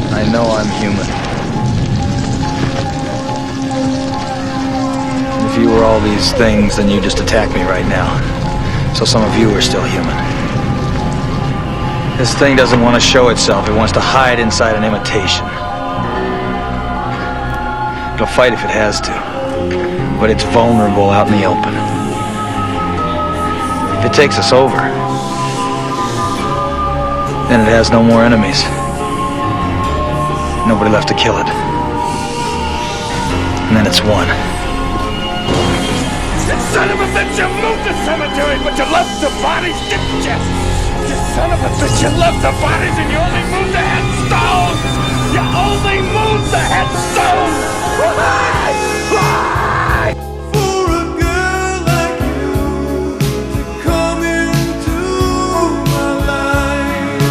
I know I'm human. If you were all these things, then you just attack me right now. So some of you are still human. This thing doesn't want to show itself. It wants to hide inside an imitation. It'll fight if it has to. But it's vulnerable out in the open. If it takes us over, then it has no more enemies. Nobody left to kill it. And then it's won. You son of a bitch, you moved the cemetery, but you left the bodies, didn't you? You son of a bitch, you left the bodies and you only moved the headstones! You only moved the headstones! Why? Why? For a girl like you to come into my life,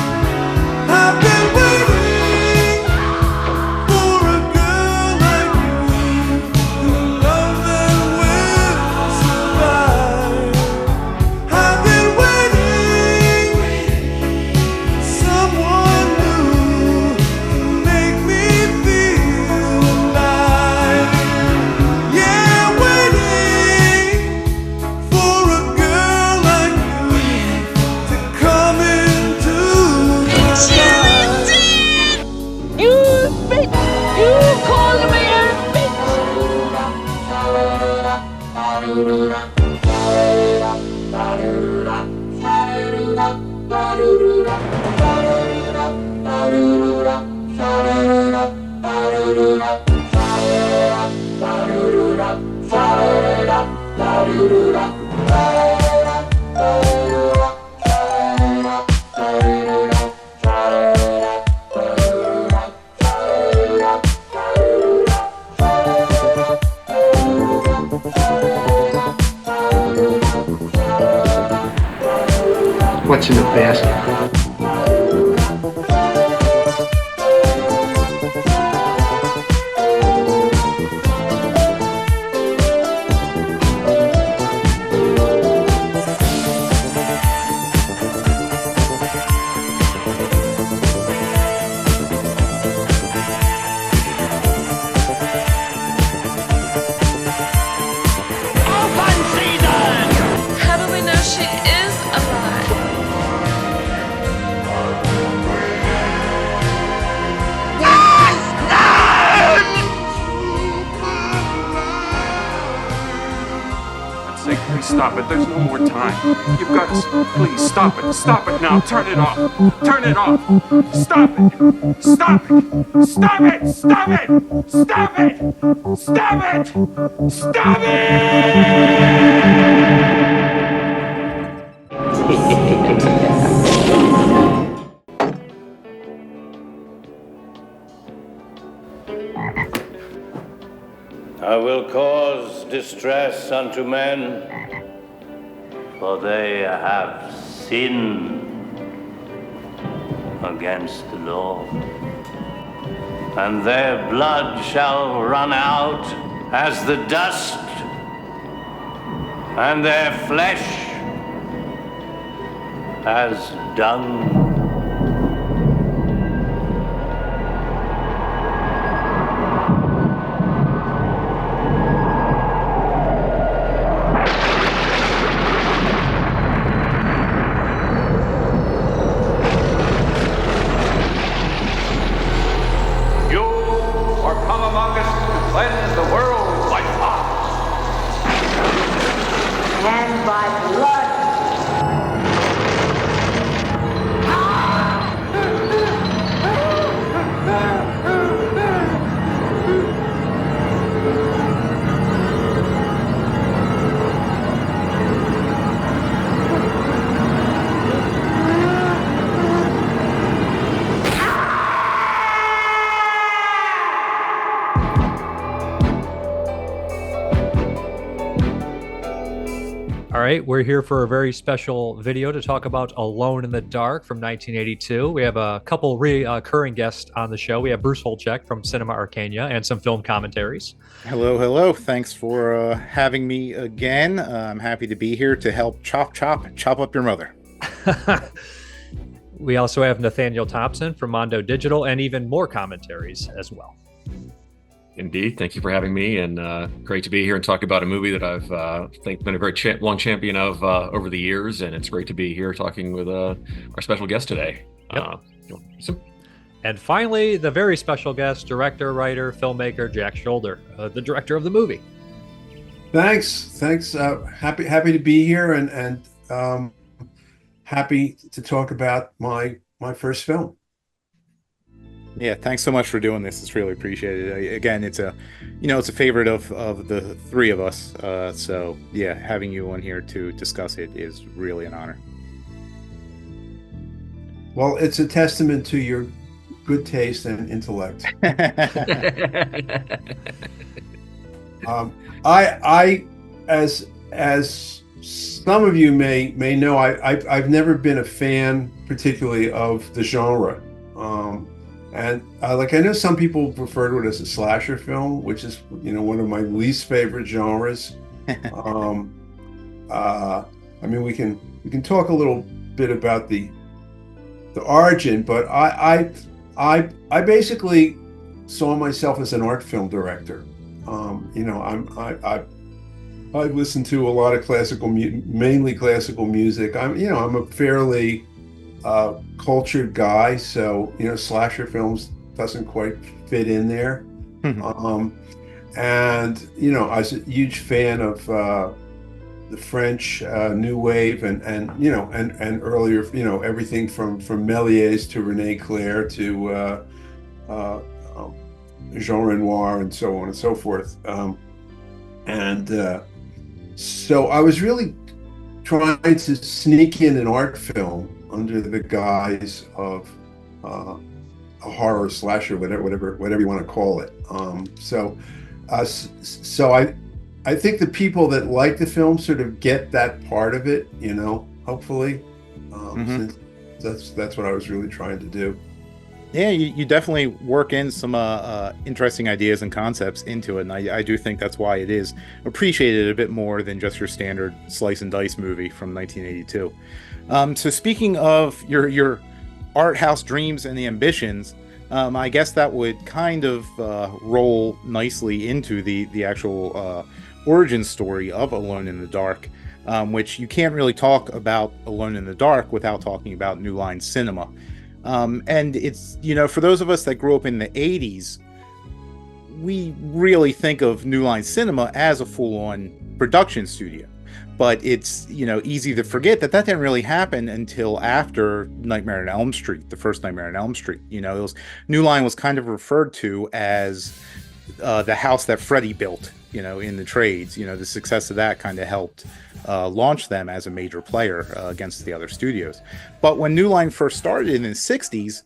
I've been waiting for a girl like you, the love that will survive. I've been waiting for someone new to make me feel alive. Yeah, waiting for a girl like you to come into my life. You bitch! You called me a bitch! What's in the basket? How do we know she is alive? Say, please stop it. There's no more time. You've got to... Please, stop it. Stop it now. Turn it off. Turn it off. Stop it. Stop it. Stop it. Stop it. Stop it. Stop it. Stop I will cause distress unto men, for they have sinned against the Lord, and their blood shall run out as the dust, and their flesh as dung. And by blood. right, we're here for a very special video to talk about Alone in the Dark from 1982. We have a couple recurring guests on the show. We have Bruce Holecheck from Cinema Arcana and some film commentaries. Hello, hello. Thanks for having me again. I'm happy to be here to help chop up your mother. We also have Nathaniel Thompson from Mondo Digital and even more commentaries as well. Indeed. Thank you for having me, and great to be here and talk about a movie that I've think been a very long champion of over the years, and it's great to be here talking with our special guest today. Yep. And finally, the very special guest, director, writer, filmmaker, Jack Sholder, the director of the movie. Thanks. Happy to be here, and happy to talk about my first film. Yeah, thanks so much for doing this. It's really appreciated. Again, it's a favorite of the three of us. So yeah, having you on here to discuss it is really an honor. Well, it's a testament to your good taste and intellect. I as some of you may know, I've never been a fan particularly of the genre. And I know some people refer to it as a slasher film, which is one of my least favorite genres. I mean, we can talk a little bit about the origin, but I basically saw myself as an art film director. I listen to a lot of mainly classical music. I'm a fairly cultured guy, so slasher films doesn't quite fit in there. And I was a huge fan of the French New Wave and earlier, everything from Méliès to René Clair to Jean Renoir and so on and so forth. So I was really trying to sneak in an art film under the guise of a horror slasher, whatever you want to call it. So I think the people that like the film sort of get that part of it, hopefully. Since that's what I was really trying to do. Yeah, you definitely work in some interesting ideas and concepts into it, and I do think that's why it is appreciated a bit more than just your standard slice and dice movie from 1982. So speaking of your art house dreams and the ambitions, I guess that would kind of roll nicely into the actual origin story of Alone in the Dark, which you can't really talk about Alone in the Dark without talking about New Line Cinema. And it's, for those of us that grew up in the 80s, we really think of New Line Cinema as a full-on production studio. But it's, easy to forget that didn't really happen until after Nightmare on Elm Street, the first Nightmare on Elm Street. New Line was kind of referred to as the house that Freddy built, in the trades. The success of that kind of helped launch them as a major player against the other studios. But when New Line first started in the 60s,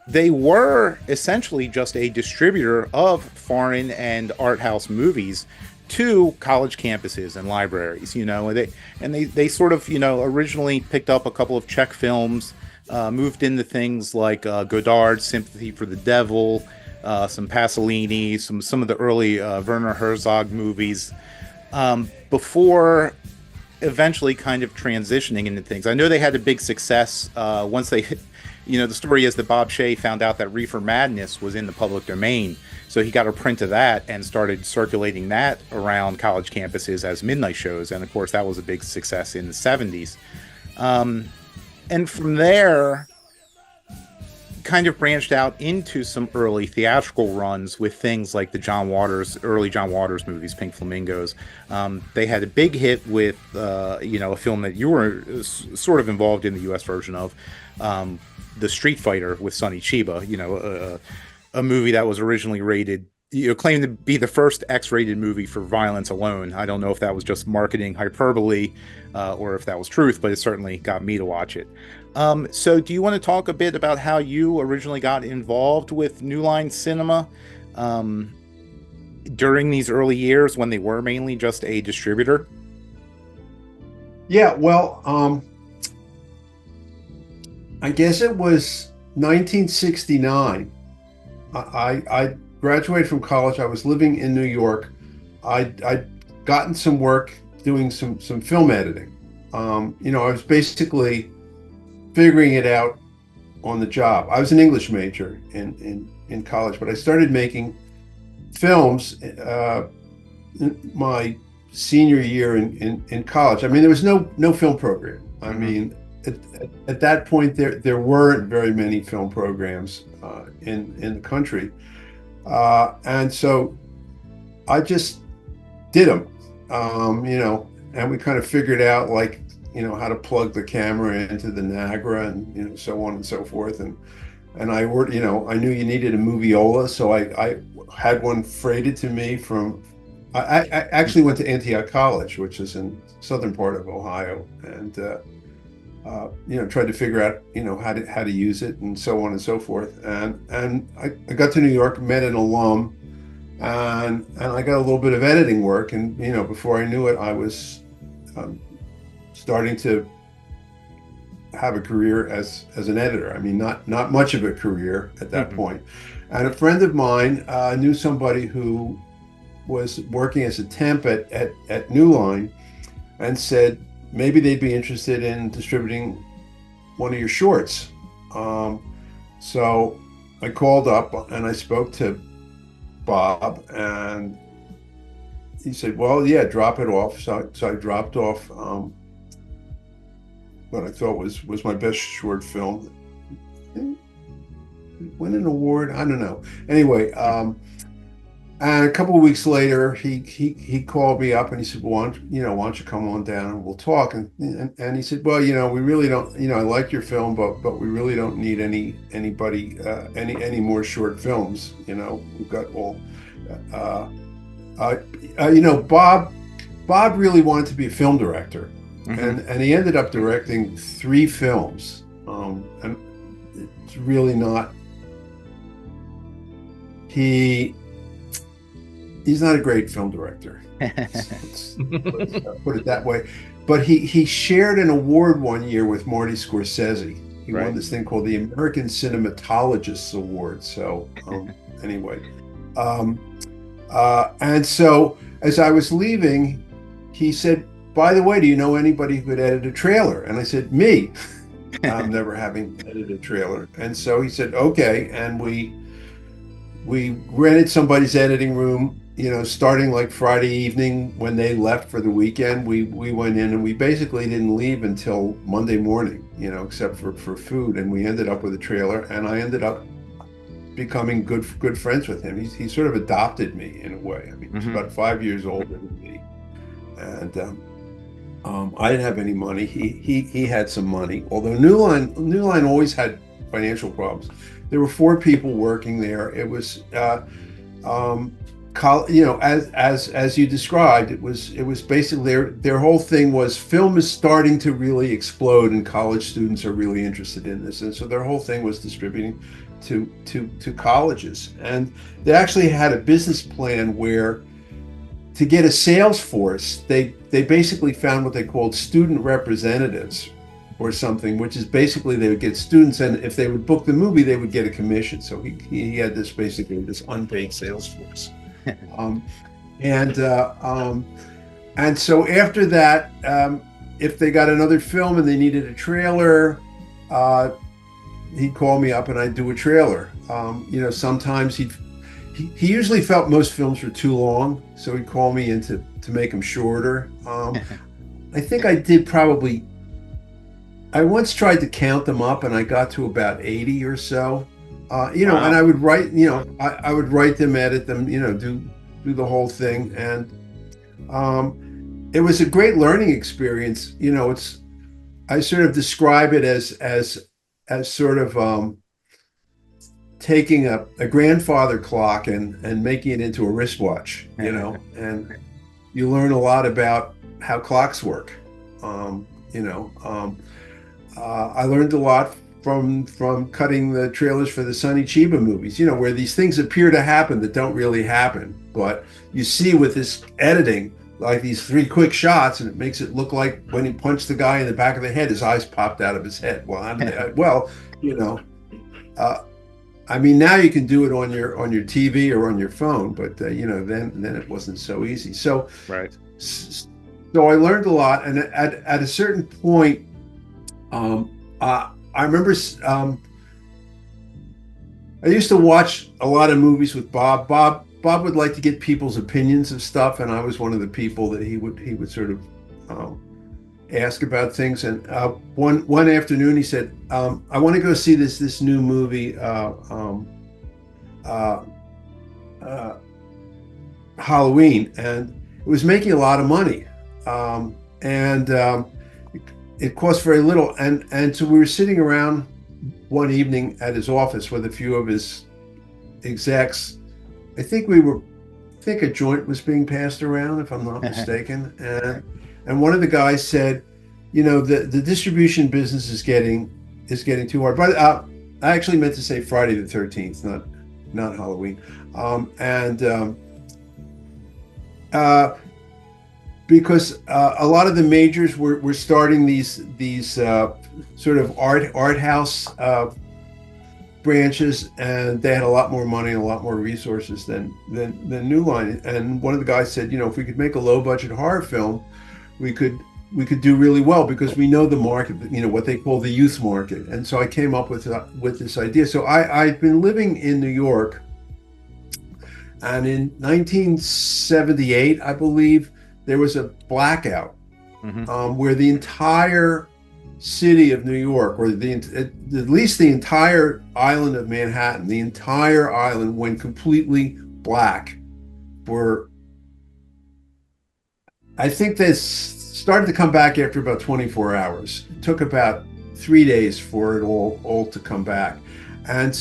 they were essentially just a distributor of foreign and art house movies to college campuses and libraries. They sort of originally picked up a couple of Czech films, moved into things like Godard's Sympathy for the Devil, some Pasolini, some of the early Werner Herzog movies, before eventually kind of transitioning into things. I know they had a big success once they the story is that Bob Shaye found out that Reefer Madness was in the public domain, so he got a print of that and started circulating that around college campuses as midnight shows, and of course that was a big success in the 70s. And from there, kind of branched out into some early theatrical runs with things like the early John Waters movies, Pink Flamingos. They had a big hit with, a film that you were sort of involved in the U.S. version of, The Street Fighter with Sonny Chiba, a movie that was originally rated, claimed to be the first X-rated movie for violence alone. I don't know if that was just marketing hyperbole or if that was truth, but it certainly got me to watch it. So do you want to talk a bit about how you originally got involved with New Line Cinema during these early years when they were mainly just a distributor? Yeah, well, I guess it was 1969. I graduated from college. I was living in New York. I'd gotten some work doing some film editing. You know, I was basically figuring it out on the job. I was an English major in college, but I started making films my senior year in college. I mean, there was no film program. I mean, at that point, there weren't very many film programs in the country, and so I just did them. You know, and we kind of figured out, like, you know, how to plug the camera into the Niagara, and, you know, so on and so forth. And I worked, you know, I knew you needed a moviola, so I had one freighted to me from. I actually went to Antioch College, which is in southern part of Ohio, and you know, tried to figure out, you know, how to use it, and so on and so forth. And I got to New York, met an alum, and I got a little bit of editing work, and, you know, before I knew it, I was starting to have a career as an editor. I mean, not much of a career at that point. And a friend of mine knew somebody who was working as a temp at New Line, and said maybe they'd be interested in distributing one of your shorts. So I called up and I spoke to Bob, and he said, well, yeah, drop it off. So I dropped off what I thought was my best short film. Won an award, I don't know. Anyway, and a couple of weeks later, he called me up and he said, well, why don't you come on down and we'll talk? And he said, well, you know, we really don't, you know, I like your film, but we really don't need anybody any more short films. You know, we've got all. You know, Bob really wanted to be a film director, and he ended up directing 3 films. And it's really not. He's not a great film director. Let's put it that way. But he shared an award one year with Marty Scorsese. He won this thing called the American Cinematologists Award. So anyway, and so as I was leaving, he said, by the way, do you know anybody who could edit a trailer? And I said, me. I'm never having edited a trailer. And so he said, okay. And we rented somebody's editing room, you know, starting like Friday evening when they left for the weekend. We went in and we basically didn't leave until Monday morning, you know, except for food. And we ended up with a trailer, and I ended up becoming good friends with him. He sort of adopted me in a way. I mean, he's about 5 years older than me, and I didn't have any money. He had some money, although New Line always had financial problems. There were 4 people working there. It was, you know, as you described, it was basically their whole thing was film is starting to really explode, and college students are really interested in this, and so their whole thing was distributing to colleges. And they actually had a business plan where, to get a sales force, they basically found what they called student representatives or something, which is basically they would get students, and if they would book the movie, they would get a commission. So he had this unpaid sales force. And so after that, if they got another film and they needed a trailer, he'd call me up and I'd do a trailer. You know, sometimes he usually felt most films were too long, so he'd call me in to make them shorter. I think I did probably. I once tried to count them up, and I got to about 80 or so. You know, and I would write. You know, I would write them, edit them. You know, do the whole thing, and it was a great learning experience. You know, I sort of describe it as sort of taking a grandfather clock and making it into a wristwatch. You know, and you learn a lot about how clocks work. You know. I learned a lot from cutting the trailers for the Sonny Chiba movies, you know, where these things appear to happen that don't really happen. But you see with this editing, like these 3 quick shots, and it makes it look like when he punched the guy in the back of the head, his eyes popped out of his head. Well, I mean, now you can do it on your TV or on your phone, but then it wasn't so easy. So right. So I learned a lot, and at a certain point, I remember I used to watch a lot of movies with Bob. Bob would like to get people's opinions of stuff, and I was one of the people that he would sort of ask about things. And one afternoon he said, I want to go see this new movie, Halloween, and it was making a lot of money, and it cost very little. And so we were sitting around one evening at his office with a few of his execs. I think a joint was being passed around, if I'm not mistaken. And one of the guys said, the distribution business is getting too hard. But I actually meant to say Friday the 13th, not Halloween. Because a lot of the majors were starting these sort of art house branches, and they had a lot more money and a lot more resources than New Line. And one of the guys said, if we could make a low budget horror film, we could do really well, because we know the market, what they call the youth market. And so I came up with this idea. So I'd been living in New York, and in 1978, I believe, there was a blackout where the entire city of New York, or at least the entire island of Manhattan, the entire island went completely black. I think they started to come back after about 24 hours. It took about 3 days for it all to come back. And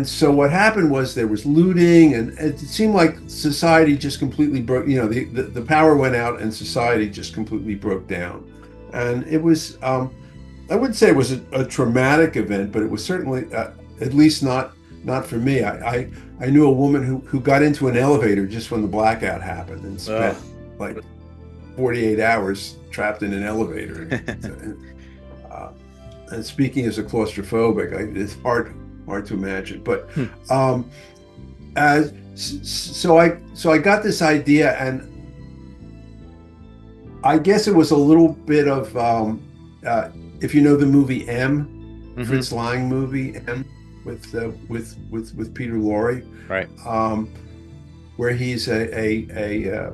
so what happened was there was looting, and it seemed like society just completely broke. The power went out, and society just completely broke down. And it was, I wouldn't say it was a traumatic event, but it was certainly, at least not for me. I knew a woman who got into an elevator just when the blackout happened, and spent like 48 hours trapped in an elevator. And speaking as a claustrophobic, it's hard to imagine. But so I got this idea, and I guess it was a little bit of if you know the movie M, Fritz Lang movie M with Peter Lorre, right? Where he's a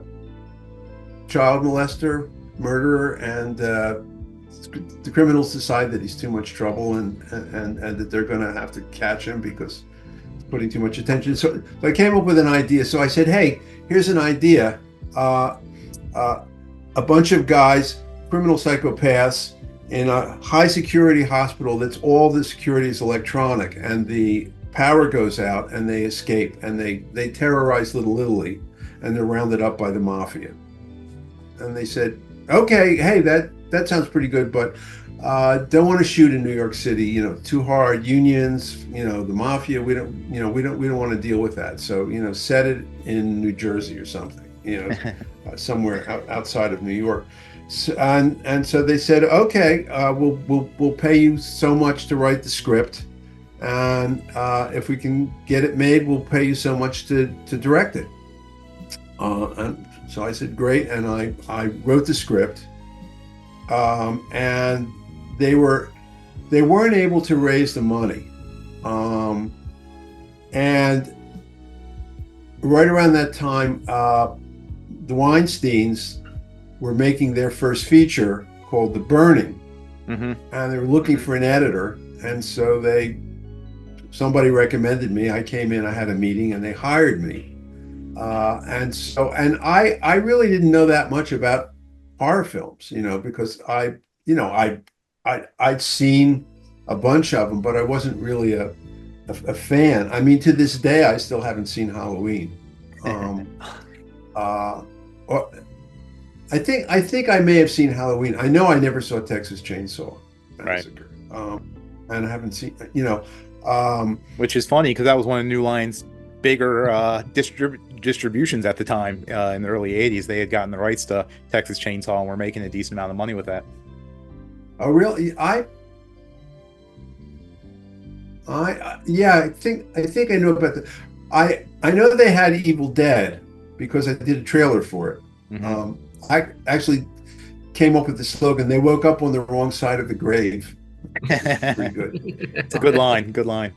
child molester, murderer, and the criminals decide that he's too much trouble, and that they're going to have to catch him because he's putting too much attention. So I came up with an idea. So I said, hey, here's an idea. A bunch of guys, criminal psychopaths, in a high security hospital that's all the security is electronic, and the power goes out, and they escape, and they terrorize Little Italy, and they're rounded up by the mafia. And they said, okay, hey, that sounds pretty good, but don't want to shoot in New York City, too hard, unions, the mafia, we don't want to deal with that. So, set it in New Jersey or something, somewhere outside of New York. So, and so they said, okay, we'll pay you so much to write the script, and if we can get it made, we'll pay you so much to direct it. And so I said, great, and I wrote the script, and they weren't able to raise the money, and right around that time, the Weinsteins were making their first feature called The Burning, and they were looking for an editor, and so somebody recommended me. I came in, I had a meeting, and they hired me. And I really didn't know that much about horror films, because I'd seen a bunch of them, but I wasn't really a fan. I mean, to this day, I still haven't seen Halloween. I think I may have seen Halloween. I know I never saw Texas Chainsaw Massacre, and I haven't seen, which is funny because that was one of New Line's bigger distributions at the time in the early 80s. They had gotten the rights to Texas Chainsaw and were making a decent amount of money with that. Oh, really? Yeah, I think I know about the. I know they had Evil Dead because I did a trailer for it. I actually came up with the slogan, "They woke up on the wrong side of the grave." Pretty good. It's a good line. Good line.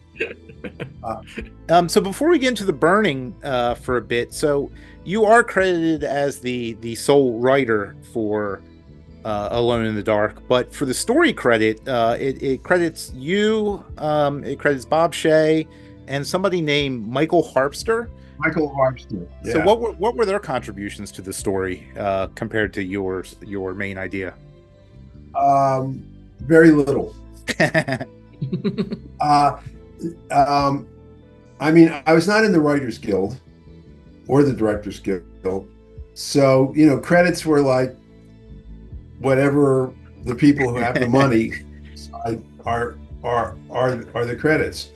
So before we get into the burning for a bit, so you are credited as the sole writer for Alone in the Dark, but for the story credit, it credits you, it credits Bob Shea, and somebody named Michael Harpster. Michael Harpster. Yeah. So what were their contributions to the story compared to your main idea? Very little. I mean, I was not in the Writers Guild or the Directors Guild, so credits were like whatever the people who have the money are the credits.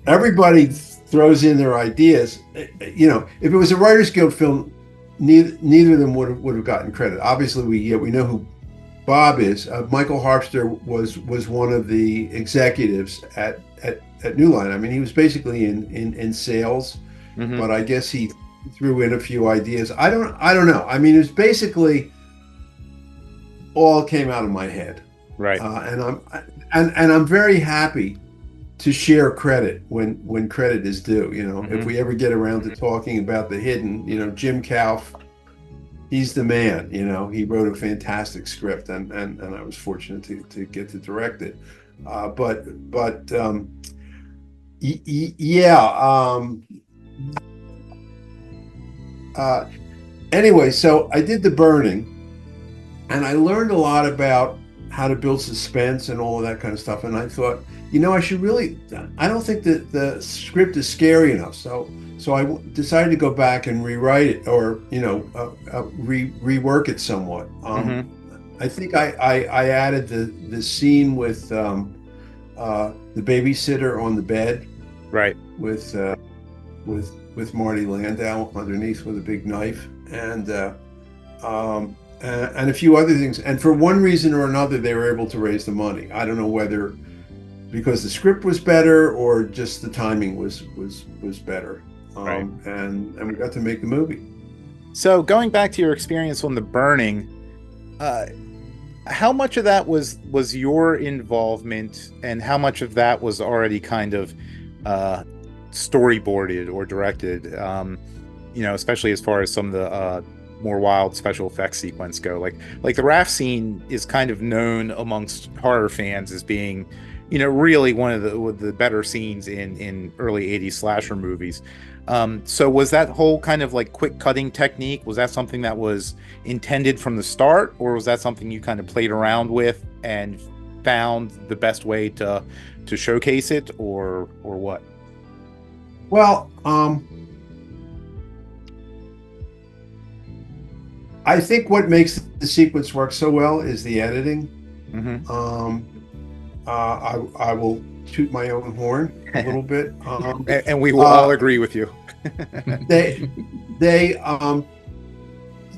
Everybody throws in their ideas. If it was a Writers Guild film, neither of them would have gotten credit. Obviously, we know who Bob is. Michael Harpster was one of the executives at New Line. I mean, he was basically in sales, but I guess he threw in a few ideas. I don't know. I mean, it's basically all came out of my head. Right. And I'm very happy to share credit when credit is due. If we ever get around to talking about the hidden, Jim Kauf, he's the man. He wrote a fantastic script, and I was fortunate to get to direct it. Anyway, so I did The Burning, and I learned a lot about how to build suspense and all of that kind of stuff. And I thought, I don't think that the script is scary enough. So I decided to go back and rewrite it, or rework it somewhat. I think I added the scene with the babysitter on the bed, right, with Marty Landau underneath with a big knife, and a few other things. And for one reason or another, they were able to raise the money. I don't know whether because the script was better or just the timing was better. Right. And we got to make the movie. So going back to your experience on The Burning, how much of that was your involvement, and how much of that was already kind of storyboarded or directed? Especially as far as some of the more wild special effects sequence go. Like the raft scene is kind of known amongst horror fans as being, really one of the better scenes in early 80s slasher movies. So was that whole kind of like quick cutting technique, was that something that was intended from the start, or was that something you kind of played around with and found the best way to showcase it, or what? Well, I think what makes the sequence work so well is the editing. I will toot my own horn a little bit, and we will all agree with you.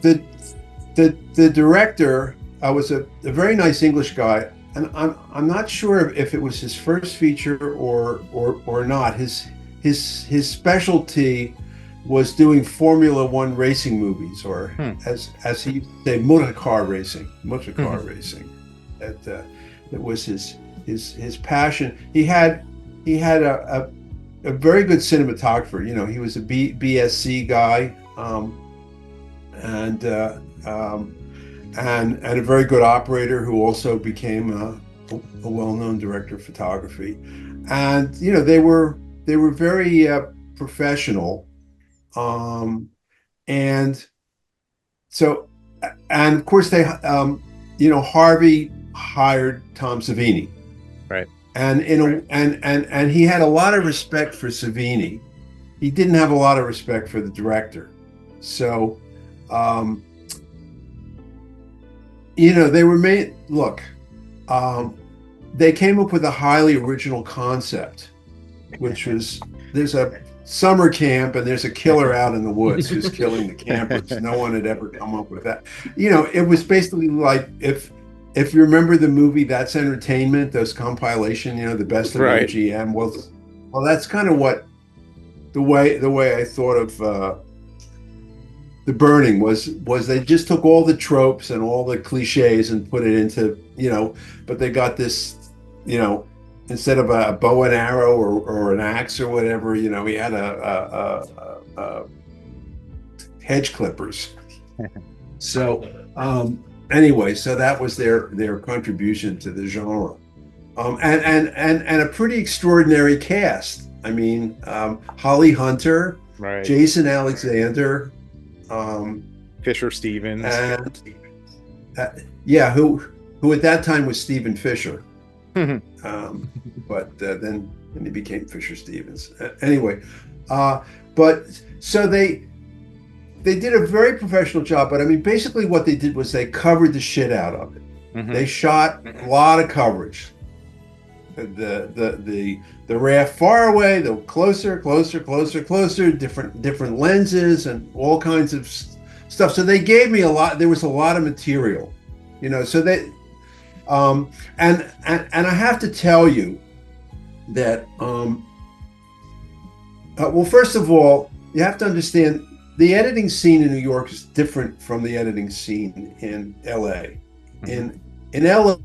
the director was a very nice English guy, and I'm not sure if it was his first feature or not. His specialty was doing Formula One racing movies, or as he used to say, motor car racing. That was his passion. He had a very good cinematographer. He was a BSC guy, and a very good operator who also became a well-known director of photography. And they were very professional. And of course they, Harvey hired Tom Savini, right? And and he had a lot of respect for Savini. He didn't have a lot of respect for the director. So, they were made. Look, they came up with a highly original concept, which was there's a summer camp and there's a killer out in the woods who's killing the campers. No one had ever come up with that. It was basically like if you remember the movie That's Entertainment, those compilation, the best of Right. MGM. Well, that's kind of what the way I thought of The Burning was they just took all the tropes and all the cliches and put it into, but they got this, instead of a bow and arrow or an axe or whatever, he had a hedge clippers. So anyway, so that was their contribution to the genre, and a pretty extraordinary cast. I mean, Holly Hunter, Right. Jason Alexander, Fisher Stevens. and who at that time was Stephen Fisher. But then he became Fisher Stevens. Anyway, but so they did a very professional job. But I mean, basically what they did was they covered the shit out of it. They shot a lot of coverage. The raft far away, the closer, different lenses and all kinds of stuff. So they gave me a lot. There was a lot of material, So they. And I have to tell you that well, first of all, you have to understand the editing scene in New York is different from the editing scene in LA. In LA,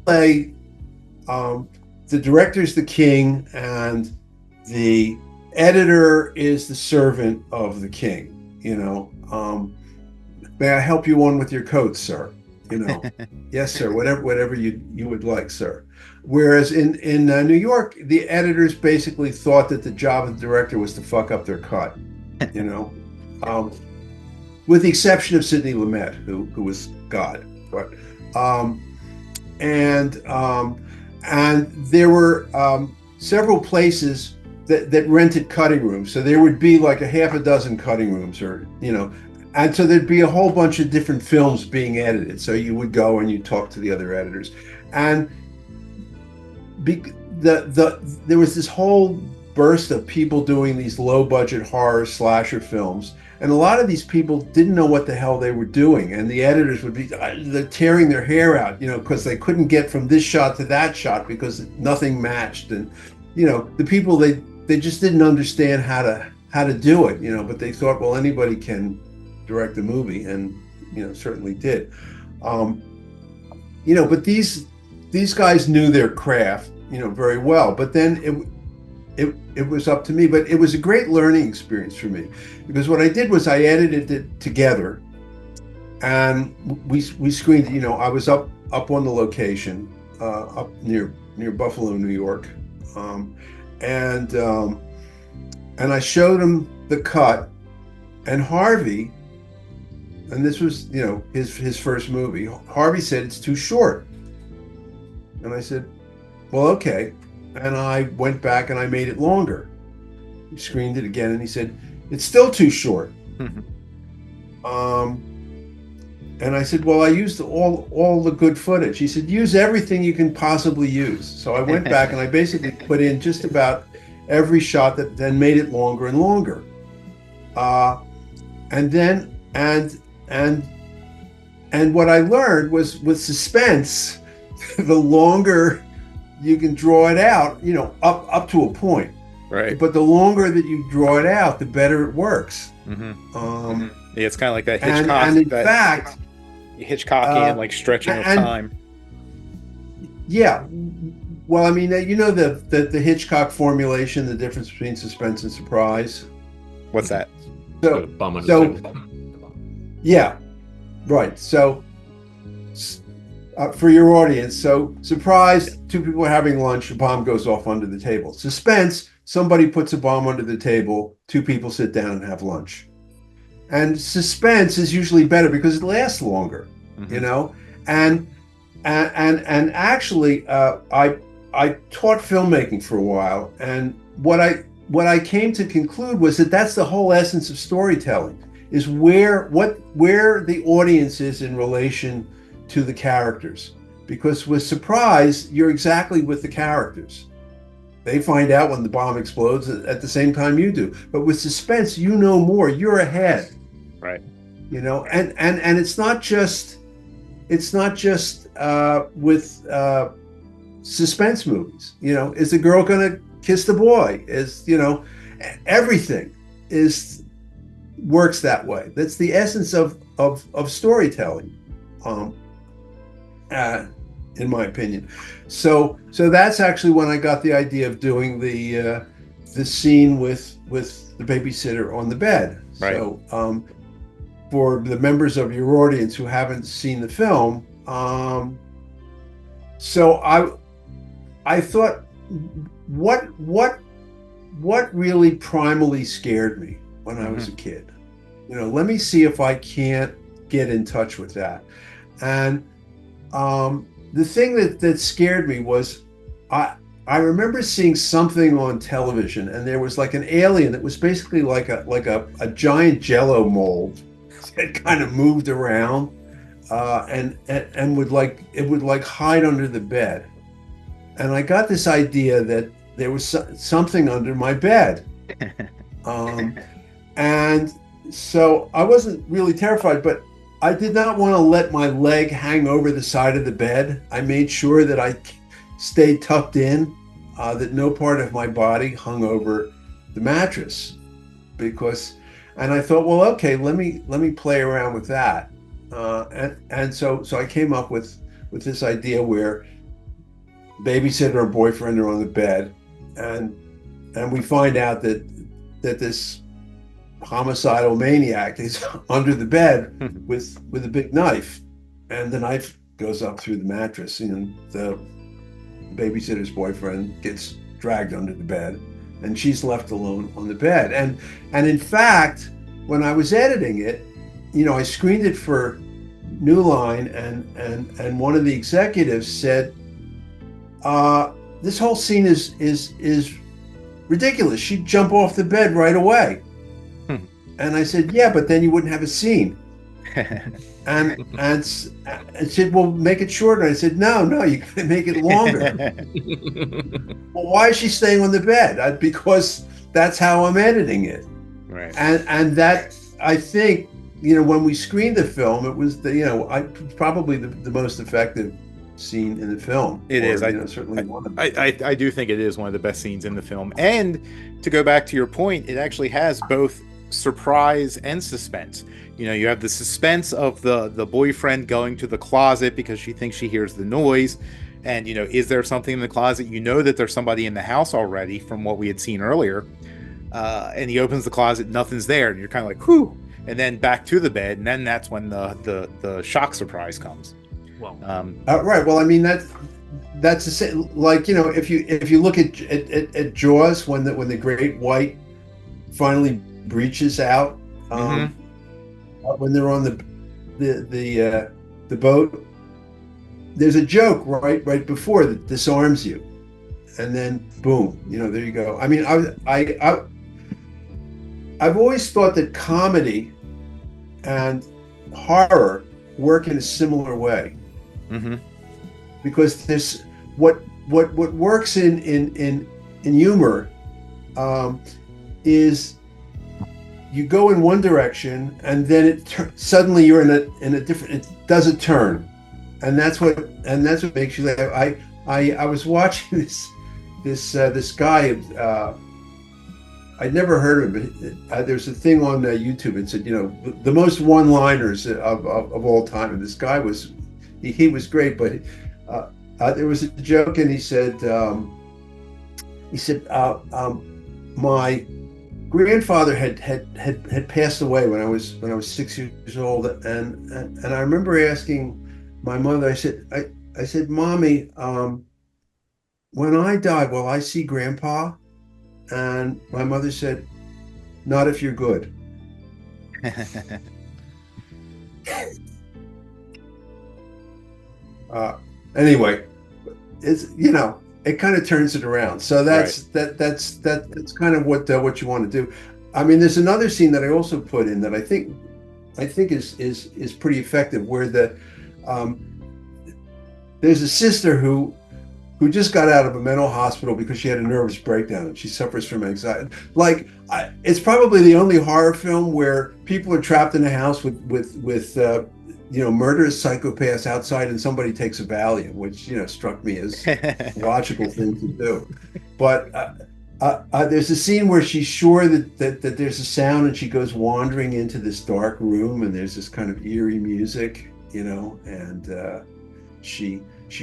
the director's the king and the editor is the servant of the king. May I help you on with your coat, sir? Yes, sir. Whatever you would like, sir. Whereas in New York, the editors basically thought that the job of the director was to fuck up their cut, with the exception of Sidney Lumet, who was God. But and there were several places that rented cutting rooms, so there would be like a half a dozen cutting rooms, or and so there'd be a whole bunch of different films being edited. So you would go and you talk to the other editors, and there was this whole burst of people doing these low-budget horror slasher films, and a lot of these people didn't know what the hell they were doing, and the editors would be they're tearing their hair out, because they couldn't get from this shot to that shot because nothing matched, and the people they just didn't understand how to do it, but they thought, well, anybody can direct a movie, and certainly did. But these guys knew their craft, very well. But then it was up to me. But it was a great learning experience for me, because what I did was I edited it together, and we screened. I was up on the location, up near Buffalo, New York, and I showed him the cut, and Harvey. And this was, his first movie. Harvey said it's too short. And I said, well, okay. And I went back and I made it longer. He screened it again and he said, it's still too short. And I said, well, I used all the good footage. He said, use everything you can possibly use. So I went back and I basically put in just about every shot that then made it longer and longer. And what I learned was with suspense, the longer you can draw it out, up to a point. Right. But the longer that you draw it out, the better it works. Yeah, it's kind of like that Hitchcock. And in fact, Hitchcockian, like stretching of time. Yeah. Well, I mean, the Hitchcock formulation, the difference between suspense and surprise. What's that? Yeah, right. So, for your audience, so surprise, two people are having lunch, a bomb goes off under the table. Suspense, somebody puts a bomb under the table, two people sit down and have lunch. And suspense is usually better because it lasts longer, And actually, I taught filmmaking for a while, and what I came to conclude was that that's the whole essence of storytelling. Is where the audience is in relation to the characters, because with surprise you're exactly with the characters, they find out when the bomb explodes at the same time you do. But with suspense, you know more. You're ahead. Right. You know, and it's not just with suspense movies. You know, is the girl gonna kiss the boy? Is, you know, everything works that way. That's the essence of storytelling, in my opinion. So that's actually when I got the idea of doing the scene with the babysitter on the bed. Right. So for the members of your audience who haven't seen the film, so I thought, what really primally scared me when I was a kid? You know, let me see if I can't get in touch with that. And the thing that scared me was I remember seeing something on television, and there was like an alien that was basically like a giant Jello mold that kind of moved around, and would hide under the bed. And I got this idea that there was something under my bed, and so I wasn't really terrified, but I did not want to let my leg hang over the side of the bed. I made sure that I stayed tucked in, that no part of my body hung over the mattress, and I thought, well, okay, let me play around with that, and so I came up with this idea where babysitter and boyfriend are on the bed, and we find out that this homicidal maniac is under the bed with a big knife, and the knife goes up through the mattress, and the babysitter's boyfriend gets dragged under the bed, and she's left alone on the bed. And in fact, when I was editing it, you know, I screened it for New Line, and one of the executives said, this whole scene is ridiculous. She'd jump off the bed right away. And I said, yeah, but then you wouldn't have a scene. and said, well, make it shorter. I said, no, you gotta make it longer. Well, why is she staying on the bed? Because that's how I'm editing it. Right. And that, I think, you know, when we screened the film, it was probably the most effective scene in the film. It is. Certainly one of them. I do think it is one of the best scenes in the film. And to go back to your point, it actually has both surprise and suspense. You know, you have the suspense of the boyfriend going to the closet because she thinks she hears the noise, and, you know, is there something in the closet? You know that there's somebody in the house already from what we had seen earlier, and he opens the closet, nothing's there, and you're kind of like, whew, and then back to the bed, and then that's when the shock surprise comes. Well, right. Well, I mean, that's the same. Like, you know, if you look at Jaws, when the great white finally breaches out, when they're on the boat, there's a joke right before that disarms you, and then boom, you know, there you go. I mean, I've always thought that comedy and horror work in a similar way, because this what works in humor is you go in one direction, and then suddenly you're in a different. It does a turn, and that's what makes you laugh. I was watching this guy. I'd never heard of it, but there's a thing on YouTube. It said, you know, the most one-liners of all time, and this guy was great, but there was a joke, and he said my grandfather had passed away when I was 6 years old, and I remember asking my mother. I said, Mommy, when I die, will I see Grandpa? And my mother said, not if you're good. Anyway, it's, you know, it kind of turns it around. So that's kind of what you want to do. I mean, there's another scene that I also put in that I think is pretty effective, where there's a sister who who just got out of a mental hospital because she had a nervous breakdown and she suffers from anxiety. Like, it's probably the only horror film where people are trapped in a house with murderous psychopaths outside, and somebody takes a Valium, which struck me as a logical thing to do. But there's a scene where she's sure that there's a sound, and she goes wandering into this dark room, and there's this kind of eerie music, and she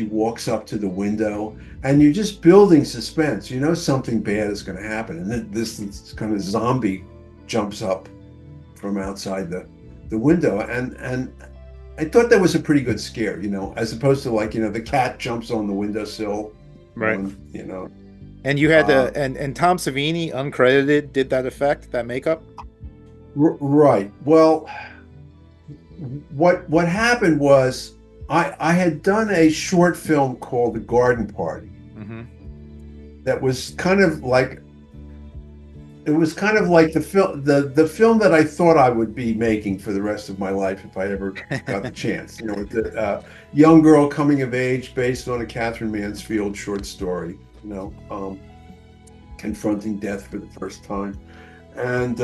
walks up to the window, and you're just building suspense. Something bad is going to happen, and then this kind of zombie jumps up from outside the window, and I thought that was a pretty good scare, as opposed to the cat jumps on the windowsill, right? And you had and Tom Savini, uncredited, did that effect, that makeup, right? Well, what happened was I had done a short film called The Garden Party, that was kind of like the film that I thought I would be making for the rest of my life if I ever got the chance. With the young girl coming of age based on a Catherine Mansfield short story, confronting death for the first time, and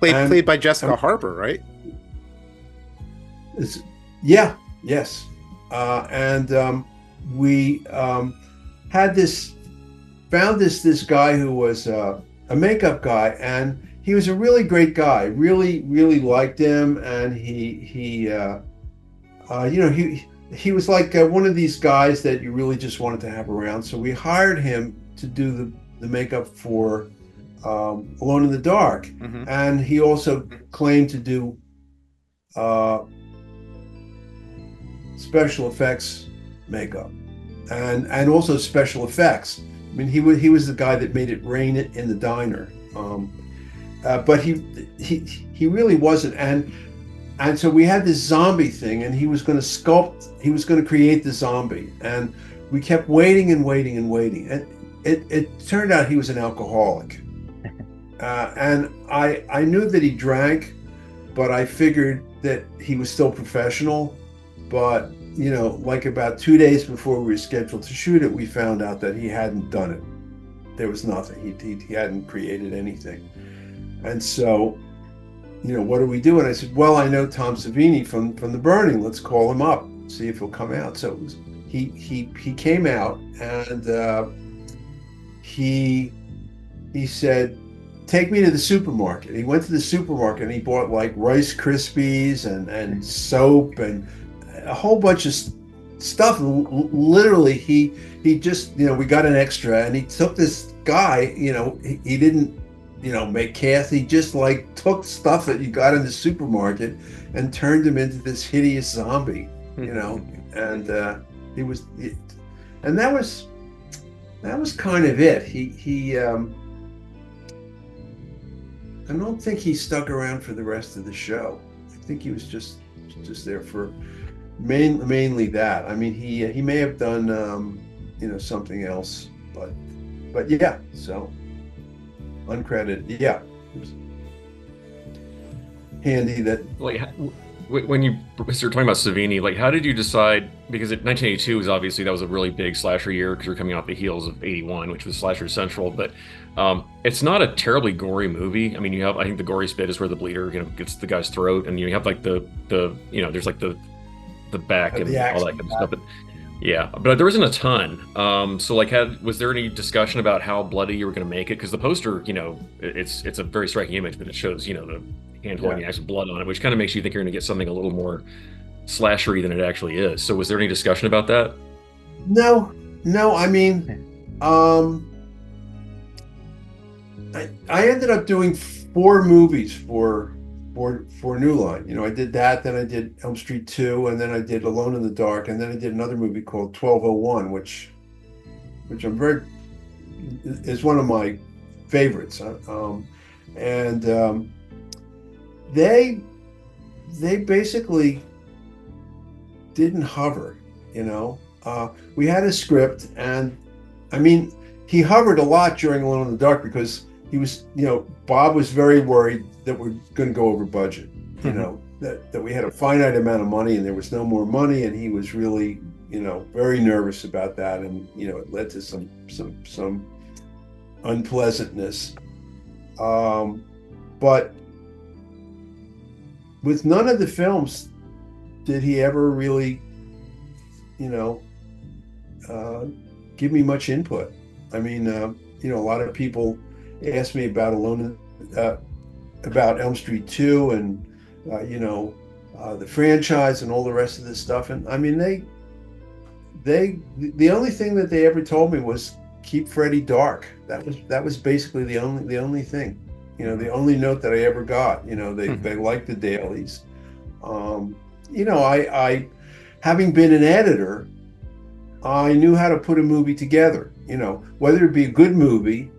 played by Jessica Harper, right? Yes, and we had found this guy who was a makeup guy, and he was a really great guy. Really liked him, and he was like one of these guys that you really just wanted to have around. So we hired him to do the makeup for Alone in the Dark, and he also claimed to do special effects makeup and also special effects. I mean, he was the guy that made it rain in the diner, but he really wasn't. And so we had this zombie thing, and he was going to create the zombie, and we kept waiting and waiting and waiting, and it turned out he was an alcoholic, and I knew that he drank, but I figured that he was still professional. But like about 2 days before we were scheduled to shoot it, we found out that he hadn't done it. There was nothing. He hadn't created anything. And so, what do we do? And I said, well, I know Tom Savini from The Burning. Let's call him up, see if he'll come out. So he came out, and he said, take me to the supermarket. He went to the supermarket, and he bought like Rice Krispies and soap and a whole bunch of stuff. Literally, he just, we got an extra, and he took this guy, he didn't, make cast. He just like took stuff that you got in the supermarket and turned him into this hideous zombie, and he was, and that was kind of it. He I don't think he stuck around for the rest of the show. I think he was just there for mainly that. I mean, he may have done something else, but yeah. So uncredited, yeah. It was handy that. Like, when you start talking about Savini, like, how did you decide? Because 1982 was obviously, that was a really big slasher year, because you're coming off the heels of 81, which was Slasher Central. But it's not a terribly gory movie. I mean, I think the gory bit is where the bleeder gets the guy's throat, and you have like the there's like the back and all that kind of stuff. But yeah, but there isn't a ton. So like, was there any discussion about how bloody you were going to make it? Because the poster, it's a very striking image, but it shows the hand holding the actual blood on it, which kind of makes you think you're going to get something a little more slashery than it actually is. So was there any discussion about that? No. I mean, I ended up doing 4 movies for New Line. I did that, then I did Elm Street 2, and then I did Alone in the Dark, and then I did another movie called 1201, which is one of my favorites. They basically didn't hover. We had a script, and I mean, he hovered a lot during Alone in the Dark because he was, Bob was very worried that we're going to go over budget, that we had a finite amount of money and there was no more money, and he was really very nervous about that, and it led to some unpleasantness. But with none of the films did he ever really, give me much input. I mean, a lot of people ask me about about Elm Street 2 and, the franchise and all the rest of this stuff. And I mean, the only thing that they ever told me was keep Freddy dark. That was basically the only thing, the only note that I ever got. They liked the dailies. I having been an editor, I knew how to put a movie together, whether it be a good movie.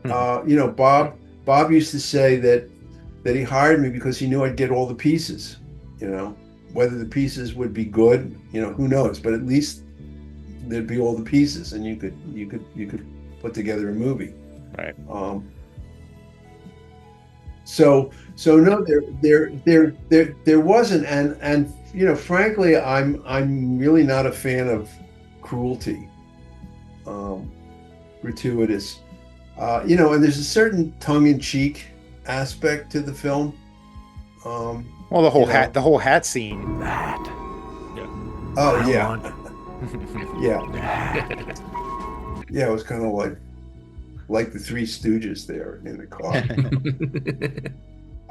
Bob used to say that he hired me because he knew I'd get all the pieces, whether the pieces would be good, who knows, but at least there'd be all the pieces and you could put together a movie. Right. So no, there wasn't, and frankly, I'm really not a fan of cruelty, gratuitous, and there's a certain tongue-in-cheek aspect to the film. Well, the whole hat scene. That. Oh yeah, yeah, yeah. It was kind of like the Three Stooges there in the car.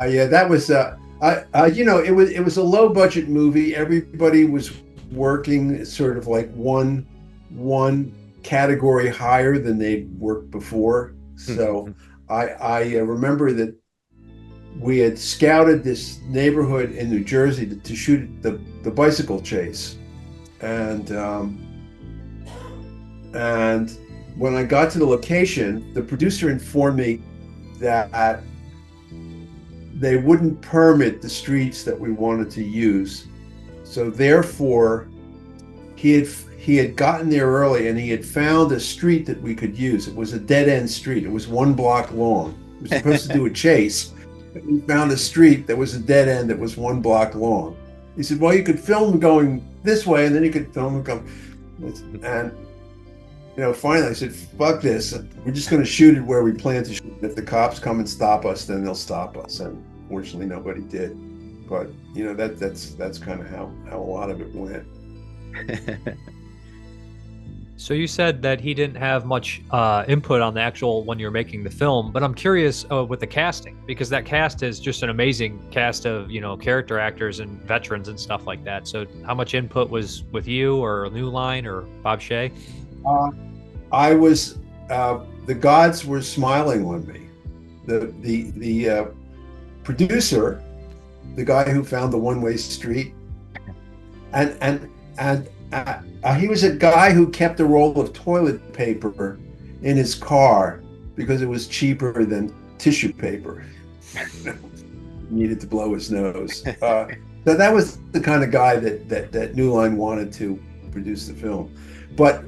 Yeah, that was it was a low budget movie. Everybody was working sort of like one category higher than they worked before. So I remember that we had scouted this neighborhood in New Jersey to shoot the bicycle chase, and when I got to the location, the producer informed me that they wouldn't permit the streets that we wanted to use. So therefore, he had gotten there early and he had found a street that we could use. It was a dead-end street. It was 1 block long. We were supposed to do a chase. We found a street that was a dead end that was 1 block long. He said, well, you could film going this way and then you could film and finally I said, fuck this. We're just going to shoot it where we plan to shoot. If the cops come and stop us, then they'll stop us. And fortunately, nobody did. But, that's kind of how a lot of it went. So you said that he didn't have much input on the actual when you're making the film, but I'm curious with the casting, because that cast is just an amazing cast of, character actors and veterans and stuff like that. So how much input was with you or New Line or Bob Shaye? I was, the gods were smiling on me. The producer, the guy who found the one-way street, and he was a guy who kept a roll of toilet paper in his car because it was cheaper than tissue paper. He needed to blow his nose. So that was the kind of guy that New Line wanted to produce the film. But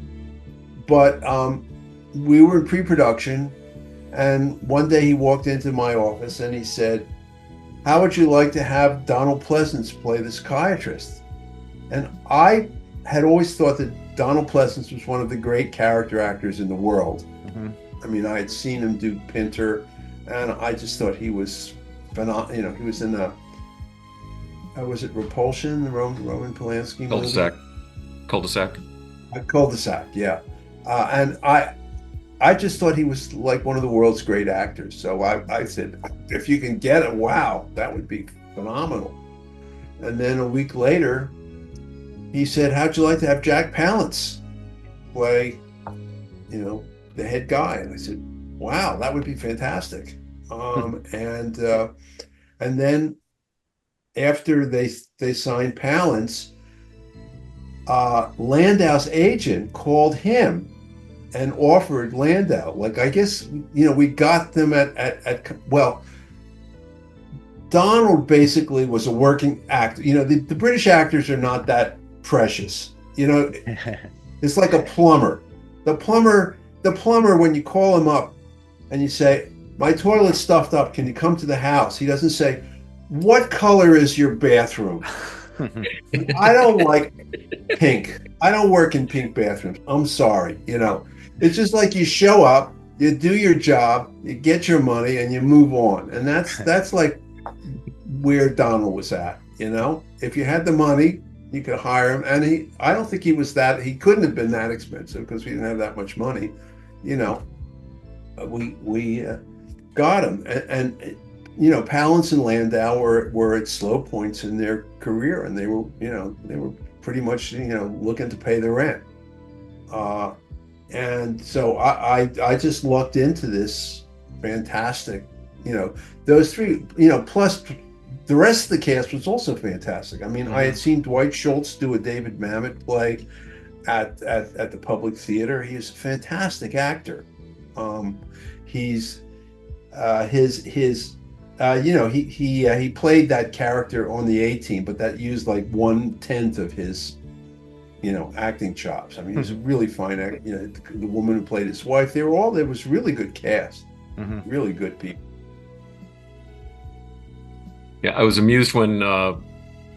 we were in pre-production, and one day he walked into my office and he said, how would you like to have Donald Pleasence play the psychiatrist? And I had always thought that Donald Pleasence was one of the great character actors in the world. Mm-hmm. I mean, I had seen him do Pinter, and I just thought he was phenomenal. He was in was it Repulsion, the Roman Polanski movie? Cul-de-sac, yeah. And I just thought he was like one of the world's great actors. So I said, if you can get it, wow, that would be phenomenal. And then a week later, he said, how'd you like to have Jack Palance play, the head guy? And I said, wow, that would be fantastic. And then after they signed Palance, Landau's agent called him and offered Landau. Like, I guess, we got them well, Donald basically was a working actor. The British actors are not that precious. It's like a plumber. The plumber, when you call him up and you say, my toilet's stuffed up, can you come to the house? He doesn't say, what color is your bathroom? I don't like pink. I don't work in pink bathrooms. I'm sorry. It's just like you show up, you do your job, you get your money, and you move on. And that's like where Donald was at. If you had the money, you could hire him. And I don't think he couldn't have been that expensive because we didn't have that much money. We got him. And Palance and Landau were at slow points in their career, and they were pretty much, looking to pay the rent. And so I just lucked into this fantastic, those three, plus the rest of the cast was also fantastic. I mean, I had seen Dwight Schultz do a David Mamet play at the Public Theater. He is a fantastic actor. He played that character on the A-Team, but that used like 1/10 of his, acting chops. I mean, he's a really fine actor. The woman who played his wife, there was really good cast, really good people. Yeah, I was amused when,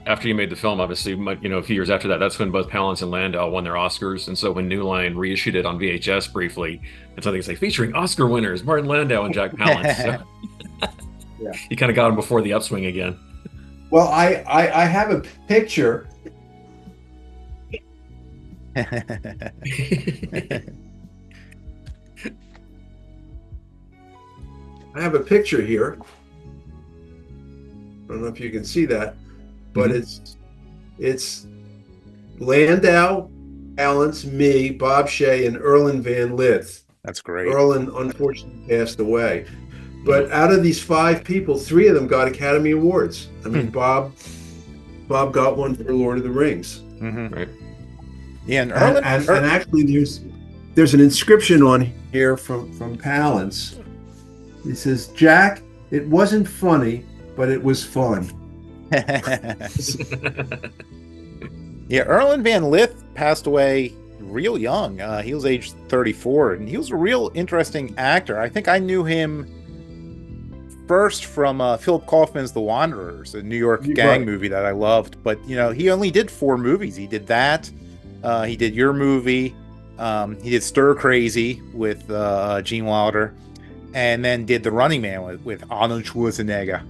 after you made the film, obviously, a few years after that, that's when both Palance and Landau won their Oscars. And so when New Line reissued it on VHS briefly, it's something like featuring Oscar winners, Martin Landau and Jack Palance. So, Yeah. You kind of got him before the upswing again. Well, I have a picture. I have a picture here. I don't know if you can see that, but it's Landau, Palance, me, Bob Shea, and Erland van Lidth. That's great. Erland unfortunately passed away. But out of these 5 people, 3 of them got Academy Awards. I mean, Bob got one for Lord of the Rings. Right. Yeah, and actually, there's an inscription on here from Palance. It says, "Jack, it wasn't funny, but it was fun." Yeah, Erland van Lidth passed away real young. He was age 34, and he was a real interesting actor. I think I knew him first from Philip Kaufman's The Wanderers, a New York gang movie that I loved. But, he only did 4 movies. He did that. He did your movie. He did Stir Crazy with Gene Wilder. And then did The Running Man with Arnold Schwarzenegger.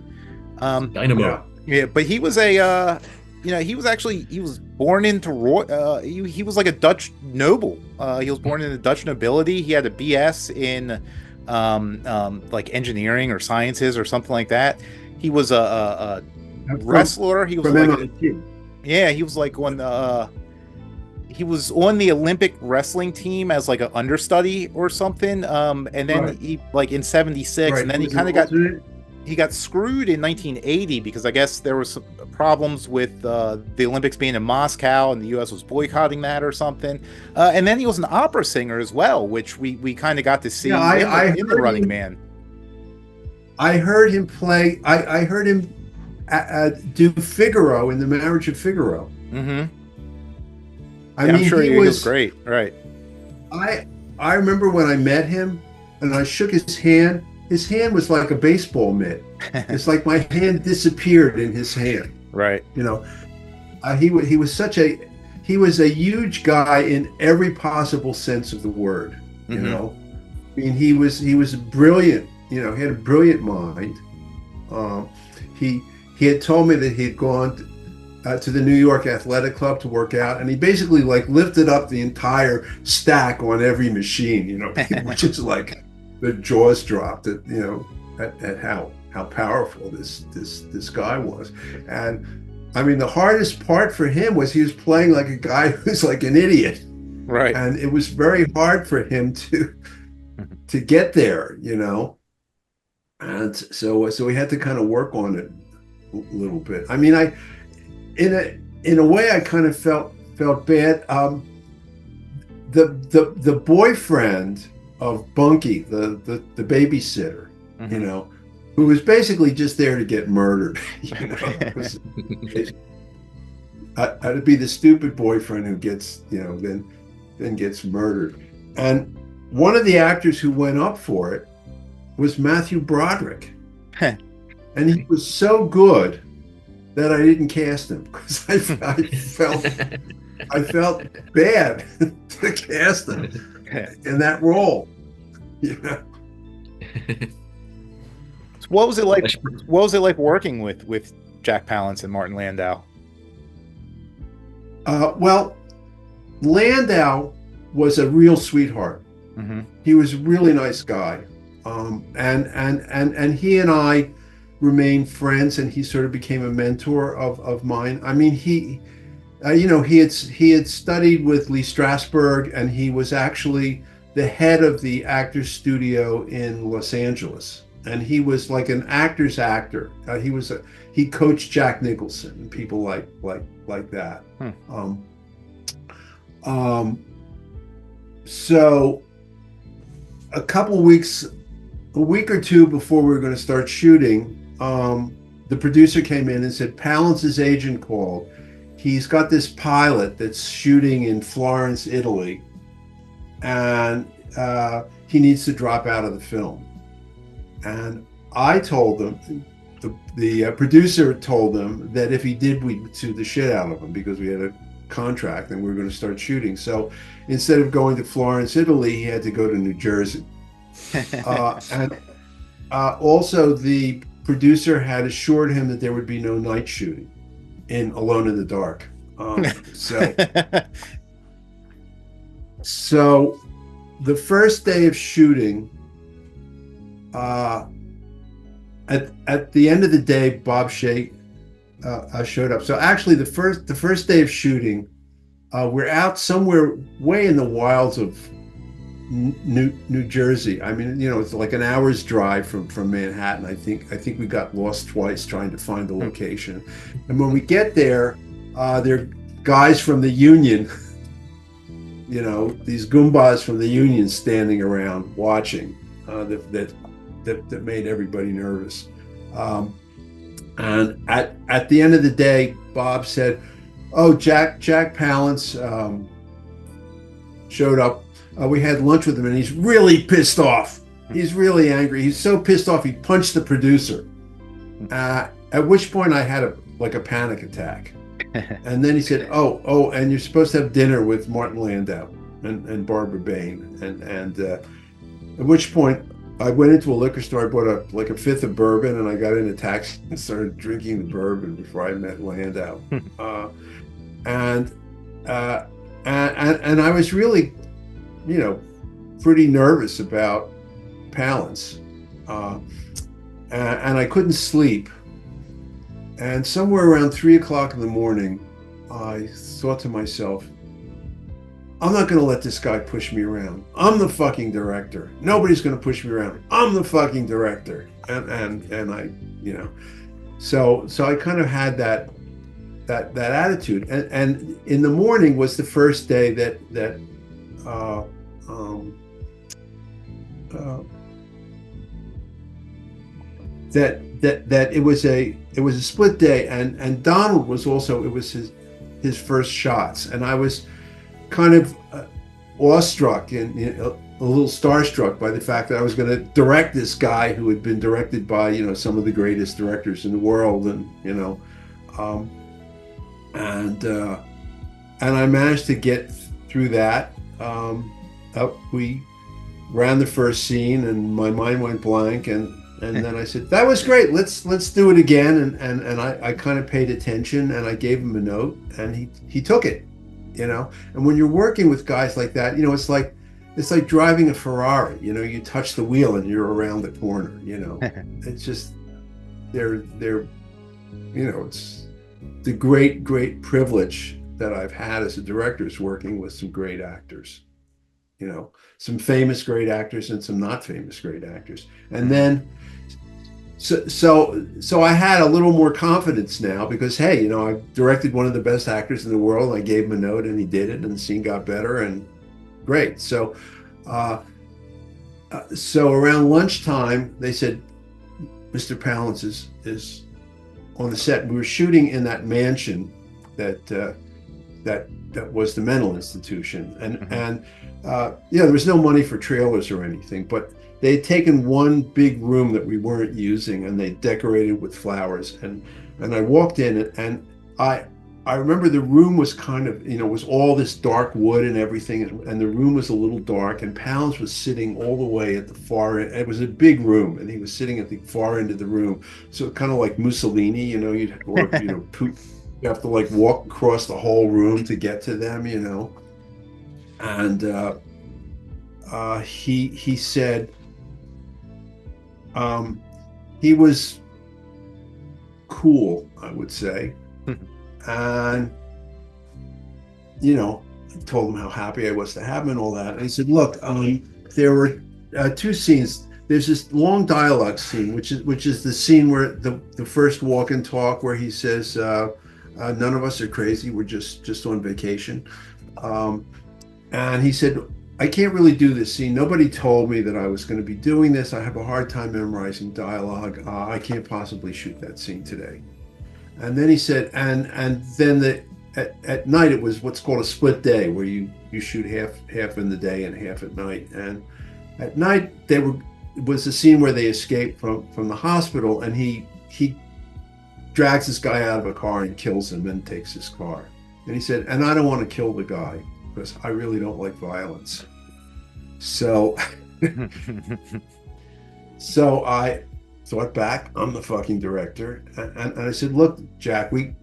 Dynamo. Yeah, but he was a... he was born into he was like a Dutch noble. He was born in the Dutch nobility. He had a BS in like engineering or sciences or something like that. He was a wrestler. He was he was like he was on the Olympic wrestling team as like an understudy or something. And then he like in '76, and then he kind of got screwed in 1980 because I guess there was some problems with the Olympics being in Moscow and the U.S. was boycotting that or something. And then he was an opera singer as well, which we kind of got to see in The Running Man. I heard him play. I heard him do Figaro in The Marriage of Figaro. Mm-hmm. I'm sure he was great. Right. I remember when I met him and I shook his hand. His hand was like a baseball mitt. It's like my hand disappeared in his hand. Right. He was a huge guy in every possible sense of the word. I mean, he was brilliant. He had a brilliant mind. He had told me that he had gone to the New York Athletic Club to work out, and he basically like lifted up the entire stack on every machine. Which is like. The jaws dropped at how powerful this guy was. And I mean, the hardest part for him was he was playing like a guy who's like an idiot, right? And it was very hard for him to get there, and so we had to kind of work on it a little bit. I mean, in a way I kind of felt bad. The boyfriend of Bunky, the babysitter, who was basically just there to get murdered. I'd be the stupid boyfriend who gets, then gets murdered. And one of the actors who went up for it was Matthew Broderick. And he was so good that I didn't cast him because I felt bad to cast him in that role. You know. So what was it like? What was it like working with Jack Palance and Martin Landau? Well, Landau was a real sweetheart. Mm-hmm. He was a really nice guy, and he and I remained friends, and he sort of became a mentor of mine. I mean, he had studied with Lee Strasberg, and he was actually the head of the Actors Studio in Los Angeles, and he was like an actor's actor. He coached Jack Nicholson and people like that. So a week or two before we were going to start shooting, the producer came in and said, Palance's agent called. He's got this pilot that's shooting in Florence, Italy, and he needs to drop out of the film. And I told them, the producer told them that if he did, we'd sue the shit out of him because we had a contract and we were going to start shooting. So instead of going to Florence, Italy, he had to go to New Jersey. And also the producer had assured him that there would be no night shooting in Alone in the Dark. So the first day of shooting, at the end of the day, Bob Shea showed up. So actually, the first day of shooting, we're out somewhere way in the wilds of New Jersey. I mean, it's like an hour's drive from Manhattan. I think we got lost twice trying to find the location. And when we get there are guys from the union, these goombas from the union standing around watching, that made everybody nervous. And at the end of the day, Bob said, "Oh, Jack Palance showed up. We had lunch with him, and he's really pissed off. He's really angry. He's so pissed off he punched the producer." At which point I had a panic attack. And then he said, "Oh, and you're supposed to have dinner with Martin Landau and Barbara Bain." And at which point I went into a liquor store. I bought a fifth of bourbon, and I got in a taxi and started drinking the bourbon before I met Landau. And I was really, pretty nervous about Palance, and I couldn't sleep. And somewhere around 3:00 in the morning, I thought to myself, I'm not going to let this guy push me around. I'm the fucking director. Nobody's going to push me around. I'm the fucking director. And I, so I kind of had that attitude. And in the morning was the first day that it was a split day, and Donald was also, it was his first shots, and I was kind of awestruck and a little starstruck by the fact that I was going to direct this guy who had been directed by some of the greatest directors in the world, and and I managed to get through that. We ran the first scene, and my mind went blank, and then I said, "That was great. Let's do it again." And I kind of paid attention, and I gave him a note, and he took it. And when you're working with guys like that, it's like driving a Ferrari. You touch the wheel and you're around the corner. It's just they're it's the great privilege that I've had as a director is working with some great actors. Some famous great actors and some not famous great actors. And then so I had a little more confidence now because, hey, I directed one of the best actors in the world. And I gave him a note, and he did it, and the scene got better, and great. So around lunchtime, they said, "Mr. Palance is on the set." We were shooting in that mansion that was the mental institution, and there was no money for trailers or anything, but they had taken one big room that we weren't using, and they decorated with flowers. And And I walked in, and I remember the room was kind of, was all this dark wood and everything, and the room was a little dark, and Palance was sitting all the way at the far end. It was a big room, and he was sitting at the far end of the room. So kind of like Mussolini, you have to like walk across the whole room to get to them, And he said he was cool, I would say. And, I told him how happy I was to have him and all that. And he said, look, there were two scenes. There's this long dialogue scene, which is the scene where the first walk and talk where he says, none of us are crazy. We're just on vacation. And he said, I can't really do this scene. Nobody told me that I was going to be doing this. I have a hard time memorizing dialogue. I can't possibly shoot that scene today. And then he said, and then at night it was what's called a split day, where you shoot half in the day and half at night. And at night it was a scene where they escape from the hospital, and he drags this guy out of a car and kills him and takes his car. And he said, and I don't want to kill the guy because I really don't like violence. So so I thought back, I'm the fucking director, and I said, look, Jack, we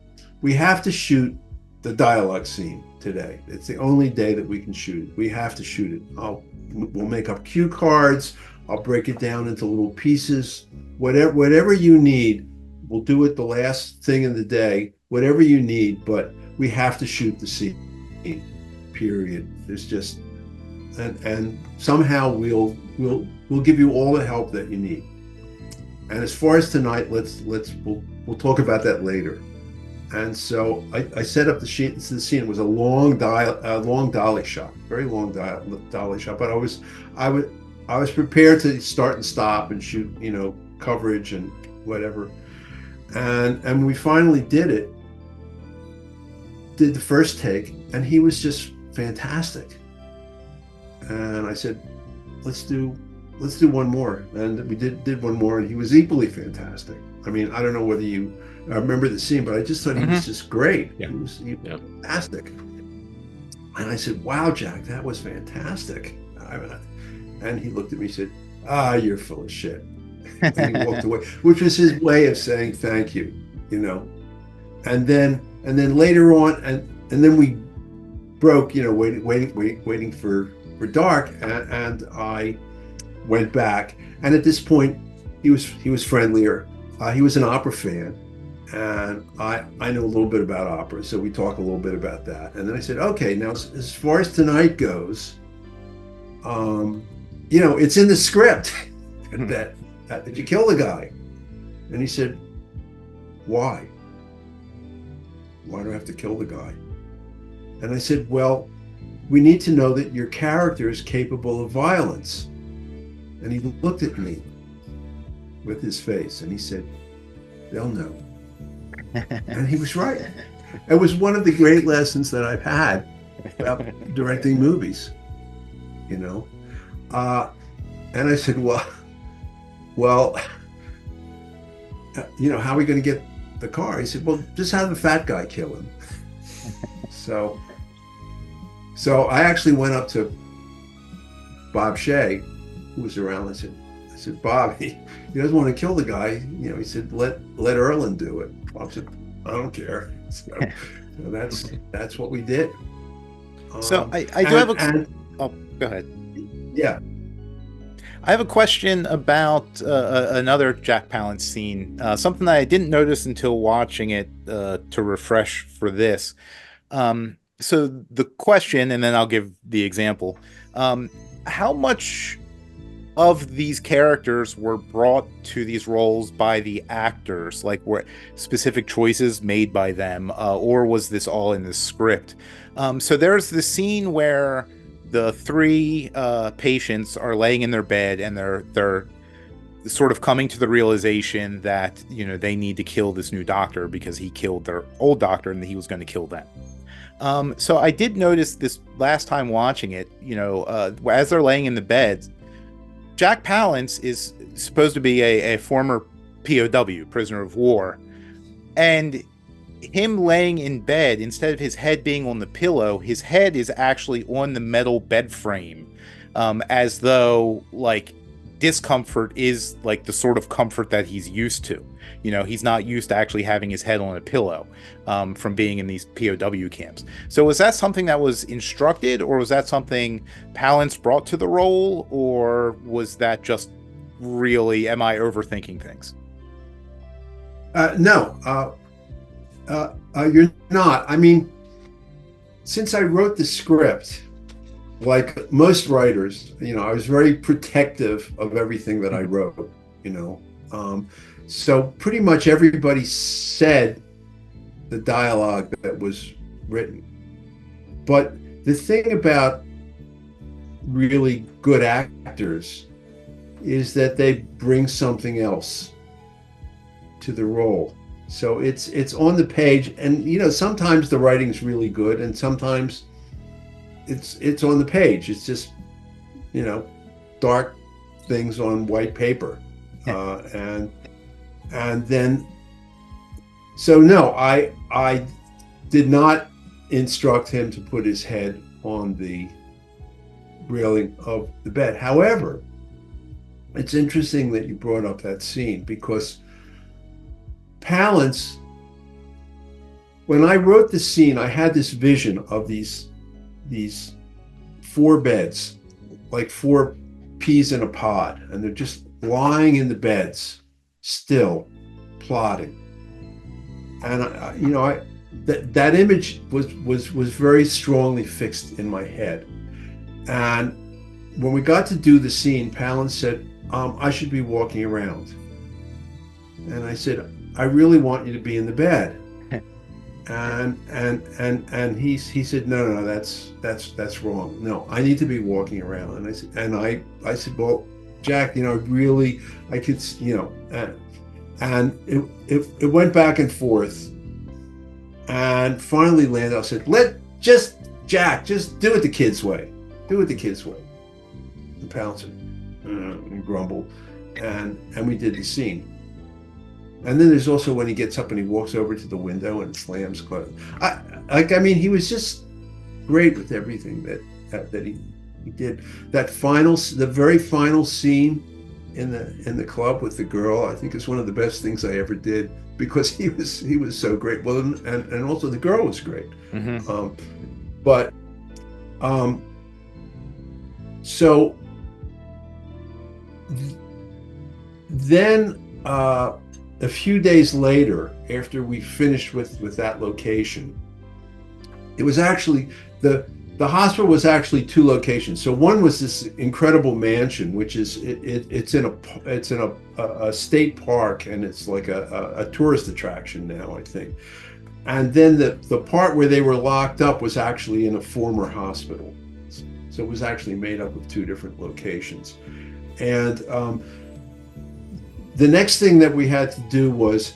have to shoot the dialogue scene today. It's the only day that we can shoot it. We have to shoot it. We'll make up cue cards. I'll break it down into little pieces. Whatever you need, we'll do it the last thing in the day. Whatever you need, but we have to shoot the scene. Period. There's just and somehow we'll give you all the help that you need. And as far as tonight, we'll talk about that later. And so I set up the scene. It was a long dolly shot, very long dolly shot. But I was prepared to start and stop and shoot, coverage and whatever. And we finally did the first take, and he was just fantastic. And I said, let's do one more. And we did one more, and he was equally fantastic. I mean, I don't know whether you remember the scene, but I just thought he was just great. Yeah. He was fantastic. And I said, wow, Jack, that was fantastic. And he looked at me and said, you're full of shit. And he walked away, which was his way of saying thank you, And then later on, and then we broke, waiting for dark, and I went back. And at this point, he was friendlier. He was an opera fan, and I know a little bit about opera, so we talked a little bit about that. And then I said, okay, now as far as tonight goes, it's in the script that you kill the guy. And he said, why? Why do I have to kill the guy? And I said, well, we need to know that your character is capable of violence. And he looked at me with his face and he said, they'll know. And he was right. It was one of the great lessons that I've had about directing movies, And I said, well, how are we going to get the car? He said, well, just have the fat guy kill him. So I actually went up to Bob Shea, who was around. I said, Bob, he doesn't want to kill the guy. He said, let Erland do it. Bob said, I don't care. So that's what we did. So I do have a. Oh, go ahead. Yeah. I have a question about another Jack Palance scene, something that I didn't notice until watching it to refresh for this. So the question, and then I'll give the example. How much of these characters were brought to these roles by the actors? Like, were specific choices made by them, or was this all in the script? So there's the scene where the three patients are laying in their bed, and they're sort of coming to the realization that they need to kill this new doctor because he killed their old doctor and he was going to kill them. So I did notice this last time watching it, as they're laying in the bed, Jack Palance is supposed to be a former POW, prisoner of war. And him laying in bed, instead of his head being on the pillow, his head is actually on the metal bed frame, as though like discomfort is like the sort of comfort that he's used to. You know, he's not used to actually having his head on a pillow from being in these POW camps. So was that something that was instructed, or was that something Palance brought to the role, or was that just really, am I overthinking things? No, you're not. I mean, since I wrote the script, like most writers, you know, I was very protective of everything that I wrote, you know. So pretty much everybody said the dialogue that was written. But the thing about really good actors is that they bring something else to the role. So it's on the page, and you know, sometimes the writing's really good, and sometimes it's on the page. It's just, you know, dark things on white paper, and then. So no, I did not instruct him to put his head on the railing of the bed. However, it's interesting that you brought up that scene, because Palance, when I wrote the scene, I had this vision of these 4 beds, like 4 peas in a pod, and they're just lying in the beds, still plotting. And you know, that image was very strongly fixed in my head. And when we got to do the scene, Palance said, "I should be walking around." And I said, "I really want you to be in the bed." And he said, no, that's wrong. No, I need to be walking around. And I said, well, Jack, you know, really, I could, you know, and it went back and forth. And finally Landau said, Jack, just do it the kid's way. Do it the kid's way. And Palance said, and grumbled. And we did the scene. And then there's also when he gets up and he walks over to the window and slams closed. I mean, he was just great with everything that he did. The very final scene in the club with the girl, I think is one of the best things I ever did, because he was so great. Well, and also the girl was great. Mm-hmm. So then. A few days later, after we finished with that location, it was actually the hospital was actually 2 locations. So one was this incredible mansion, which is it's in a state park, and it's like a tourist attraction now, I think. And then the part where they were locked up was actually in a former hospital. So it was actually made up of 2 different locations. And the next thing that we had to do was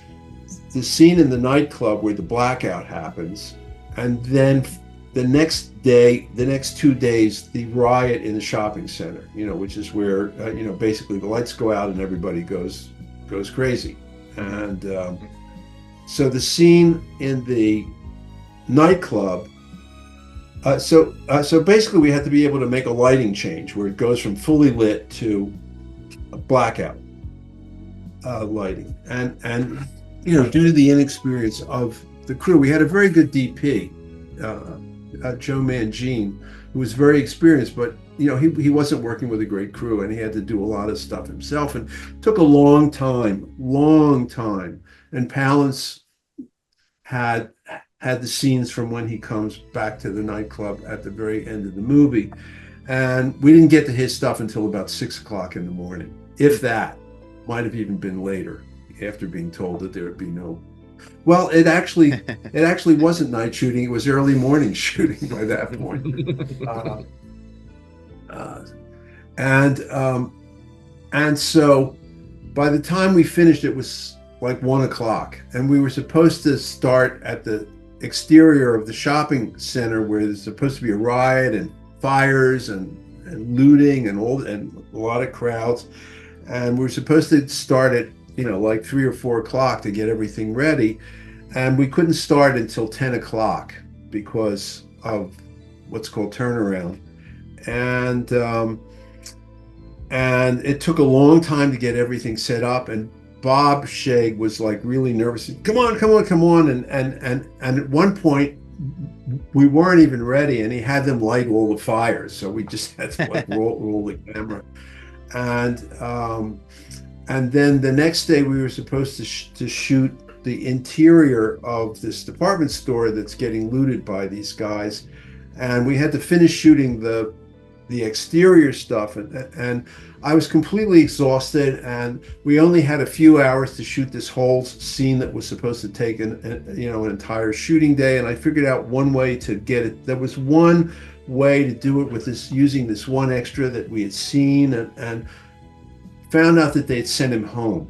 the scene in the nightclub where the blackout happens, and then the next 2 days, the riot in the shopping center, you know, which is where you know, basically the lights go out and everybody goes crazy. And so the scene in the nightclub, so basically we had to be able to make a lighting change where it goes from fully lit to a blackout. Lighting, and you know, due to the inexperience of the crew, we had a very good DP, Joe Mangine, who was very experienced, but you know, he wasn't working with a great crew, and he had to do a lot of stuff himself, and took a long time. And Palance had the scenes from when he comes back to the nightclub at the very end of the movie, and we didn't get to his stuff until about 6 o'clock in the morning, if that. Might have even been later, after being told that there would be no. Well, it actually wasn't night shooting; it was early morning shooting by that point. And so, by the time we finished, it was like 1 o'clock, and we were supposed to start at the exterior of the shopping center, where there's supposed to be a riot and fires and looting and a lot of crowds. And we were supposed to start at, you know, like 3 or 4 o'clock to get everything ready. and we couldn't start until 10 o'clock because of what's called turnaround. And it took a long time to get everything set up, and Bob Shag was like really nervous. Come on. And at one point we weren't even ready, and he had them light all the fires. So we just had to like roll the camera. And then the next day we were supposed to shoot the interior of this department store that's getting looted by these guys. And we had to finish shooting the exterior stuff, and I was completely exhausted, and we only had a few hours to shoot this whole scene that was supposed to take an entire shooting day. And I figured out one way to get it. There was one way to do it with this, using this one extra that we had seen, and found out that they'd sent him home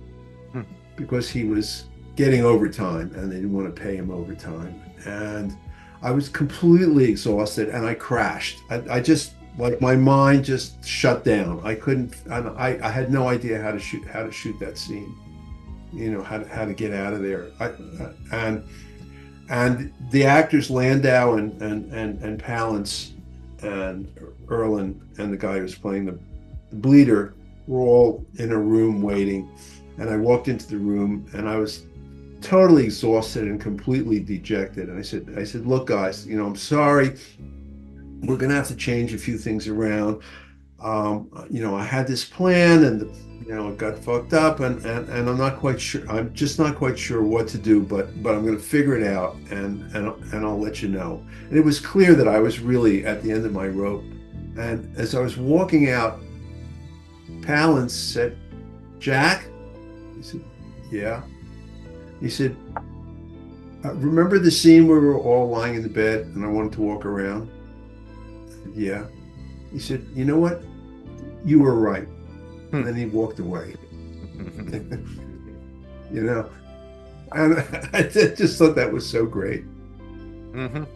because he was getting overtime and they didn't want to pay him overtime. And I was completely exhausted, and I crashed. I just, like, my mind just shut down. I couldn't, I had no idea how to shoot that scene, how to get out of there. And the actors, Landau and Palance and Erland and the guy who was playing the bleeder, were all in a room waiting. And I walked into the room, and I was totally exhausted and completely dejected. And I said, look, guys, I'm sorry. We're going to have to change a few things around. I had this plan, and it got fucked up, and I'm not quite sure. I'm just not quite sure what to do, but I'm going to figure it out, and I'll let you know. And it was clear that I was really at the end of my rope. And as I was walking out, Palance said, Jack? He said, yeah. He said, remember the scene where we were all lying in the bed and I wanted to walk around? Yeah. He said, you know what? You were right. And then he walked away. And I just thought that was so great. And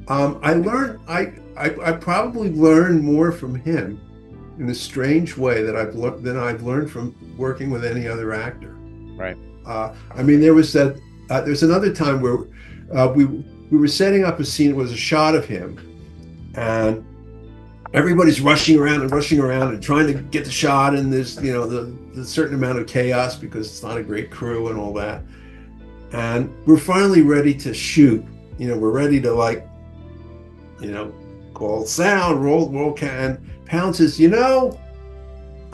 I learned, I probably learned more from him in a strange way than I've learned from working with any other actor. Right. There was that. There's another time where we were setting up a scene. It was a shot of him, and everybody's rushing around and trying to get the shot. And there's the certain amount of chaos because it's not a great crew and all that. And we're finally ready to shoot. We're ready to call sound, roll can. Palance says,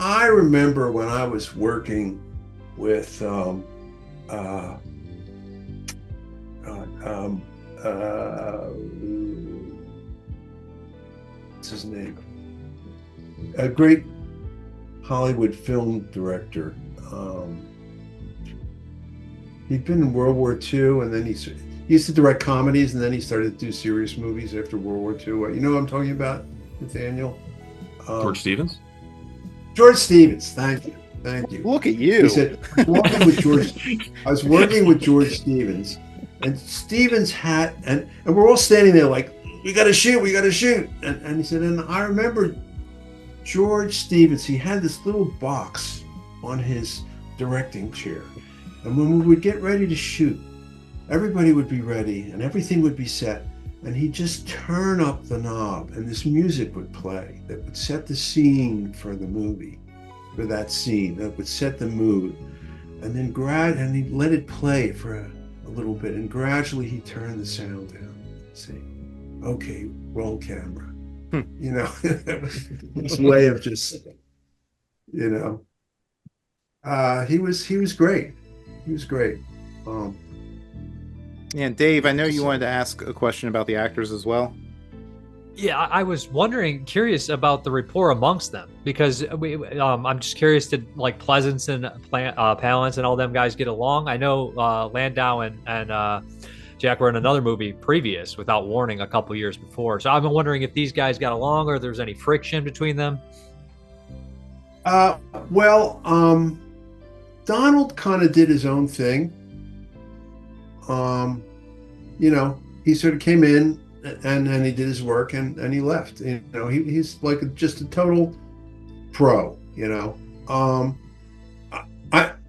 I remember when I was working with what's his name? A great Hollywood film director. He'd been in World War II, and then he used to direct comedies, and then he started to do serious movies after World War II. You know what I'm talking about, Nathaniel? George Stevens? George Stevens, thank you. Look at you. He said, I was working with George Stevens, and Stevens had, and we're all standing there like, we got to shoot. And he said, and I remember George Stevens, he had this little box on his directing chair. And when we would get ready to shoot, everybody would be ready and everything would be set. And he'd just turn up the knob and this music would play that would set the scene for the movie, for that scene, that would set the mood. And then and he'd let it play for a little bit, and gradually he'd turn the sound down and say, okay, roll camera. His way of just, he was great. He was great. And Dave, I know you wanted to ask a question about the actors as well. Yeah, I was curious about the rapport amongst them, because I'm just curious, did like Pleasence and Palance and all them guys get along? I know Landau and Jack were in another movie previous, Without Warning, a couple years before. So I've been wondering if these guys got along or there's any friction between them. Donald kind of did his own thing. He sort of came in and he did his work and he left. He's like just a total pro.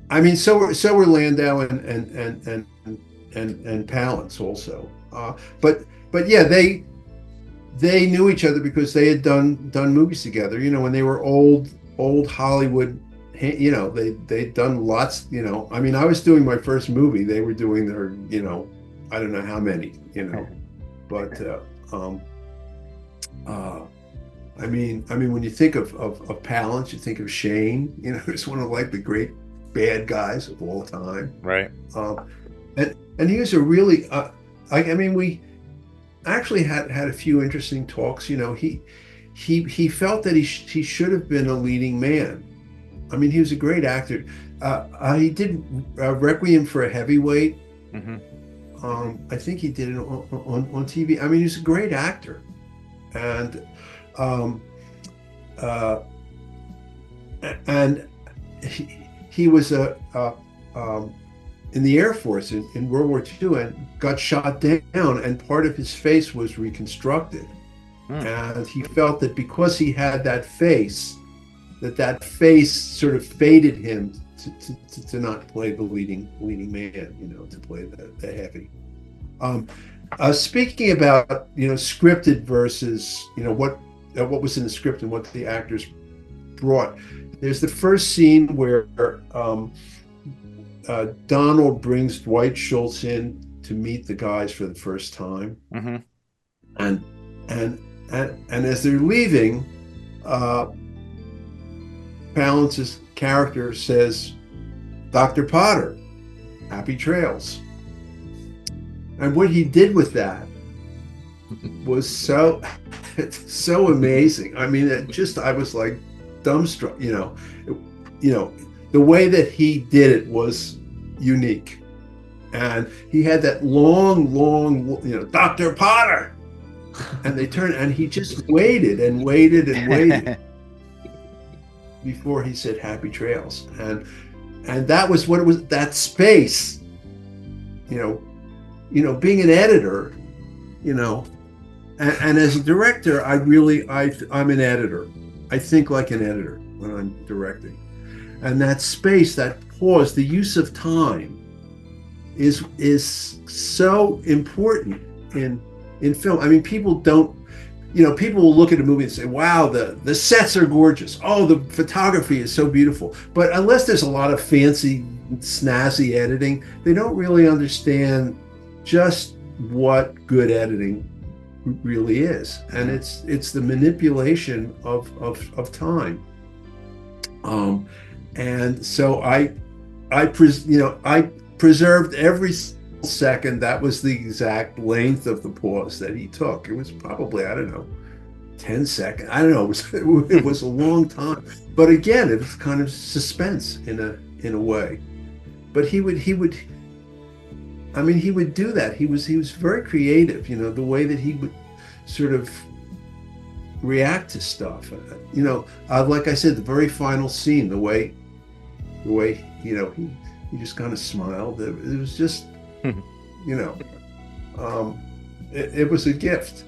I I mean, so were Landau and Palance also. But yeah, they knew each other because they had done movies together. You know, when they were old Hollywood, you know, they'd done lots. You know, I mean, I was doing my first movie. They were doing their, you know, I don't know how many. You know, but I mean, when you think of Palance, you think of Shane. You know, he's one of like the great bad guys of all time. Right. And he was a really, I mean, we actually had a few interesting talks. You know, he felt that he should have been a leading man. I mean, he was a great actor. He did Requiem for a Heavyweight. Mm-hmm. I think he did it on TV. I mean, he's a great actor, and he was in the Air Force in World War II and got shot down, and part of his face was reconstructed. And he felt that because he had that face sort of fated him to not play the leading man, you know, to play the heavy. Speaking about, you know, scripted versus, you know, what was in the script and what the actors brought. There's the first scene where Donald brings Dwight Schultz in to meet the guys for the first time. Mm-hmm. And as they're leaving, Palance's character says, "Dr. Potter, happy trails." And what he did with that was so amazing. I mean, I was like dumbstruck. You know, the way that he did it was unique, and he had that long, you know, "Dr. Potter," and they turned, and he just waited and waited and waited before he said "happy trails," and that was what it was. That space, you know, being an editor, you know, and as a director, I'm an editor. I think like an editor when I'm directing, and that space, that pause, the use of time, is so important in film. I mean, people don't. You know, people will look at a movie and say, "Wow, the sets are gorgeous. Oh, the photography is so beautiful." But unless there's a lot of fancy, snazzy editing, they don't really understand just what good editing really is. And it's the manipulation of time. And so I preserved every second. That was the exact length of the pause that he took. It was probably, I don't know, 10 seconds. I don't know. It was a long time. But again, it was kind of suspense in a way. But he would do that. He was very creative. You know, the way that he would sort of react to stuff. You know, like I said, the very final scene, the way you know, he just kind of smiled. It was just. You know, it was a gift.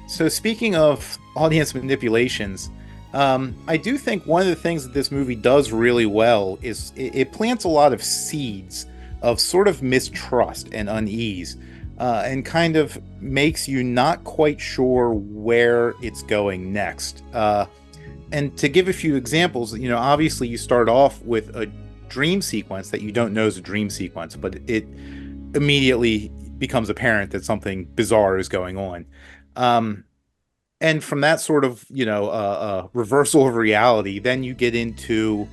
So speaking of audience manipulations, I do think one of the things that this movie does really well is it plants a lot of seeds of sort of mistrust and unease, and kind of makes you not quite sure where it's going next. And to give a few examples, you know, obviously you start off with a dream sequence that you don't know is a dream sequence, but it immediately becomes apparent that something bizarre is going on. And from that sort of, you know, reversal of reality, then you get into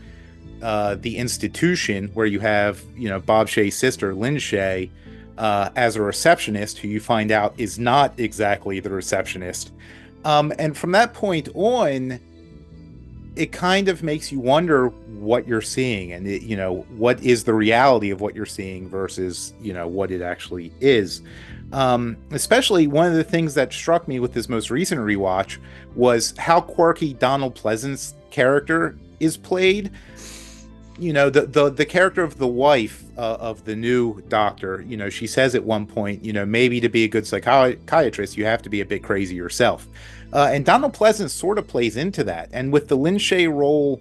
the institution where you have, you know, Bob Shaye's sister, Lynn Shaye, as a receptionist who you find out is not exactly the receptionist. And from that point on, it kind of makes you wonder what you're seeing and, you know, what is the reality of what you're seeing versus, you know, what it actually is. Especially one of the things that struck me with this most recent rewatch was how quirky Donald Pleasence's character is played. You know, the character of the wife of the new doctor, you know, she says at one point, you know, maybe to be a good psychiatrist, you have to be a bit crazy yourself. And Donald Pleasence sort of plays into that. And with the Lynn Shaye role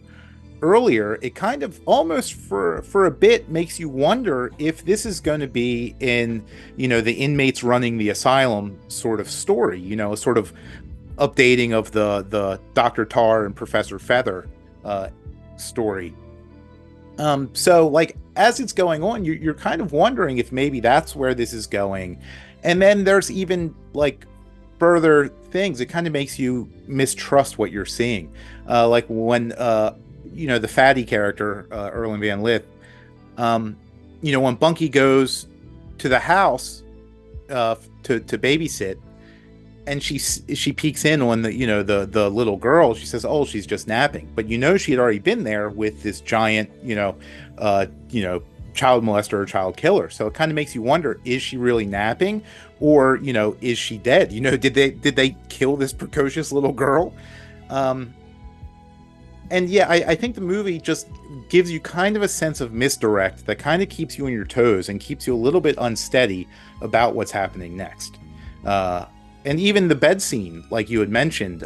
earlier, it kind of almost for a bit makes you wonder if this is going to be in, the inmates running the asylum sort of story, a sort of updating of the Dr. Tar and Professor Feather story. So like as it's going on, you're kind of wondering if maybe that's where this is going. And then there's even like further things. It kind of makes you mistrust what you're seeing. Like when the fatty character, Erland van Lidth, when Bunky goes to the house to babysit, and she peeks in on the little girl. She says, "Oh, she's just napping," but she had already been there with this giant child molester or child killer. So it kind of makes you wonder: is she really napping, or is she dead? Did they kill this precocious little girl? And yeah, I think the movie just gives you kind of a sense of misdirect that kind of keeps you on your toes and keeps you a little bit unsteady about what's happening next. And even the bed scene, like you had mentioned,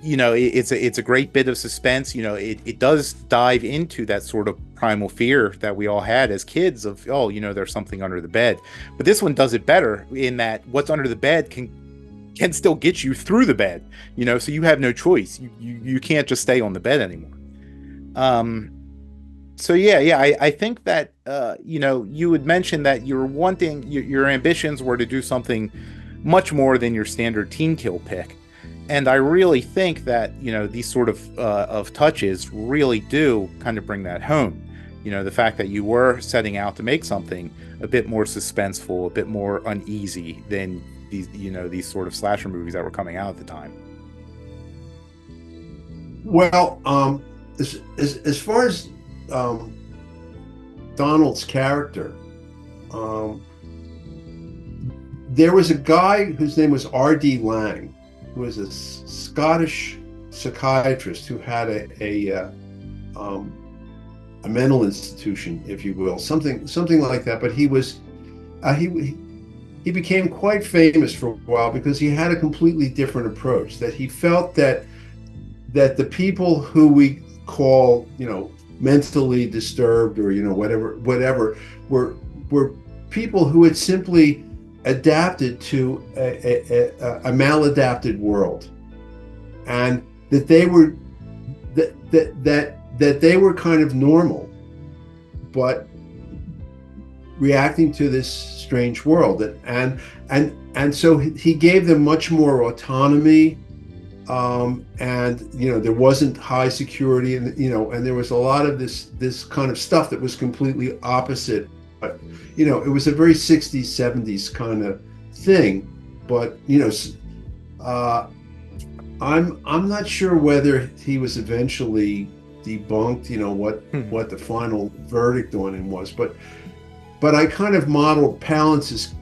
it's a great bit of suspense. It does dive into that sort of primal fear that we all had as kids of, there's something under the bed. But this one does it better in that what's under the bed can still get you through the bed, so you have no choice. You can't just stay on the bed anymore. So I think that, you had mentioned that you were wanting, your ambitions were to do something much more than your standard teen kill pick. And I really think that, these sort of touches really do kind of bring that home. The fact that you were setting out to make something a bit more suspenseful, a bit more uneasy than these sort of slasher movies that were coming out at the time. Well, as far as Donald's character, there was a guy whose name was R.D. Lang, who was a Scottish psychiatrist who had a mental institution, if you will, something like that. But he was he became quite famous for a while because he had a completely different approach. That he felt that the people who we call mentally disturbed or whatever were people who had simply adapted to a maladapted world, and that they were that they were kind of normal, but reacting to this strange world, and so he gave them much more autonomy, and there wasn't high security, and and there was a lot of this kind of stuff that was completely opposite. But it was a very 60s 70s kind of thing. But I'm not sure whether he was eventually debunked, what the final verdict on him was, but I kind of modeled Palance's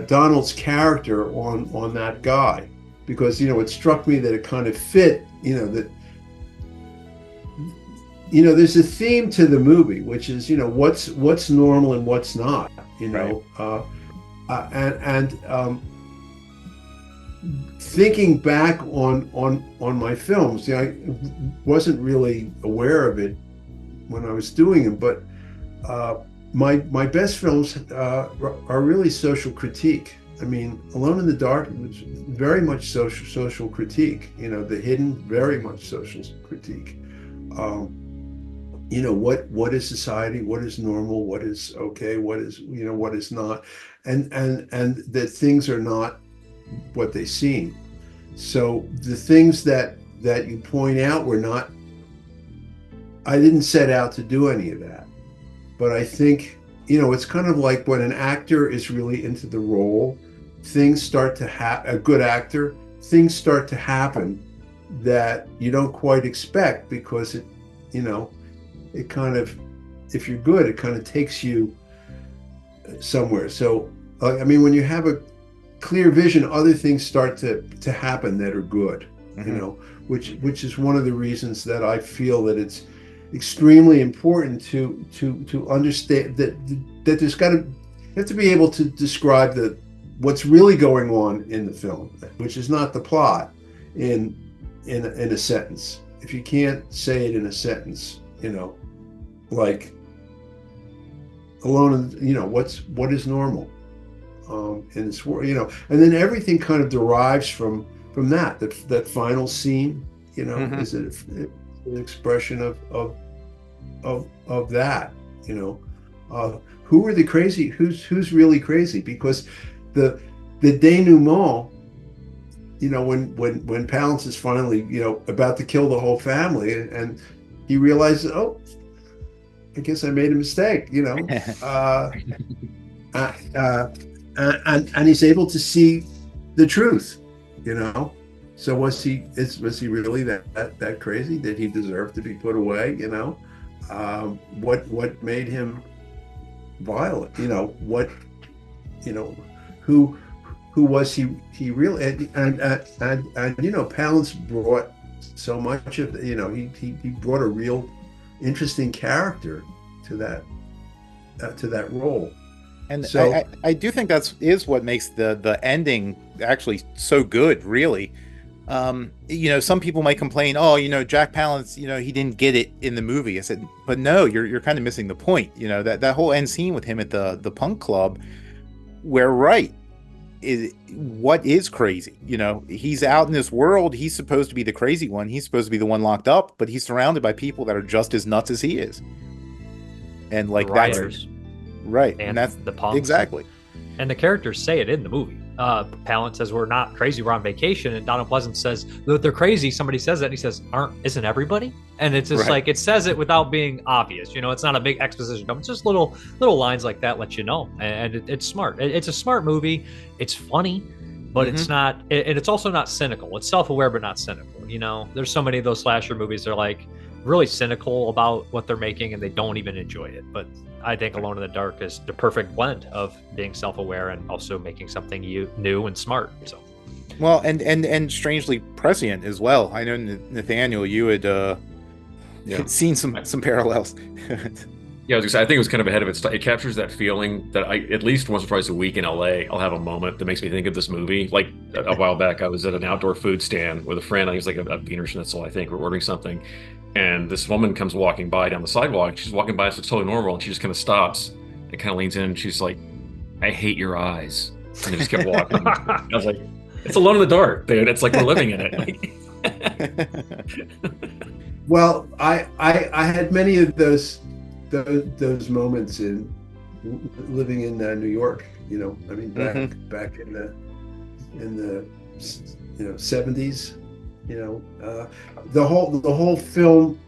Donald's character on that guy, because it struck me that it kind of fit, that there's a theme to the movie, which is what's normal and what's not, Right. And thinking back on my films, I wasn't really aware of it when I was doing them, but my best films are really social critique. I mean, Alone in the Dark was very much social critique. The Hidden, very much social critique. What is society, what is normal, what is okay, what is what is not, and that things are not what they seem. So the things that you point out were not, I didn't set out to do any of that, but I think it's kind of like when an actor is really into the role, things start to happen. A good actor, things start to happen that you don't quite expect, because it kind of, if you're good, it kind of takes you somewhere. So, I mean, when you have a clear vision, other things start to happen that are good, which is one of the reasons that I feel that it's extremely important to understand that there's you have to be able to describe what's really going on in the film, which is not the plot, in a sentence. say it in a sentence, like alone in, what is normal in this world, and then everything kind of derives from that final scene, is it an expression of that, who are the crazy, who's really crazy, because the denouement, when Palance is finally, about to kill the whole family, and he realizes, oh, I guess I made a mistake, and he's able to see the truth, So was he really that crazy? Did he deserve to be put away? What made him violent? Who was he really? And Palance brought so much of he brought a real interesting character to that role. And so I do think is what makes the ending actually so good, really. Some people might complain, Jack Palance, he didn't get it in the movie. I said, but no, you're kind of missing the point. That whole end scene with him at the punk club, where what is crazy? He's out in this world. He's supposed to be the crazy one. He's supposed to be the one locked up, but he's surrounded by people that are just as nuts as he is. And like Rioters. Right. And that's the punks. Exactly. And the characters say it in the movie. Palance says, we're not crazy, we're on vacation. And Donald Pleasence says, they're crazy. Somebody says that, and he says, isn't everybody? And it's just like, it says it without being obvious. It's not a big exposition dump. It's just little lines like that let you know. And it's smart. It's a smart movie. It's funny, but it's not, and it's also not cynical. It's self-aware, but not cynical. There's so many of those slasher movies that are like really cynical about what they're making, and they don't even enjoy it. But I think Alone in the Dark is the perfect blend of being self-aware and also making something new and smart. So, well, and strangely prescient as well. I know Nathaniel, you had seen some parallels. Yeah, I was gonna say, I think it was kind of ahead of its time. It captures that feeling that I, at least once or twice a week in LA, I'll have a moment that makes me think of this movie. Like a while back, I was at an outdoor food stand with a friend. I think it was like a Wiener Schnitzel, I think. We're ordering something. And this woman comes walking by down the sidewalk. She's walking by, so it's totally normal. And she just kind of stops and kind of leans in. And she's like, I hate your eyes. And just kept walking. I was like, it's Alone in the Dark, dude. It's like we're living in it. Well, I had many of those moments in living in New York. Back in the 70s. The whole film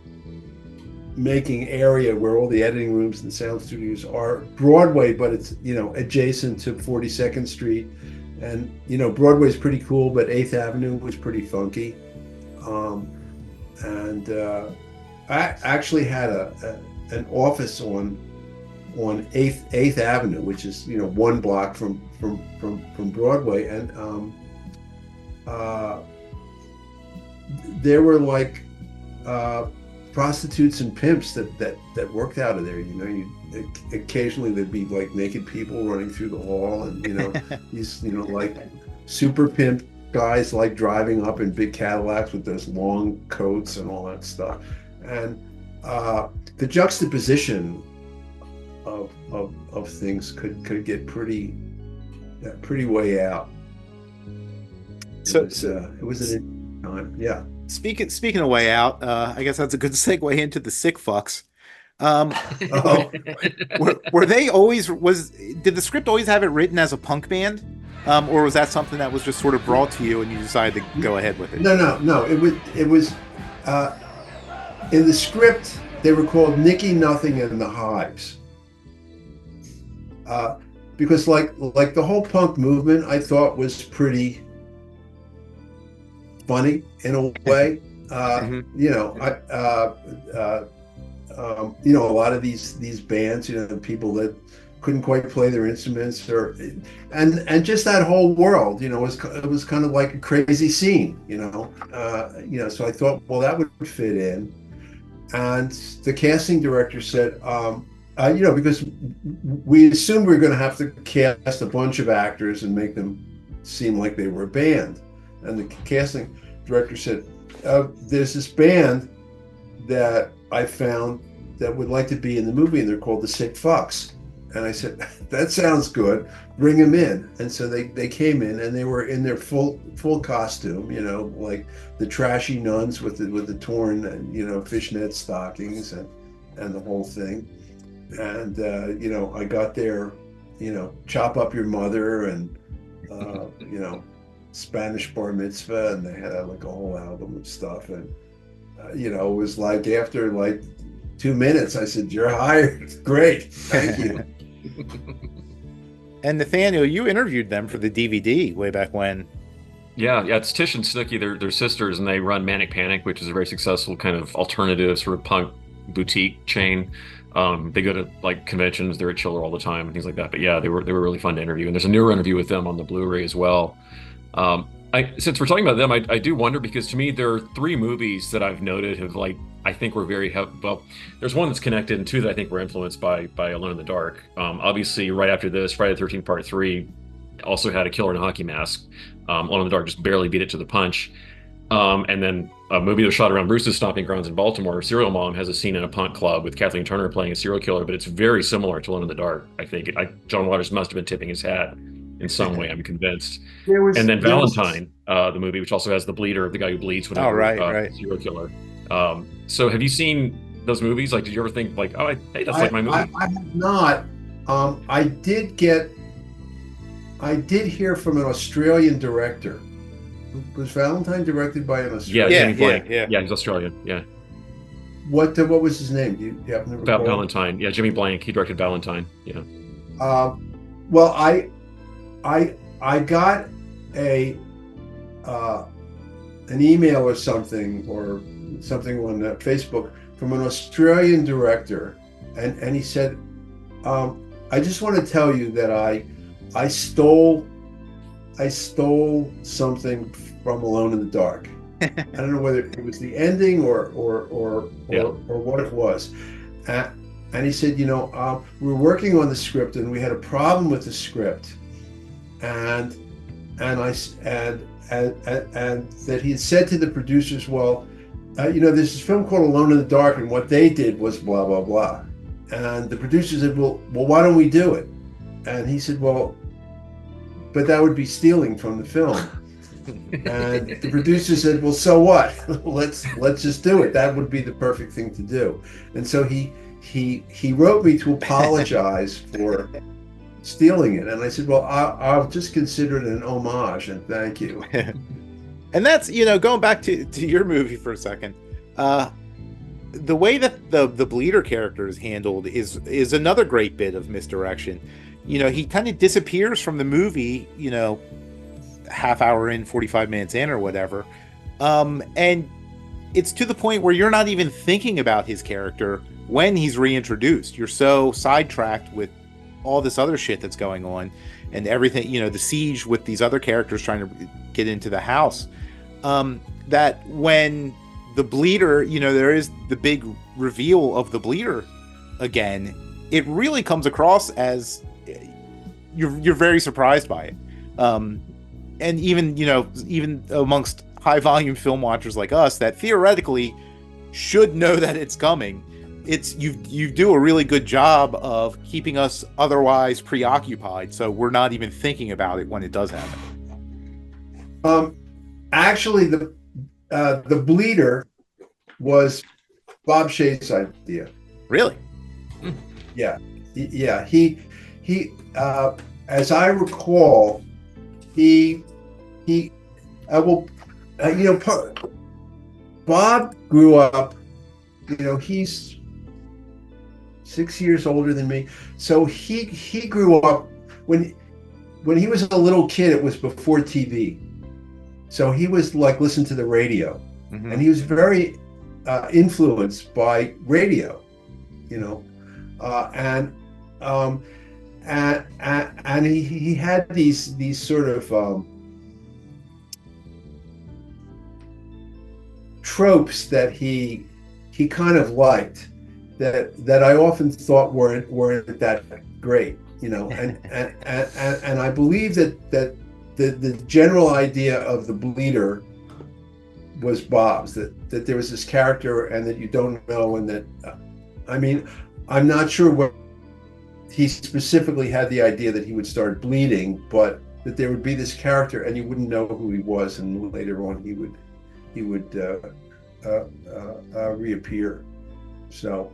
making area where all the editing rooms and sound studios are Broadway, but it's adjacent to 42nd Street, and Broadway's pretty cool, but 8th Avenue was pretty funky, and I actually had an office on 8th Avenue, which is one block from Broadway, and there were like prostitutes and pimps that worked out of there. Occasionally there'd be like naked people running through the hall, and these like super pimp guys like driving up in big Cadillacs with those long coats and all that stuff. And the juxtaposition of things could get pretty way out. It was an time. Yeah. Speaking of way out, I guess that's a good segue into the Sick Fucks. Were they always did the script always have it written as a punk band, or was that something that was just sort of brought to you and you decided to go ahead with it? No. It was in the script. They were called Nicky Nothing and the Hives, because like the whole punk movement, I thought was pretty funny in a way. A lot of these bands, people that couldn't quite play their instruments, and just that whole world, it was kind of like a crazy scene, so I thought, well, that would fit in. And the casting director said, because we assumed we were going to have to cast a bunch of actors and make them seem like they were a band. And the casting director said, there's this band that I found that would like to be in the movie, and they're called the Sick Fucks. And I said, that sounds good. Bring them in. And so they came in, and they were in their full costume, you know, like the trashy nuns with the torn, you know, fishnet stockings and the whole thing. And you know, I got there, you know, Chop Up Your Mother and you know, Spanish Bar Mitzvah, and they had like a whole album of stuff. And you know, it was like after like 2 minutes, I said, "You're hired." Great, thank you. And Nathaniel, you interviewed them for the DVD way back when. Yeah, it's Tish and Snooki. They're sisters, and they run Manic Panic, which is a very successful kind of alternative sort of punk boutique chain. They go to like conventions. They're at Chiller all the time and things like that. But yeah, they were really fun to interview. And there's a newer interview with them on the Blu-ray as well. Since we're talking about them, I do wonder, because to me there are 3 movies that I've noted have like, I think were very well. There's one that's connected, and 2 that I think were influenced by Alone in the Dark. Obviously, right after this, Friday the 13th Part 3 also had a killer in a hockey mask. Alone in the Dark just barely beat it to the punch. And then a movie that was shot around Bruce's stomping grounds in Baltimore, Serial Mom, has a scene in a punk club with Kathleen Turner playing a serial killer, but it's very similar to Alone in the Dark. I think John Waters must have been tipping his hat in some way, I'm convinced. And then Valentine, the movie, which also has the bleeder, the guy who bleeds whenever right. serial killer. So have you seen those movies? Like, did you ever think like, oh, hey, that's like my movie? I have not. I did hear from an Australian director. Was Valentine directed by an Australian? Yeah, Jimmy Blank. Yeah, he's Australian. Yeah. What was his name? Do you happen to recall? Valentine. Yeah, Jimmy Blank. He directed Valentine. Yeah. Well, I got an email or something on Facebook from an Australian director, and he said, I just want to tell you that I stole something from Alone in the Dark. I don't know whether it was the ending or what it was. And he said, you know, we were working on the script, and we had a problem with the script, and that he had said to the producers, well, you know, there's this film called Alone in the Dark, and what they did was blah blah blah. And the producers said, well, why don't we do it? And he said, well, but that would be stealing from the film. And the producer said, well, so what? let's just do it. That would be the perfect thing to do. And so he wrote me to apologize for stealing it. And I said, well, I'll just consider it an homage, and thank you. And that's, you know, going back to your movie for a second, the way that the bleeder character is handled is another great bit of misdirection. You know, he kind of disappears from the movie, you know, half hour in, 45 minutes in or whatever. And it's to the point where you're not even thinking about his character when he's reintroduced. You're so sidetracked with all this other shit that's going on and everything, you know, the siege with these other characters trying to get into the house, that when the bleeder, you know, there is the big reveal of the bleeder again, it really comes across as you're very surprised by it. And even, you know, even amongst high volume film watchers like us that theoretically should know that it's coming, it's you do a really good job of keeping us otherwise preoccupied, so we're not even thinking about it when it does happen. Actually, the bleeder was Bob Shaye's idea. Really? Yeah. He as I recall, Bob grew up, you know, he's 6 years older than me. So he grew up when he was a little kid, it was before TV. So he was like listening to the radio, and he was very influenced by radio, you know, and he had these sort of tropes that he kind of liked, that I often thought weren't that great, you know, and I believe that the general idea of the bleeder was Bob's, that there was this character and that you don't know, and that I mean, I'm not sure what he specifically had the idea that he would start bleeding, but that there would be this character and you wouldn't know who he was, and later on he would reappear. So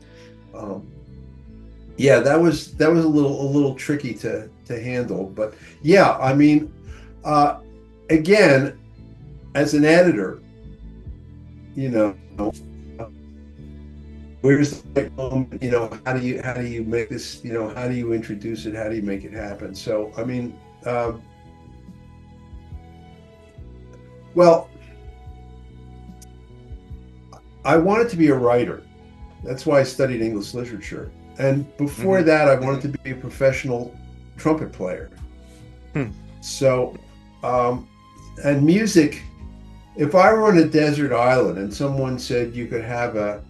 yeah, that was a little tricky to handle, but yeah, I mean, again, as an editor, you know, where's the right moment? You know, how do you make this? You know, how do you introduce it? How do you make it happen? So, I mean, well, I wanted to be a writer. That's why I studied English literature. And before that, I wanted to be a professional trumpet player. So, and music, if I were on a desert island and someone said you could have a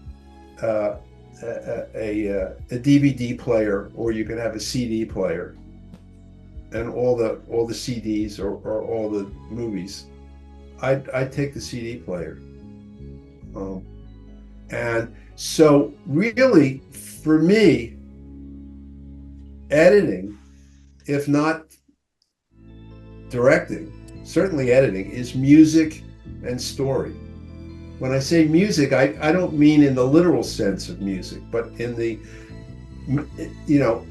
DVD player or you could have a CD player and all the CDs or all the movies, I'd take the CD player. And so really, for me, editing, if not directing, certainly editing, is music and story. When I say music, I don't mean in the literal sense of music, but in the, you know,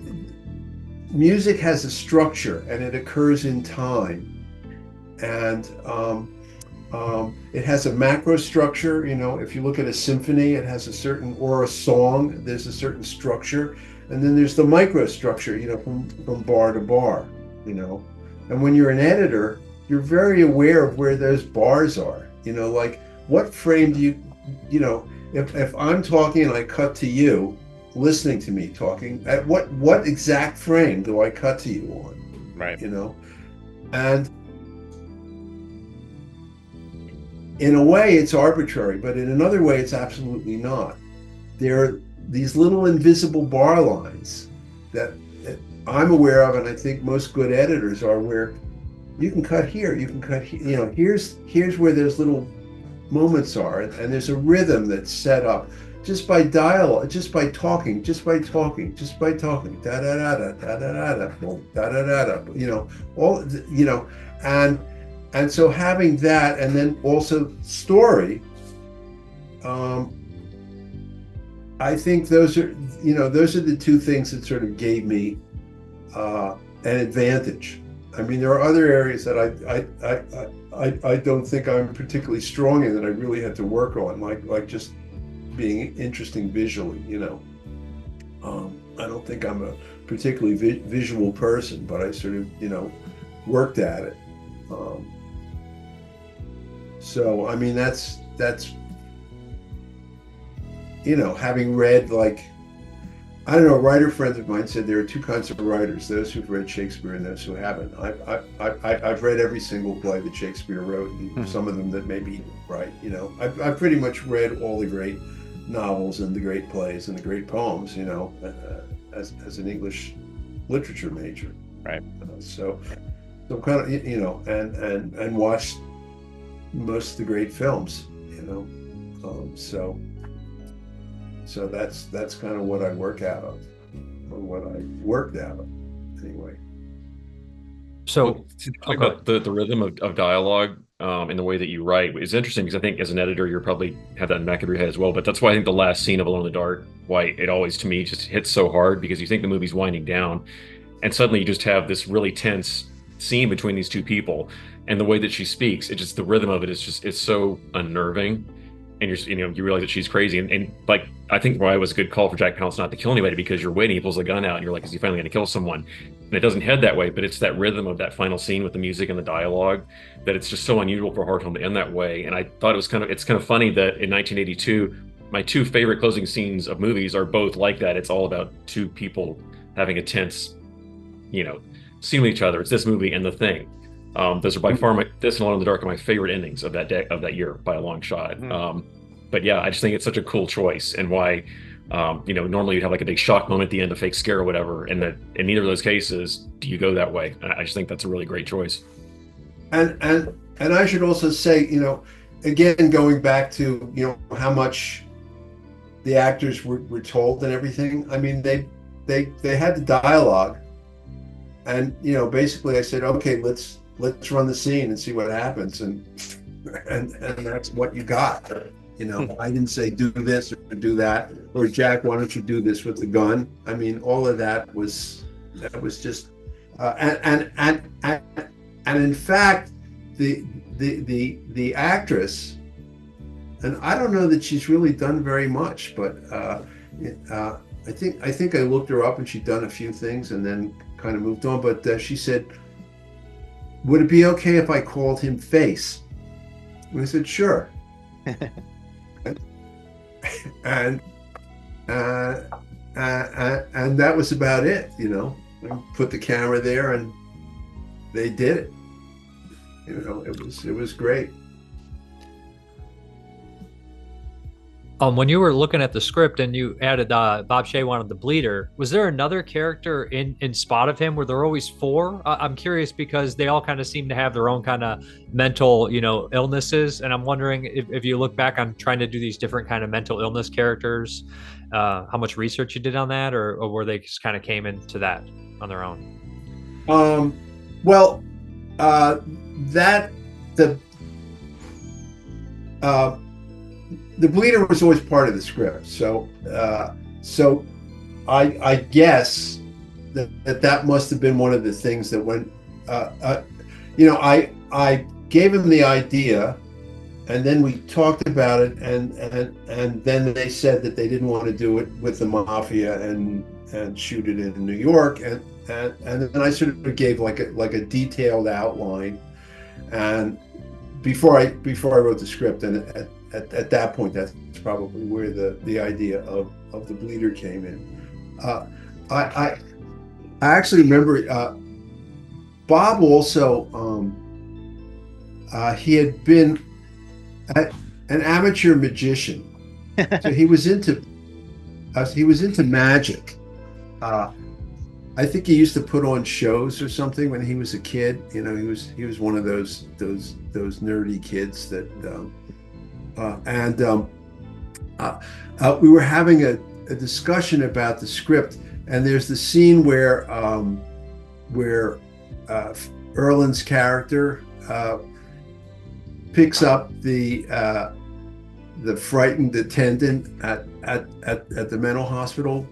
music has a structure and it occurs in time. And it has a macro structure. You know, if you look at a symphony, it has a certain, or a song, there's a certain structure. And then there's the micro structure, you know, from bar to bar, you know. And when you're an editor, you're very aware of where those bars are, you know, like what frame do you know, if I'm talking and I cut to you, listening to me talking, at what exact frame do I cut to you on? Right. You know, and in a way it's arbitrary, but in another way it's absolutely not. There are these little invisible bar lines that I'm aware of, and I think most good editors are, where you can cut here, you can cut here, you know, here's where those little moments are, and there's a rhythm that's set up just by dialogue, just by talking, da da da da da da da da da, you know, all, you know, and so having that, and then also story, I think those are, you know, those are the two things that sort of gave me an advantage. I mean, there are other areas that I don't think I'm particularly strong in, that I really had to work on, like just being interesting visually, you know. I don't think I'm a particularly visual person, but I sort of, you know, worked at it. So, I mean, that's, you know, having read, like, I don't know, writer friends of mine said there are two kinds of writers: those who've read Shakespeare and those who haven't. I've read every single play that Shakespeare wrote, and some of them that maybe he didn't write. You know, I've pretty much read all the great novels and the great plays and the great poems. You know, as an English literature major. Right. So I'm kind of, you know, and watched most of the great films. You know, so that's kind of what I work out of, or what I worked out of, anyway. So, talk about the rhythm of dialogue and the way that you write is interesting, because I think as an editor, you probably have that in the back of your head as well. But that's why I think the last scene of Alone in the Dark, why it always, to me, just hits so hard, because you think the movie's winding down, and suddenly you just have this really tense scene between these two people, and the way that she speaks, it just, the rhythm of it is just, it's so unnerving. And you realize that she's crazy, and like, I think why it was a good call for Jack Palance not to kill anybody, because you're waiting, he pulls a gun out, and you're like, is he finally going to kill someone? And it doesn't head that way, but it's that rhythm of that final scene with the music and the dialogue that it's just so unusual for a horror film to end that way. And I thought it's kind of funny that in 1982, my two favorite closing scenes of movies are both like that. It's all about two people having a tense, you know, scene with each other. It's this movie and The Thing. Those are by far this and Alone in the Dark are my favorite endings of that year by a long shot. But yeah, I just think it's such a cool choice, and why, you know, normally you'd have like a big shock moment at the end, a fake scare or whatever, and that in neither of those cases do you go that way. I just think that's a really great choice. And I should also say, you know, again, going back to, how much the actors were told and everything. I mean, they had the dialogue, and basically I said, okay, let's run the scene and see what happens, and that's what you got. I didn't say do this or do that, or Jack, why don't you do this with the gun? I mean, all of that was just and in fact, the actress, and I don't know that she's really done very much, but I think I looked her up and she'd done a few things and then kind of moved on. But she said, "Would it be okay if I called him Face?" And I said, "Sure." and that was about it. Put the camera there and they did it. It was great. When you were looking at the script and you added Bob Shaye wanted the bleeder, was there another character in spot of him? Were there always four? I'm curious because they all kind of seem to have their own kind of mental, illnesses, and I'm wondering if you look back on trying to do these different kind of mental illness characters, how much research you did on that, or were they just kind of came into that on their own? Well, the bleeder was always part of the script, so I guess that must have been one of the things that when I gave him the idea, and then we talked about it, and then they said that they didn't want to do it with the mafia and shoot it in New York, and then I sort of gave like a detailed outline, and before I wrote the script, and at that point, that's probably where the idea of the bleeder came in. I actually remember Bob also. He had been an amateur magician, so he was into magic. I think he used to put on shows or something when he was a kid. He was one of those nerdy kids that. We were having a discussion about the script, and there's the scene where Erland's character picks up the frightened attendant at the mental hospital.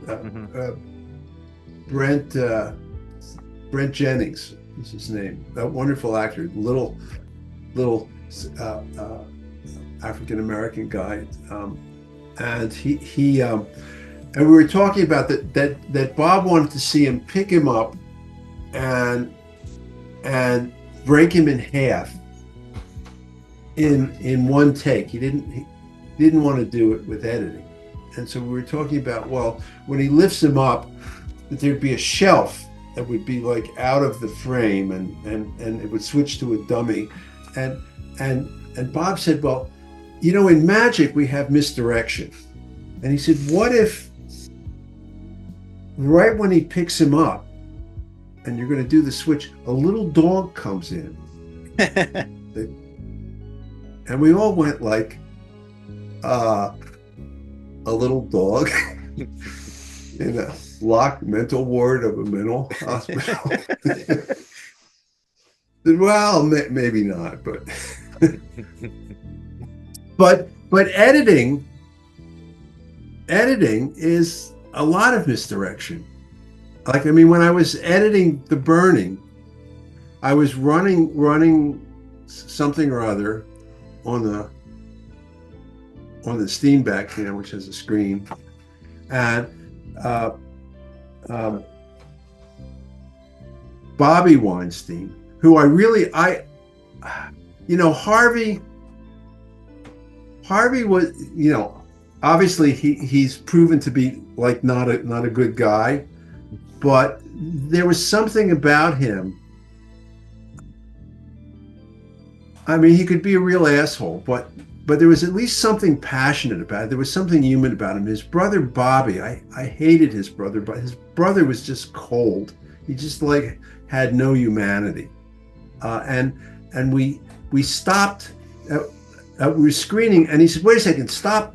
Brent Jennings is his name. A wonderful actor, little African American guy, and he and we were talking about that Bob wanted to see him pick him up and break him in half in one take. He didn't want to do it with editing, and so we were talking about, well, when he lifts him up, that there'd be a shelf that would be like out of the frame, and it would switch to a dummy, and Bob said, well, in magic, we have misdirection. And he said, what if right when he picks him up and you're going to do the switch, a little dog comes in? And we all went like, a little dog in a locked mental ward of a mental hospital. Well, maybe not, but... But editing is a lot of misdirection. Like, I mean, when I was editing The Burning, I was running something or other on the Steenbeck, which has a screen, and Bobby Weinstein, who Harvey was, obviously he's proven to be like not a good guy, but there was something about him. I mean, he could be a real asshole, but there was at least something passionate about it. There was something human about him. His brother Bobby, I hated his brother, but his brother was just cold. He just like had no humanity, and we stopped. we were screening, and he said, "Wait a second, stop."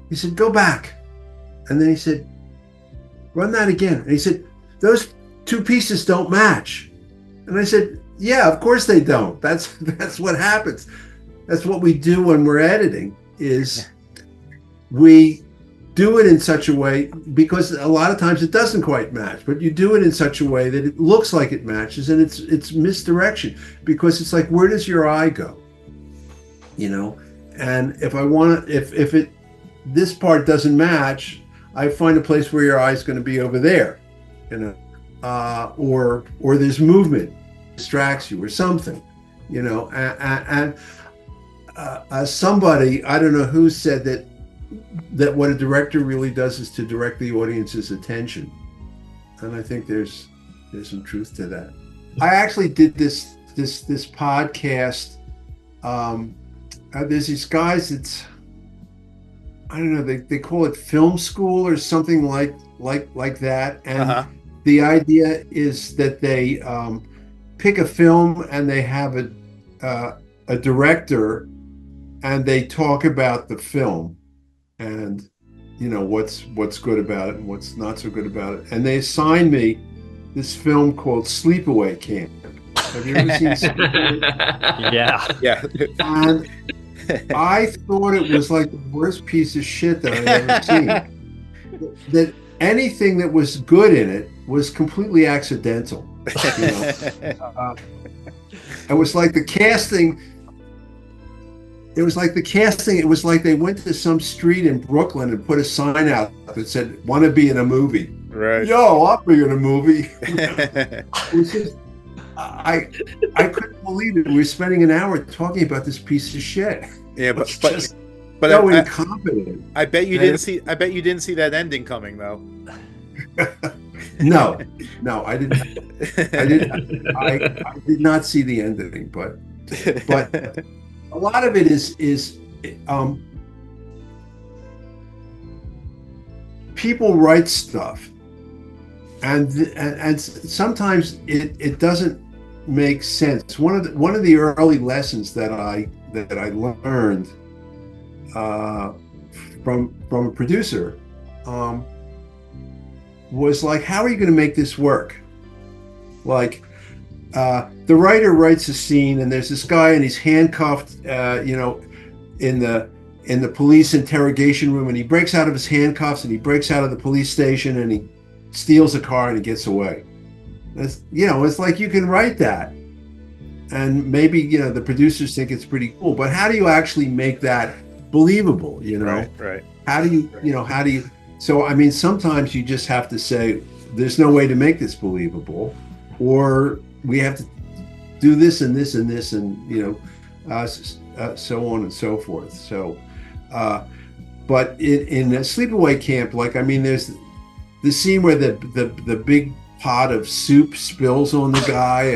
He said, "Go back," and then he said, "Run that again." And he said, "Those two pieces don't match." And I said, "Yeah, of course they don't. That's what happens. That's what we do when we're editing. Is we do it in such a way, because a lot of times it doesn't quite match, but you do it in such a way that it looks like it matches, and it's misdirection, because it's like, where does your eye go? You know, and if I want to, if this part doesn't match, I find a place where your eye is going to be over there, you know, or there's movement distracts you or something, you know, and somebody, I don't know who, said that what a director really does is to direct the audience's attention, and I think there's some truth to that. I actually did this podcast. There's these guys that's, I don't know, they call it film school or something like that, and the idea is that they pick a film and they have a director, and they talk about the film, and you know what's good about it and what's not so good about it. And they assigned me this film called Sleepaway Camp. Have you ever seen Sleepaway? Yeah. And I thought it was like the worst piece of shit that I've ever seen. That anything that was good in it was completely accidental. You know? It was like the casting. It was like they went to some street in Brooklyn and put a sign out that said, "Want to be in a movie?" Right. Yo, I'll be in a movie. It was just, I couldn't believe it. We were spending an hour talking about this piece of shit. Yeah, but so incompetent. I bet you didn't see that ending coming, though. No, I didn't. I did not see the ending, but a lot of it is people write stuff, and sometimes it doesn't make sense. One of the early lessons that I learned from a producer was like, how are you going to make this work? Like, the writer writes a scene, and there's this guy, and he's handcuffed, you know, in the police interrogation room, and he breaks out of his handcuffs, and he breaks out of the police station, and he steals a car, and he gets away. You know, it's like, you can write that, and maybe, you know, the producers think it's pretty cool, but how do you actually make that believable? You know, right. How do you? So, I mean, sometimes you just have to say, there's no way to make this believable, or we have to do this and this and this, and you know, so on and so forth. So, but in a Sleepaway Camp, like, I mean, there's the scene where the big pot of soup spills on the guy,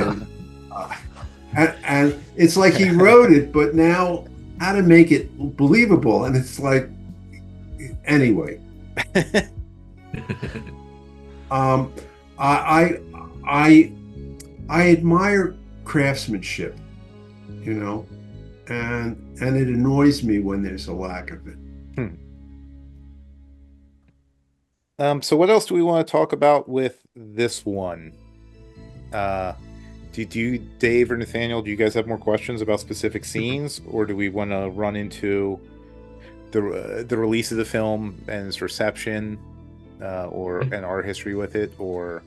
and it's like he wrote it, but now how to make it believable, and it's like, anyway. I admire craftsmanship, you know, and it annoys me when there's a lack of it. So what else do we want to talk about with this one? Do you, Dave or Nathaniel, do you guys have more questions about specific scenes, or do we want to run into the release of the film and its reception, and our history with it, or?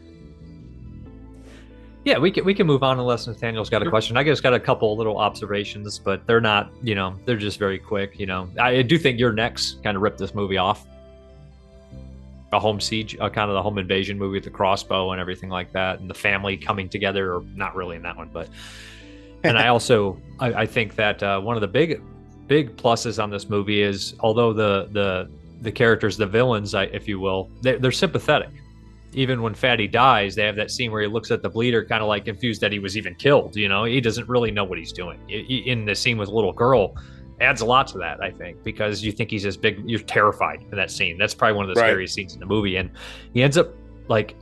Yeah, we can move on unless Nathaniel's got a question. I just got a couple little observations, but they're not, you know, they're just very quick. You know, I do think your necks kind of ripped this movie off. A home siege, kind of the home invasion movie with the crossbow and everything like that, and the family coming together, or not really in that one, but. And I also, I think that one of the big pluses on this movie is, although the characters, the villains, if you will, they're sympathetic. Even when Fatty dies, they have that scene where he looks at the bleeder, kind of like confused that he was even killed. You know, he doesn't really know what he's doing. In the scene with the little girl, adds a lot to that, I think, because you think he's this big, you're terrified in that scene. That's probably one of the scariest scenes in the movie. And he ends up, like,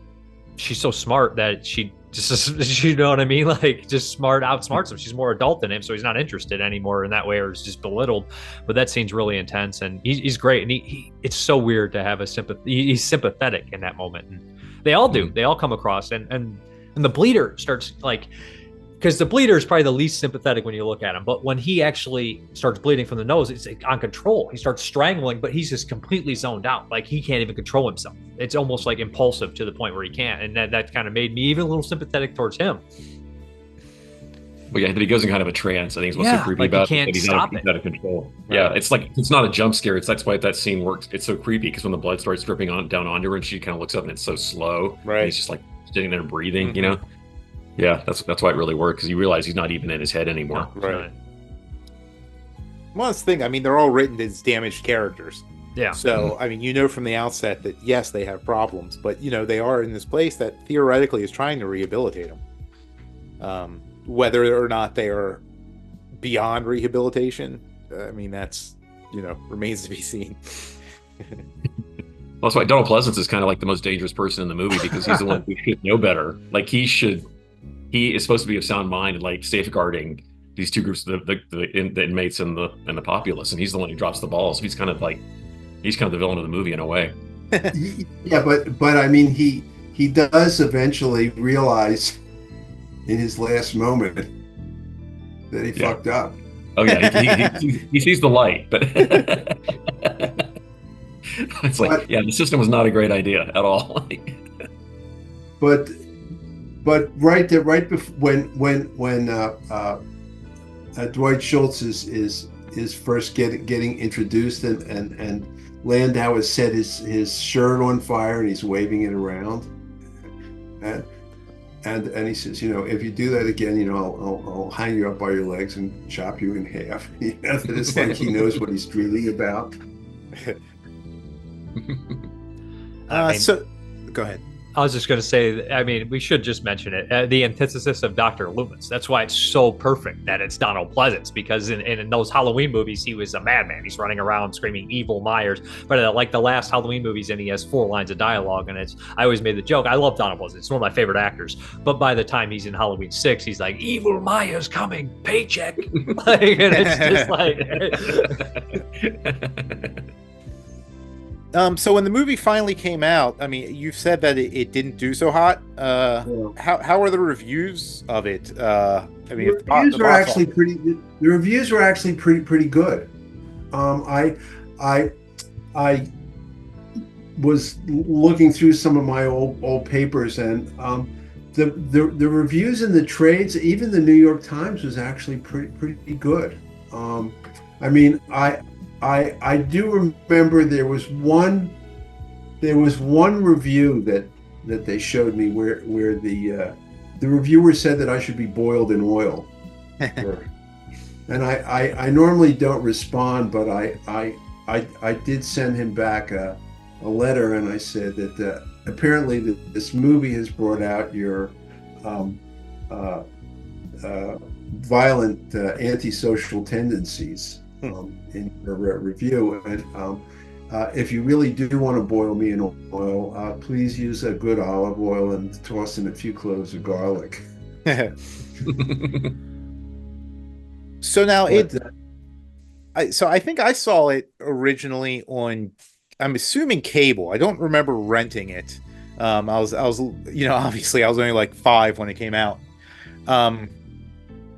she's so smart that she Just you know what I mean? Like just outsmarts him. She's more adult than him, so he's not interested anymore in that way, or is just belittled. But that scene's really intense, and he's great. And he it's so weird to have a sympathy. He's sympathetic in that moment, and they all do. They all come across, and the bleeder starts like. Because the bleeder is probably the least sympathetic when you look at him. But when he actually starts bleeding from the nose, it's like on control. He starts strangling, but he's just completely zoned out. Like he can't even control himself. It's almost like impulsive to the point where he can't. And that kind of made me even a little sympathetic towards him. But yeah, that he goes in kind of a trance. I think is what's so creepy about it. He's out of control. Right. Yeah, it's like, it's not a jump scare. That's why that scene works. It's so creepy because when the blood starts dripping down onto her and she kind of looks up and it's so slow. Right. And he's just like sitting there breathing, you know? Yeah, that's why it really worked, because you realize he's not even in his head anymore. Right. Well, that's the thing. I mean, they're all written as damaged characters. Yeah. So, I mean, you know from the outset that, yes, they have problems, but, you know, they are in this place that theoretically is trying to rehabilitate them. Whether or not they are beyond rehabilitation, I mean, that's, you know, remains to be seen. That's why Donald Pleasence is kind of like the most dangerous person in the movie, because he's the one who should know better. Like, he is supposed to be of sound mind and like safeguarding these two groups, the inmates and the populace, and he's the one who drops the ball. So he's kind of the villain of the movie in a way. Yeah, but I mean, he does eventually realize in his last moment that he fucked up. Oh yeah, he sees the light, but it's like, the system was not a great idea at all. But right before when Dwight Schultz is first getting introduced, and Landau has set his shirt on fire and he's waving it around, and he says, you know, if you do that again, you know, I'll hang you up by your legs and chop you in half. You know, that it's like he knows what he's dreaming about. So go ahead. I was just going to say, I mean, we should just mention it. The antithesis of Dr. Loomis. That's why it's so perfect that it's Donald Pleasence, because in those Halloween movies, he was a madman. He's running around screaming evil Myers. But like the last Halloween movies, and he has 4 lines of dialogue. And I always made the joke. I love Donald Pleasence. It's one of my favorite actors. But by the time he's in Halloween 6, he's like, evil Myers coming, paycheck. Like, and it's just like... So when the movie finally came out, I mean, you've said that it didn't do so hot. How are the reviews of it? I mean, the reviews were actually pretty. The reviews were actually pretty good. I was looking through some of my old papers, and the reviews in the trades, even the New York Times, was actually pretty good. I mean, I do remember there was one review that they showed me where the reviewer said that I should be boiled in oil. And I normally don't respond, but I did send him back a letter, and I said that apparently this movie has brought out your violent antisocial tendencies. In your review, and if you really do want to boil me in oil, please use a good olive oil and toss in a few cloves of garlic. So now I think I saw it originally on, I'm assuming cable. I don't remember renting it. I was you know, obviously I was only like 5 when it came out.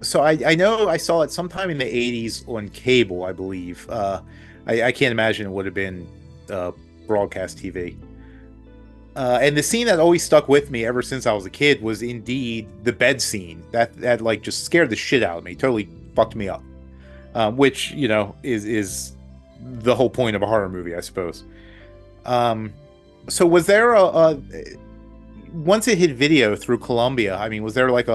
So I know I saw it sometime in the 80s on cable, I believe. I can't imagine it would have been broadcast TV. And the scene that always stuck with me ever since I was a kid was indeed the bed scene. That like just scared the shit out of me. Totally fucked me up. Which, you know, is the whole point of a horror movie, I suppose. So was there once it hit video through Columbia, I mean, was there like a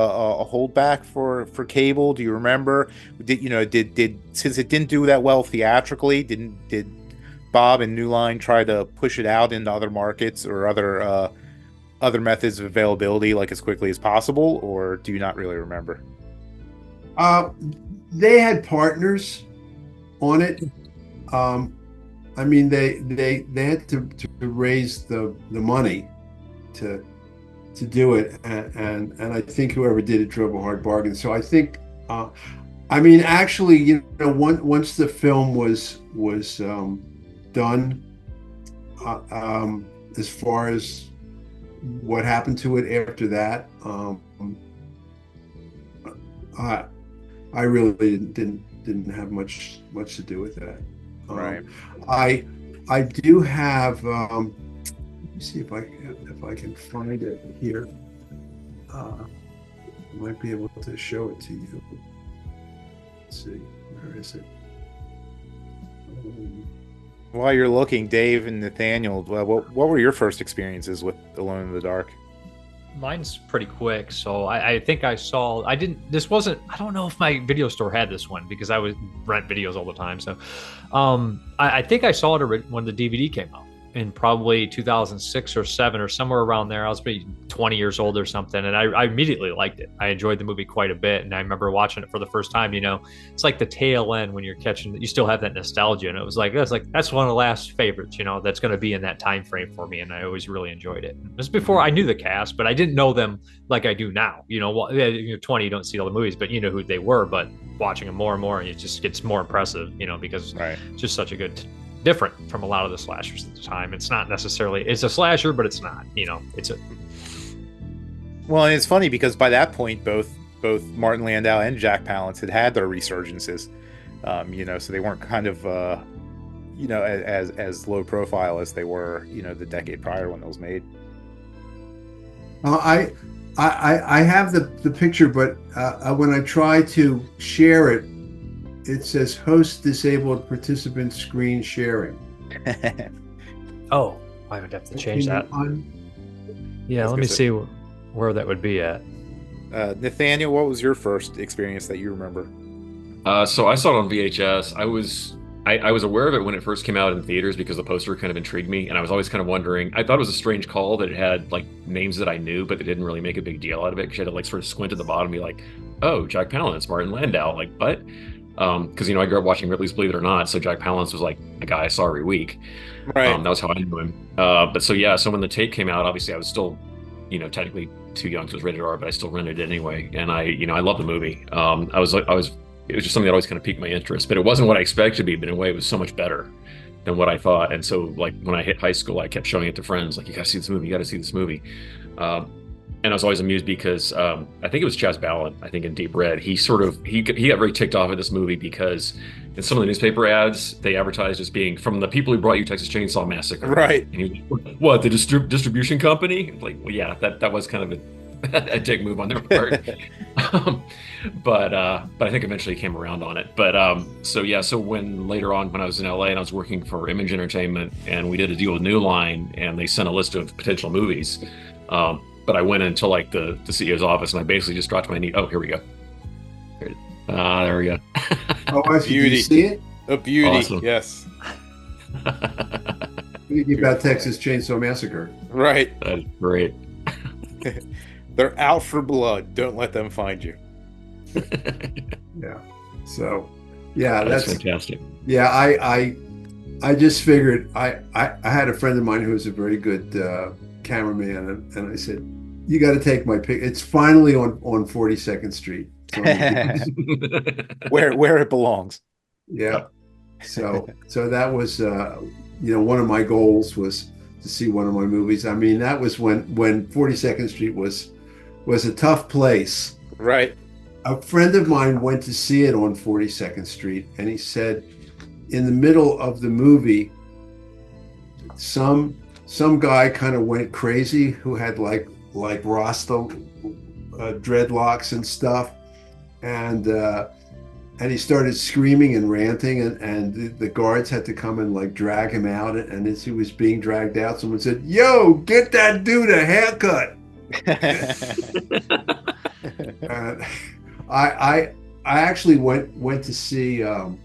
holdback for cable? Do you remember? Did since it didn't do that well theatrically, did Bob and New Line try to push it out into other markets or other methods of availability like as quickly as possible, or do you not really remember? They had partners on it. I mean, they had to raise the money to do it, and I think whoever did it drove a hard bargain. So I think, I mean, actually, once the film was done, as far as what happened to it after that, I really didn't have much to do with that. Right. I do have. Let me see if I can find it here. I might be able to show it to you. Let's see, where is it? While you're looking, Dave and Nathaniel, what were your first experiences with Alone in the Dark? Mine's pretty quick, so I think I saw. I don't know if my video store had this one because I would rent videos all the time. So, I think I saw it when the DVD came out in probably 2006 or 7 or somewhere around there. I was maybe 20 years old or something, and I immediately liked it. I enjoyed the movie quite a bit, and I remember watching it for the first time. It's like the tail end when you're catching. You still have that nostalgia, and it was like that's one of the last favorites. That's going to be in that time frame for me, and I always really enjoyed it. It was before I knew the cast, but I didn't know them like I do now. You're 20, you don't see all the movies, but you know who they were. But watching them more and more, it just gets more impressive. Because it's just such a good. Different from a lot of the slashers at the time. It's not necessarily, it's a slasher, but it's not, it's a. Well, and it's funny because by that point, both Martin Landau and Jack Palance had their resurgences, so they weren't kind of, as low profile as they were, the decade prior when it was made. I have the picture, but when I try to share it, it says host disabled participant screen sharing. Oh, I would have to change that. Yeah, let me see where that would be at. Nathaniel, what was your first experience that you remember? So I saw it on VHS. I was aware of it when it first came out in theaters because the poster kind of intrigued me, and I was always kind of wondering. I thought it was a strange call that it had like names that I knew, but they didn't really make a big deal out of it because you had to like sort of squint at the bottom and be like, oh, Jack Palance, Martin Landau, like what? Because I grew up watching Ripley's Believe It or Not, so Jack Palance was like a guy I saw every week. Right. That was how I knew him. So when the tape came out, obviously I was still, technically too young, so it was rated R, but I still rented it anyway. And I love the movie. It was just something that always kind of piqued my interest, but it wasn't what I expected to be. But in a way, it was so much better than what I thought. And so like when I hit high school, I kept showing it to friends, like you got to see this movie, you got to see this movie. And I was always amused because I think it was Chaz Ballard, I think in Deep Red, he got very ticked off at this movie because in some of the newspaper ads, they advertised as being from the people who brought you Texas Chainsaw Massacre. Right. And he was like, what, the distribution company? Like, well, yeah, that was kind of a dick move on their part. But I think eventually he came around on it. But so when later on when I was in LA and I was working for Image Entertainment and we did a deal with New Line and they sent a list of potential movies. But I went into like the CEO's office and I basically just dropped my knee. Oh, here we go. There we go. Oh, I see. Did you see it? A beauty. Awesome. Yes. About Texas Chainsaw Massacre. Right. That's great. They're out for blood. Don't let them find you. Yeah. So, yeah, that's fantastic. Yeah, I just figured I had a friend of mine who was a very good cameraman, and I said, "You got to take my pic. It's finally on 42nd Street, where it belongs." Yeah. So that was one of my goals was to see one of my movies. I mean, that was when 42nd Street was a tough place. Right. A friend of mine went to see it on 42nd Street, and he said, in the middle of the movie, some guy kind of went crazy who had like Rasta dreadlocks and stuff, and he started screaming and ranting, and the guards had to come and like drag him out. And as he was being dragged out, someone said, "Yo, get that dude a haircut." I actually went to see. Not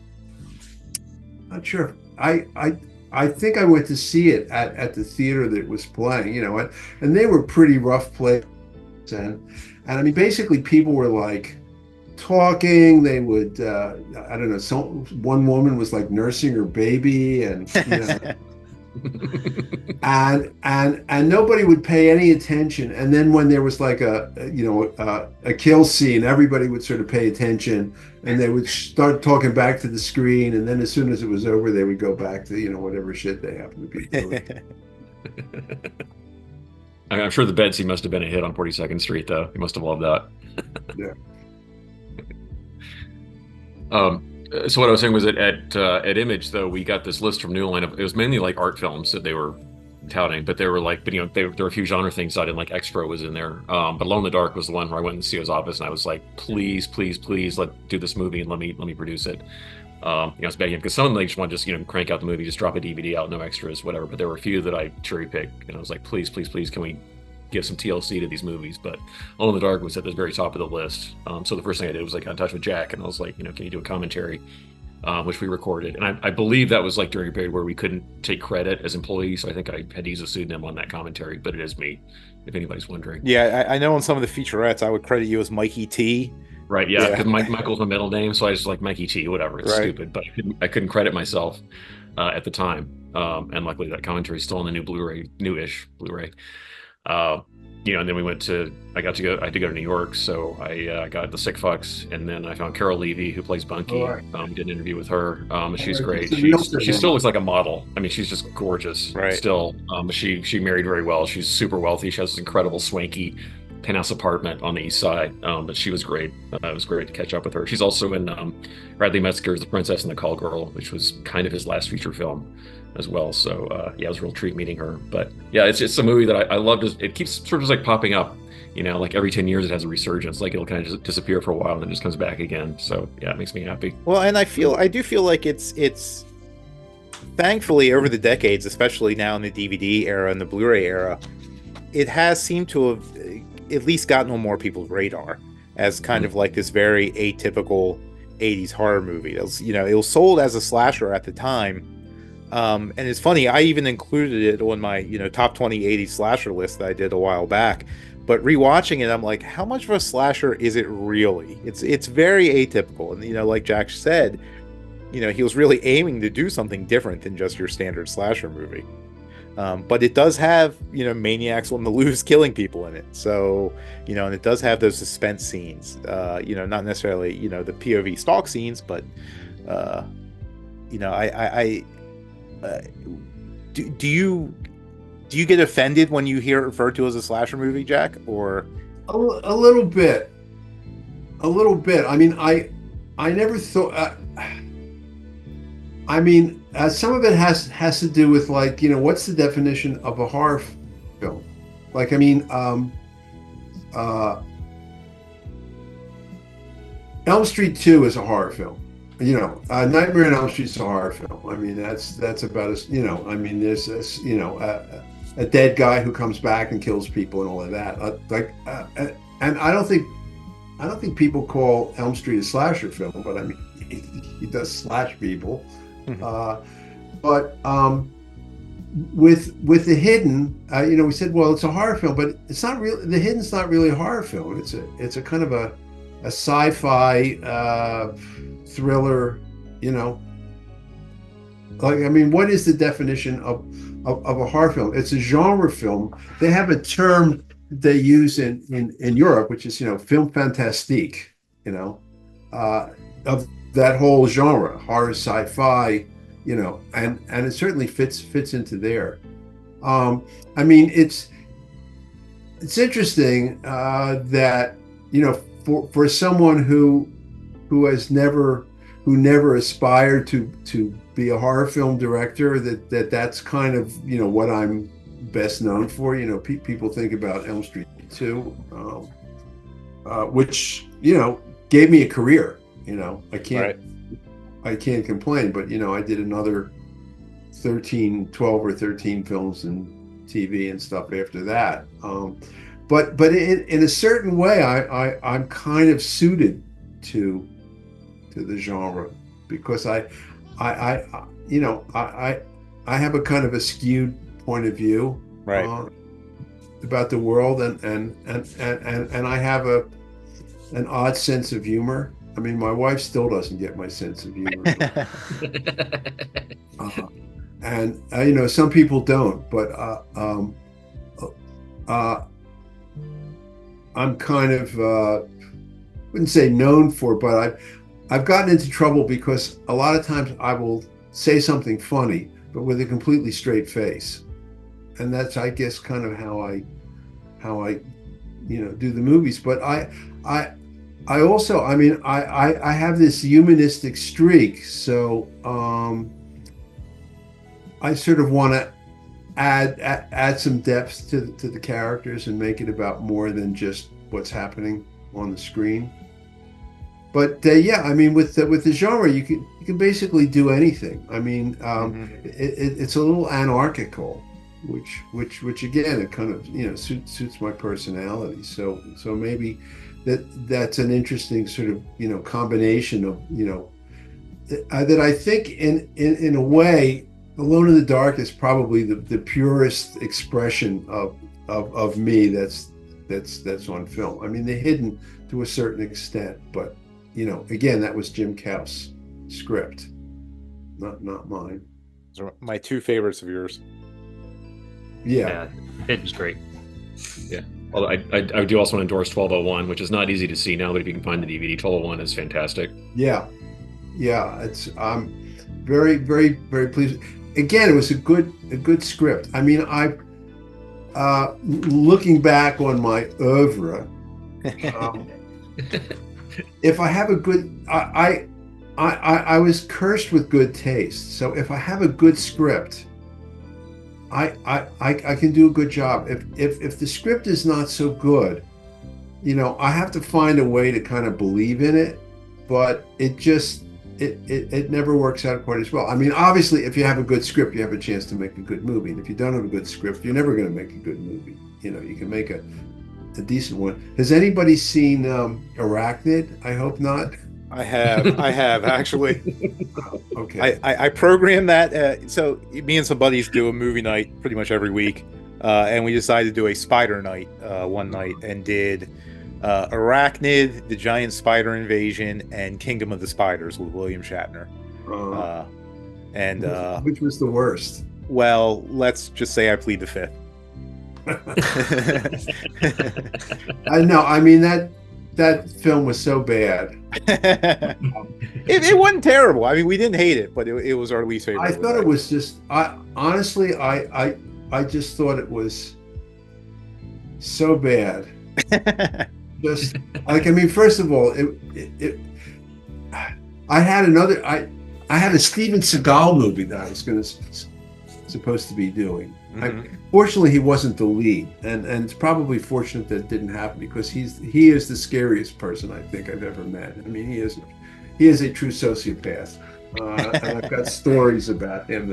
sure. I think I went to see it at the theater that it was playing. And they were pretty rough plays, and I mean basically people were like talking. They would I don't know. One woman was like nursing her baby, and and nobody would pay any attention. And then when there was like a kill scene, everybody would sort of pay attention, and they would start talking back to the screen. And then as soon as it was over, they would go back to whatever shit they happened to be doing. I'm sure the bed scene must have been a hit on 42nd Street, though. He must have loved that. Yeah. So what I was saying was that at Image, though, we got this list from New Line of, it was mainly like art films that they were touting, but they were like, there were a few genre things I didn't like. Extra was in there, but Alone in the Dark was the one where I went in the CO's office and I was like, please, please, please, do this movie and let me produce it. I was begging because some of them they just want to just crank out the movie, just drop a DVD out, no extras, whatever. But there were a few that I cherry picked, and I was like, please, please, please, can we give some TLC to these movies? But Alone in the Dark was at the very top of the list. So the first thing I did was I got in touch with Jack, and I was like, can you do a commentary? Which we recorded, and I believe that was like during a period where we couldn't take credit as employees, so I think I had to use a pseudonym on that commentary, but it is me, if anybody's wondering. Yeah, I know on some of the featurettes I would credit you as Mikey T. Right, yeah, because Michael's my middle name, so I just like Mikey T, whatever. It's stupid, but I couldn't credit myself at the time, and luckily that commentary is still on the new Blu-ray, newish Blu-ray. And then I had to go to New York, so I got the Sick Fucks, and then I found Carol Levy, who plays Bunky. Did an interview with her. She's great. She still looks like a model. I mean, she's just gorgeous. Right. Still, she married very well. She's super wealthy. She has this incredible swanky penthouse apartment on the East Side. But she was great. It was great to catch up with her. She's also in Bradley Metzger's The Princess and the Call Girl, which was kind of his last feature film as well. So it was a real treat meeting her. But yeah, it's a movie that I love. It keeps sort of just like popping up, like every 10 years it has a resurgence. Like it'll kind of just disappear for a while and then just comes back again. So yeah, it makes me happy. Well, and I do feel like it's thankfully over the decades, especially now in the DVD era and the Blu-ray era, it has seemed to have at least gotten on more people's radar as kind of like this very atypical 80s horror movie. It was sold as a slasher at the time. And it's funny, I even included it on my, top 20 80s slasher list that I did a while back. But rewatching it, I'm like, how much of a slasher is it really? It's very atypical. And, like Jack said, he was really aiming to do something different than just your standard slasher movie. But it does have, maniacs on the loose killing people in it. So, and it does have those suspense scenes, not necessarily, the POV stalk scenes, but, do you get offended when you hear it referred to as a slasher movie, Jack? Or a little bit. I mean, I never thought. Some of it has to do with like what's the definition of a horror film? Like Elm Street 2 is a horror film. Nightmare on Elm Street is a horror film. I mean, that's about as there's this, a dead guy who comes back and kills people and all of that. And I don't think people call Elm Street a slasher film, but I mean, he does slash people. But with The Hidden, we said, well, it's a horror film, but it's not really. The Hidden's not really a horror film. It's a kind of a sci-fi thriller, what is the definition of a horror film? It's a genre film. They have a term they use in Europe, which is film fantastique, of that whole genre, horror, sci-fi, and it certainly fits into there. It's interesting that for someone who never aspired to be a horror film director, that's kind of what I'm best known for. People think about Elm Street 2, which gave me a career. I can't complain, but I did another 12 or 13 films and TV and stuff after that. But in a certain way, I'm kind of suited to the genre because I have a kind of a skewed point of view, right, about the world, and I have an odd sense of humor. I mean, my wife still doesn't get my sense of humor. and some people don't, but I'm kind of wouldn't say known for, but I've gotten into trouble because a lot of times I will say something funny, but with a completely straight face, and that's, I guess, kind of how I do the movies. But I also, I have this humanistic streak, so I sort of want to add some depth to the characters and make it about more than just what's happening on the screen. But with the genre, you can basically do anything. It's a little anarchical, which again, it kind of suits my personality. So maybe that's an interesting sort of combination of that I think in a way, Alone in the Dark is probably the purest expression of me that's on film. I mean, they're hidden to a certain extent, but again, that was Jim Cow's script, not mine. Those are my two favorites of yours. Yeah, it's great. Yeah. Well, I do also want to endorse 1201, which is not easy to see now, but if you can find the DVD, 1201 is fantastic. Yeah, I'm very, very, very pleased. Again, it was a good script. I mean, looking back on my oeuvre, if I have a good, I was cursed with good taste. So if I have a good script, I can do a good job. If the script is not so good, I have to find a way to kind of believe in it, but it never works out quite as well. I mean, obviously, if you have a good script, you have a chance to make a good movie. And if you don't have a good script, you're never going to make a good movie. You can make a decent one. Has anybody seen Arachnid? I hope not. I have actually. Okay. I programmed that. So me and some buddies do a movie night pretty much every week, and we decided to do a spider night one night and did Arachnid, The Giant Spider Invasion, and Kingdom of the Spiders with William Shatner. Which was the worst? Well, let's just say I plead the fifth. I know. I mean, that film was so bad. It wasn't terrible. I mean, we didn't hate it, but it was our least favorite. I thought it was just. Honestly, I just thought it was so bad. Just like, I mean, first of all, I had a Steven Seagal movie that I was supposed to be doing. Fortunately, he wasn't the lead, and it's probably fortunate that it didn't happen, because he is the scariest person I think I've ever met. I mean, he is a true sociopath, and I've got stories about him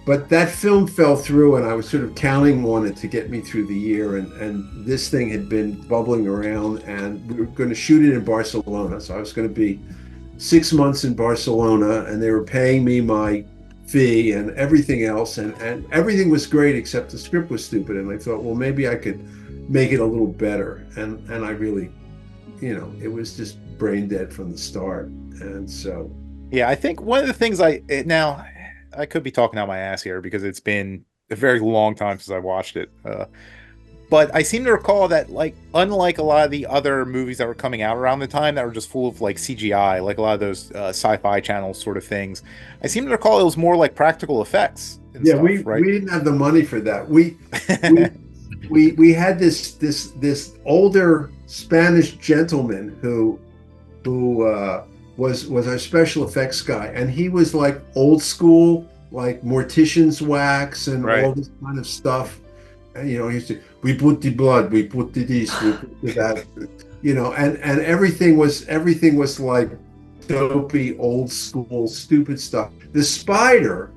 but that film fell through, and I was sort of counting on it to get me through the year, and this thing had been bubbling around, and we were going to shoot it in Barcelona, so I was going to be 6 months in Barcelona, and they were paying me my fee and everything else, and everything was great except the script was stupid, and I thought, well, maybe I could make it a little better, and I really, it was just brain dead from the start. And so yeah, I think one of the things now I could be talking out my ass here because it's been a very long time since I watched it, but I seem to recall that, like, unlike a lot of the other movies that were coming out around the time that were just full of like CGI, like a lot of those Sci-Fi Channel sort of things, I seem to recall it was more like practical effects. Yeah, stuff, we didn't have the money for that. We had this older Spanish gentleman who was our special effects guy, and he was like old school, like mortician's wax and all this kind of stuff. And, he used to, we put the blood, we put the this, we put the that, and everything was like dopey, old school, stupid stuff. The spider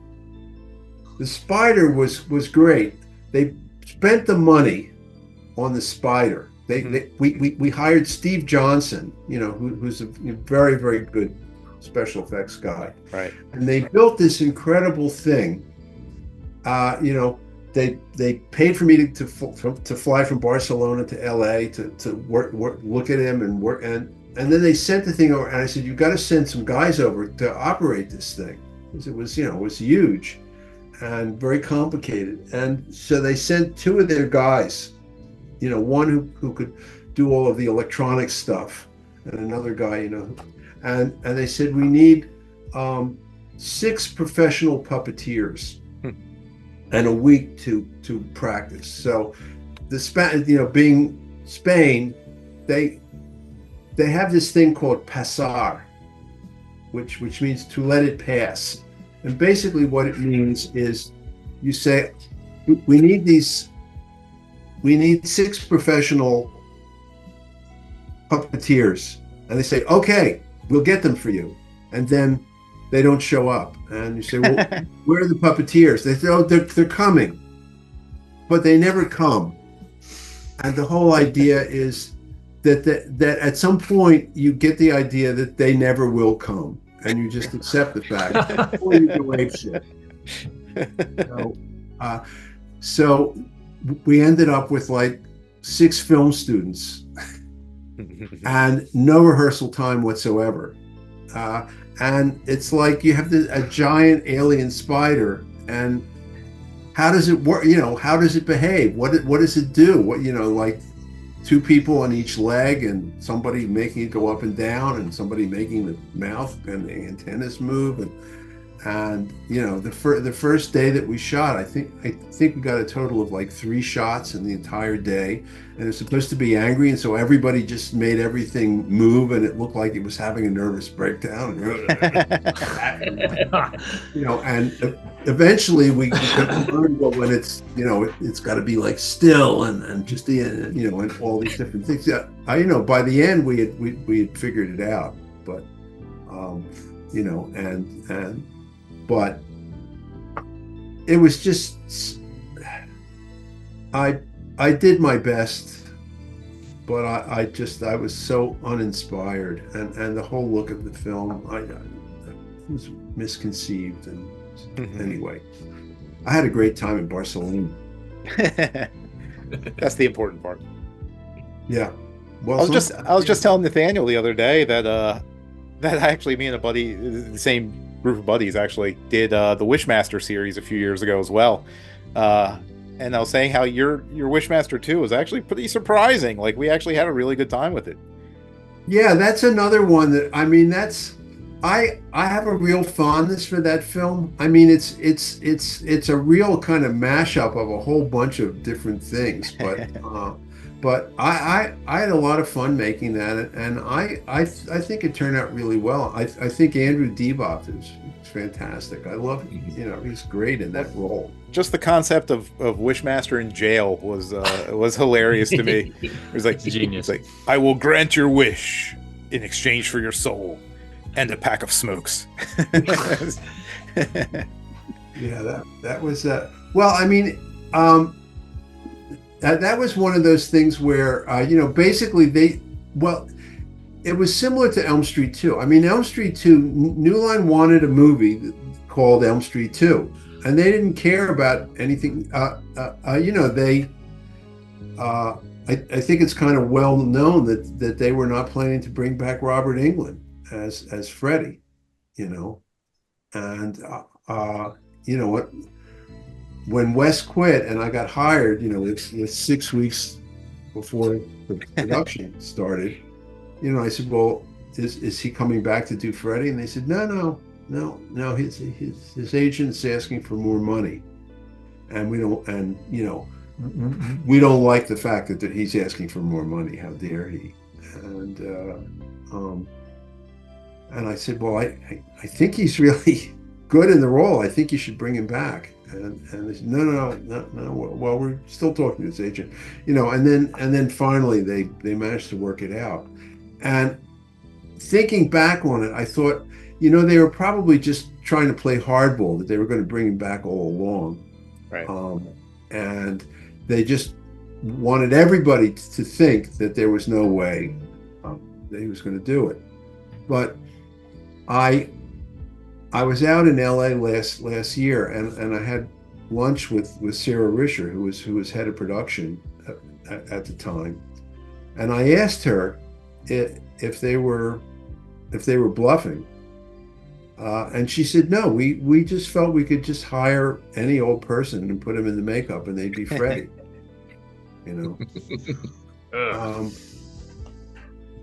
was great. They spent the money on the spider. We hired Steve Johnson, who's a very, very good special effects guy. Right. And they built this incredible thing. They paid for me to fly from Barcelona to LA to work, look at him and work, and then they sent the thing over, and I said, you got to send some guys over to operate this thing. because it was, it was huge and very complicated. And so they sent two of their guys, one who could do all of the electronic stuff, and another guy, and they said, we need 6 professional puppeteers and a week to practice. So being Spain, they have this thing called pasar, which means to let it pass. And basically what it means is you say, we need 6 professional puppeteers. And they say, okay, we'll get them for you. And then they don't show up. And you say, well, where are the puppeteers? They say, oh, they're coming. But they never come. And the whole idea is that at some point you get the idea that they never will come. And you just accept the fact before you do ape shit. So we ended up with like 6 film students and no rehearsal time whatsoever. And it's like you have a giant alien spider, and how does it work? How does it behave? What does it do? Like 2 people on each leg, and somebody making it go up and down, and somebody making the mouth and the antennas move, and the first day that we shot, I think we got a total of like 3 shots in the entire day, and it was supposed to be angry, and so everybody just made everything move, and it looked like it was having a nervous breakdown. And evenly we learned, well, when it's it's got to be like still and just and all these different things. Yeah, by the end we had figured it out, but but it was just, I did my best, but I was so uninspired, and the whole look of the film, it was misconceived. And anyway, I had a great time in Barcelona. That's the important part. Yeah. Well, I was just telling Nathaniel the other day that actually me and a buddy, the same group of buddies, actually did the Wishmaster series a few years ago as well. And I was saying how your Wishmaster 2 was actually pretty surprising. Like, we actually had a really good time with it. Yeah, that's another one that, I have a real fondness for that film. It's a real kind of mashup of a whole bunch of different things, but I had a lot of fun making that, and I think it turned out really well. I think Andrew Deboff is fantastic. I love he's great in that role. Just the concept of Wishmaster in jail was hilarious to me. It was like genius. It's like, I will grant your wish in exchange for your soul and a pack of smokes. Yeah, that was that was one of those things where basically it was similar to Elm Street 2. Elm Street 2, New Line wanted a movie called Elm Street 2, and they didn't care about anything. I think it's kind of well known that they were not planning to bring back Robert Englund as Freddy, and what. When Wes quit and I got hired, with 6 weeks before the production started, I said, well, is he coming back to do Freddy? And they said, no, his agent's asking for more money, and we don't like the fact that he's asking for more money. How dare he? And I said, well, I think he's really good in the role. I think you should bring him back. And they said, no. Well, we're still talking to his agent, and then finally they managed to work it out. And thinking back on it, I thought, they were probably just trying to play hardball, that they were going to bring him back all along. Right. And they just wanted everybody to think that there was no way that he was going to do it. But I was out in LA last year, and I had lunch with Sarah Risher, who was head of production at the time, and I asked her if they were bluffing, And she said, no, we just felt we could just hire any old person and put them in the makeup and they'd be Freddy. So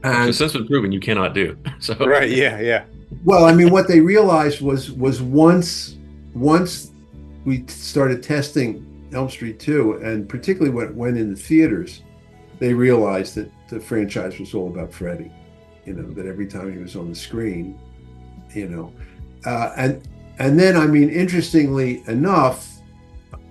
And since been proven you cannot do. So Right. Yeah. well, I mean, what they realized was once we started testing Elm Street 2, and particularly when it went in the theaters, they realized that the franchise was all about Freddy. That every time he was on the screen, and then, I mean, interestingly enough,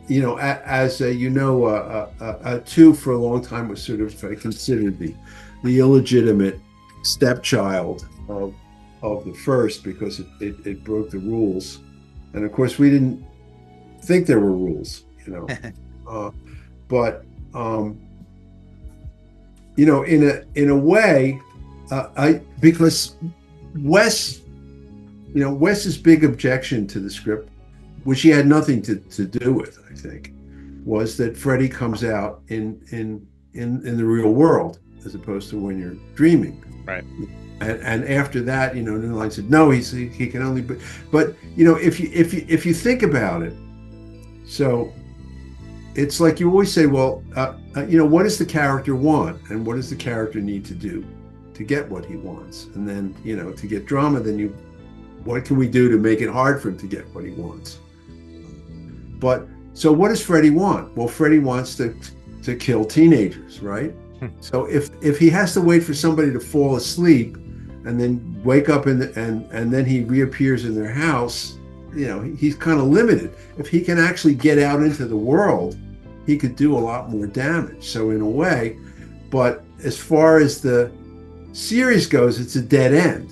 as 2 for a long time was sort of considered the illegitimate stepchild of the first, because it broke the rules, and of course we didn't think there were rules, but in a way, because Wes's big objection to the script, which he had nothing to do with, I think, was that Freddy comes out in the real world as opposed to when you're dreaming. Right. And after that, New Line said, no, he can only be. But if you think about it, so it's like you always say, well, what does the character want, and what does the character need to do to get what he wants? And then, to get drama, then what can we do to make it hard for him to get what he wants? But so what does Freddy want? Well, Freddy wants to kill teenagers, right? So if he has to wait for somebody to fall asleep and then wake up and then he reappears in their house, he's kind of limited. If he can actually get out into the world, he could do a lot more damage. So in a way, but as far as the series goes, it's a dead end,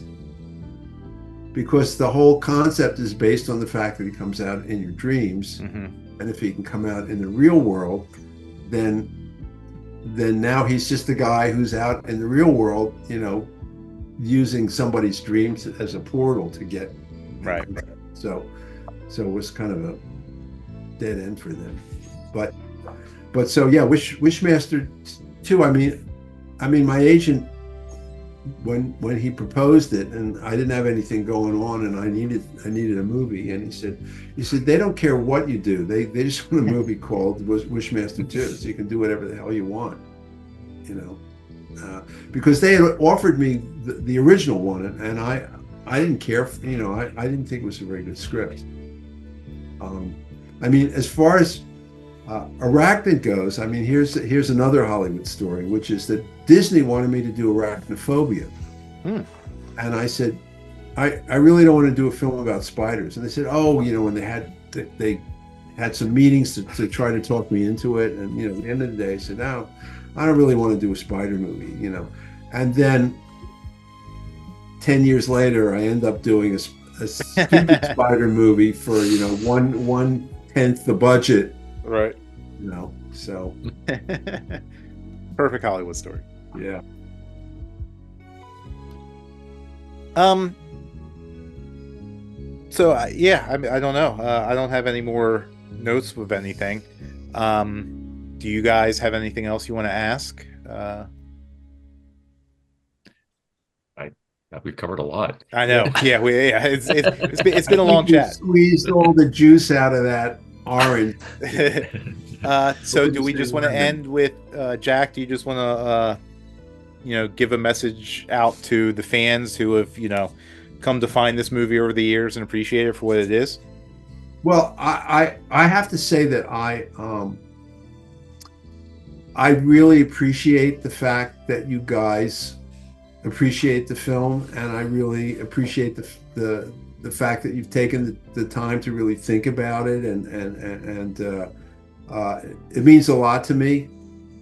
because the whole concept is based on the fact that he comes out in your dreams. Mm-hmm. And if he can come out in the real world, then now he's just a guy who's out in the real world, using somebody's dreams as a portal to get right. So it was kind of a dead end for them. But so yeah, Wishmaster 2. I mean, my agent, when he proposed it, and I didn't have anything going on, and I needed a movie, and he said they don't care what you do, they just want a movie called Wishmaster 2, so you can do whatever the hell you want, because they had offered me the original one, and I didn't care, I didn't think it was a very good script. I mean, as far as Arachnid goes, I mean, here's another Hollywood story, which is that Disney wanted me to do Arachnophobia. And I said, I really don't want to do a film about spiders. And they said, oh, when they had some meetings to try to talk me into it. And, at the end of the day, I said, no, I don't really want to do a spider movie, And then 10 years later, I end up doing a stupid spider movie for, 1/10 the budget. Right. So. Perfect Hollywood story. Yeah. So yeah, I don't know. I don't have any more notes with anything. Do you guys have anything else you want to ask? We've covered a lot. I know. Yeah, it's been a long chat. Squeezed all the juice out of that orange. So do we just want to end with Jack? Do you just want to give a message out to the fans who have come to find this movie over the years and appreciate it for what it is? Well, I have to say that I really appreciate the fact that you guys appreciate the film, and I really appreciate the fact that you've taken the time to really think about it, and it means a lot to me.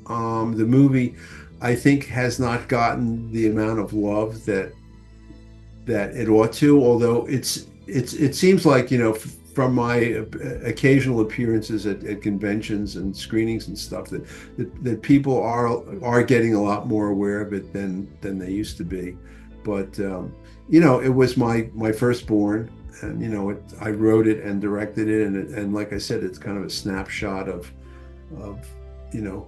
The movie, I think, has not gotten the amount of love that it ought to, although it seems like, from my occasional appearances at conventions and screenings and stuff, that people are getting a lot more aware of it than they used to be. But it was my firstborn, and I wrote it and directed it, and like I said, it's kind of a snapshot of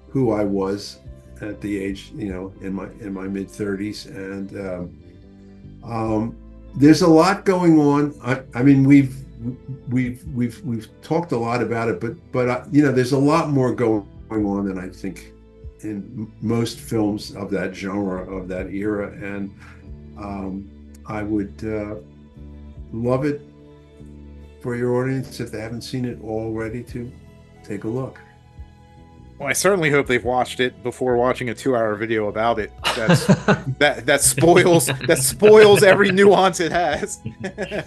who I was at the age, in my mid-30s, and there's a lot going on. I mean, we've talked a lot about it, but you know, there's a lot more going on than I think in most films of that genre, of that era, and I would love it for your audience, if they haven't seen it already, to take a look. Well, I certainly hope they've watched it before watching a 2-hour video about it. That spoils every nuance it has.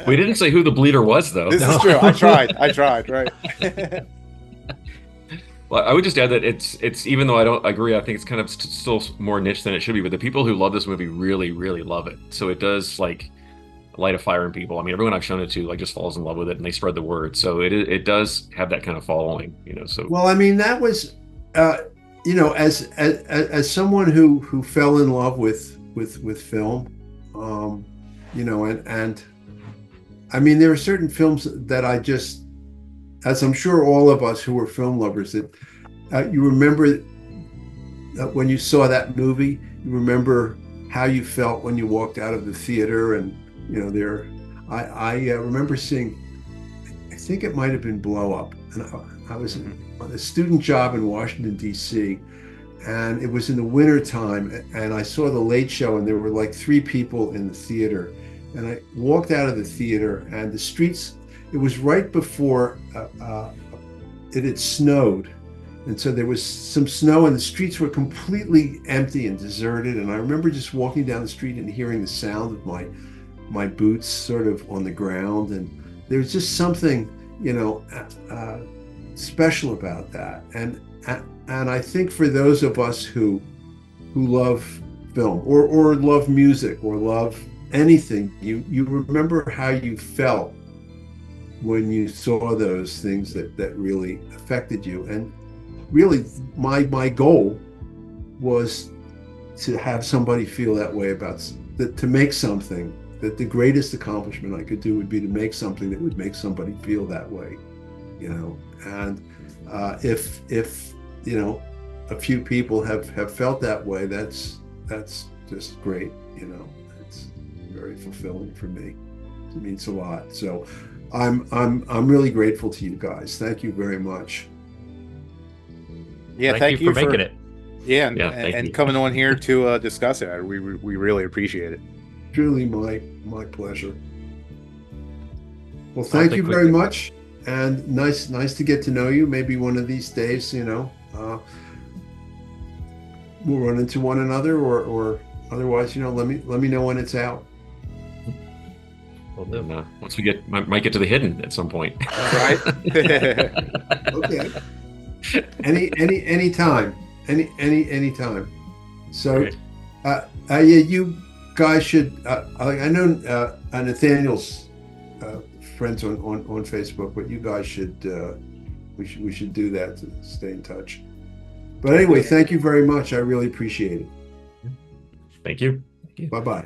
We didn't say who the bleeder was, though. This is true. I tried. Right. Well, I would just add that it's even though I don't agree, I think it's kind of still more niche than it should be. But the people who love this movie really, really love it. So it does like light a fire in people. I mean, everyone I've shown it to like just falls in love with it, and they spread the word. So it does have that kind of following, you know. So well, I mean, that was, you know, as someone who fell in love with film, you know, and I mean, there are certain films that I just, as I'm sure all of us who are film lovers, that you remember when you saw that movie, you remember how you felt when you walked out of the theater, and you know, I remember seeing, I think it might have been Blow Up, and I was on a student job in Washington, D.C., and it was in the winter time, and I saw The Late Show, and there were like 3 people in the theater, and I walked out of the theater, and the streets, it was right before it had snowed, and so there was some snow, and the streets were completely empty and deserted, and I remember just walking down the street and hearing the sound of my boots sort of on the ground, and there was just something, you know, special about that, and I think for those of us who love film or love music or love anything, you remember how you felt when you saw those things that really affected you. And really my goal was to have somebody feel that way about that, to make something, that the greatest accomplishment I could do would be to make something that would make somebody feel that way, you know. And if you know, a few people have felt that way, that's just great, you know. It's very fulfilling for me. It means a lot. So I'm really grateful to you guys. Thank you very much. Yeah, thank you for making it. Yeah, and coming on here to discuss it. We really appreciate it. Truly my pleasure. Well, thank you very much, and nice to get to know you. Maybe one of these days, you know, we'll run into one another, or otherwise, you know, let me know when it's out. And, once we might get to the hidden at some point. Right. Okay. Any time. So, yeah, you guys should. I know Nathaniel's friends on Facebook, but you guys should. We should do that to stay in touch. But anyway, thank you very much. I really appreciate it. Thank you. Bye bye.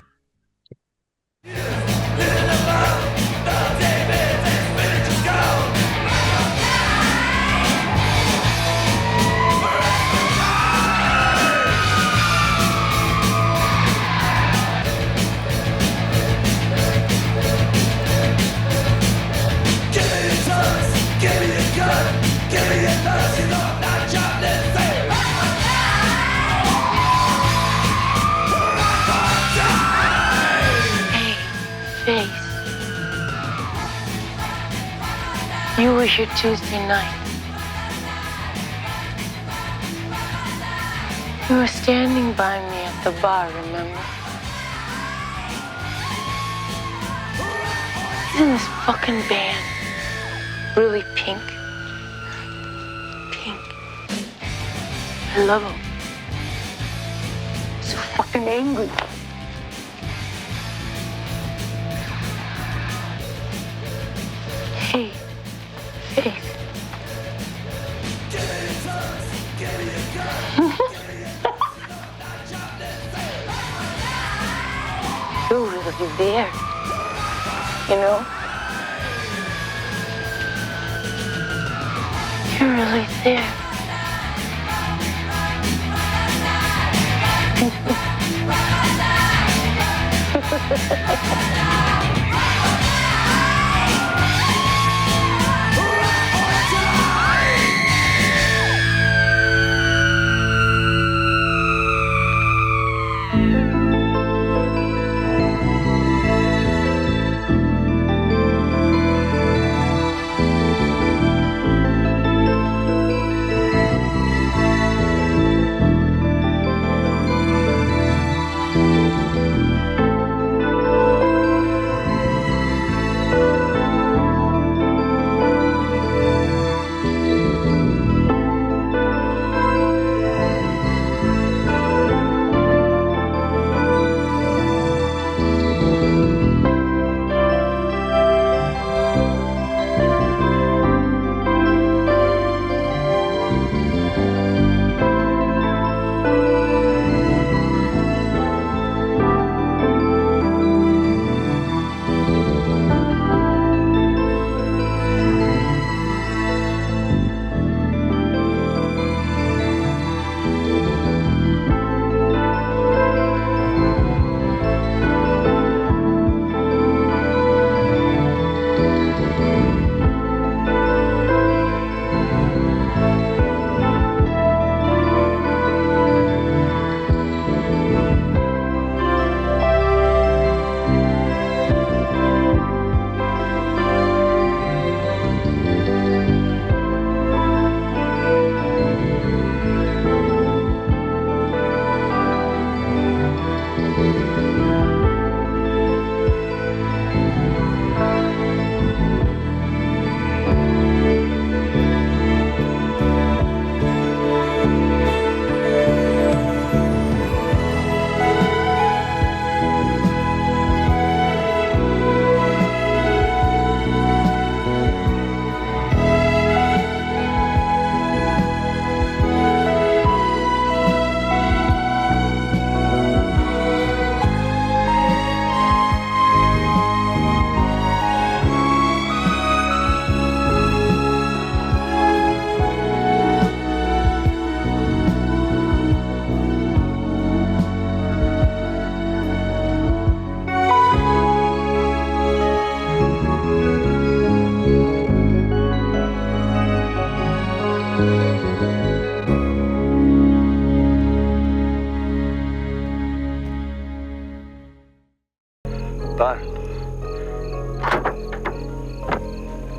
You was your Tuesday night. You were standing by me at the bar, remember? Isn't this fucking band really pink? Pink. I love them. So fucking angry. Hey. Faith. You're really there, you know? You're really there.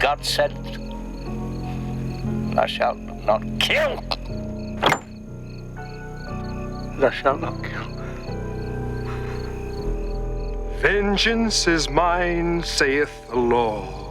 God said, thou shalt not kill. Thou shalt not kill. Vengeance is mine, saith the Lord.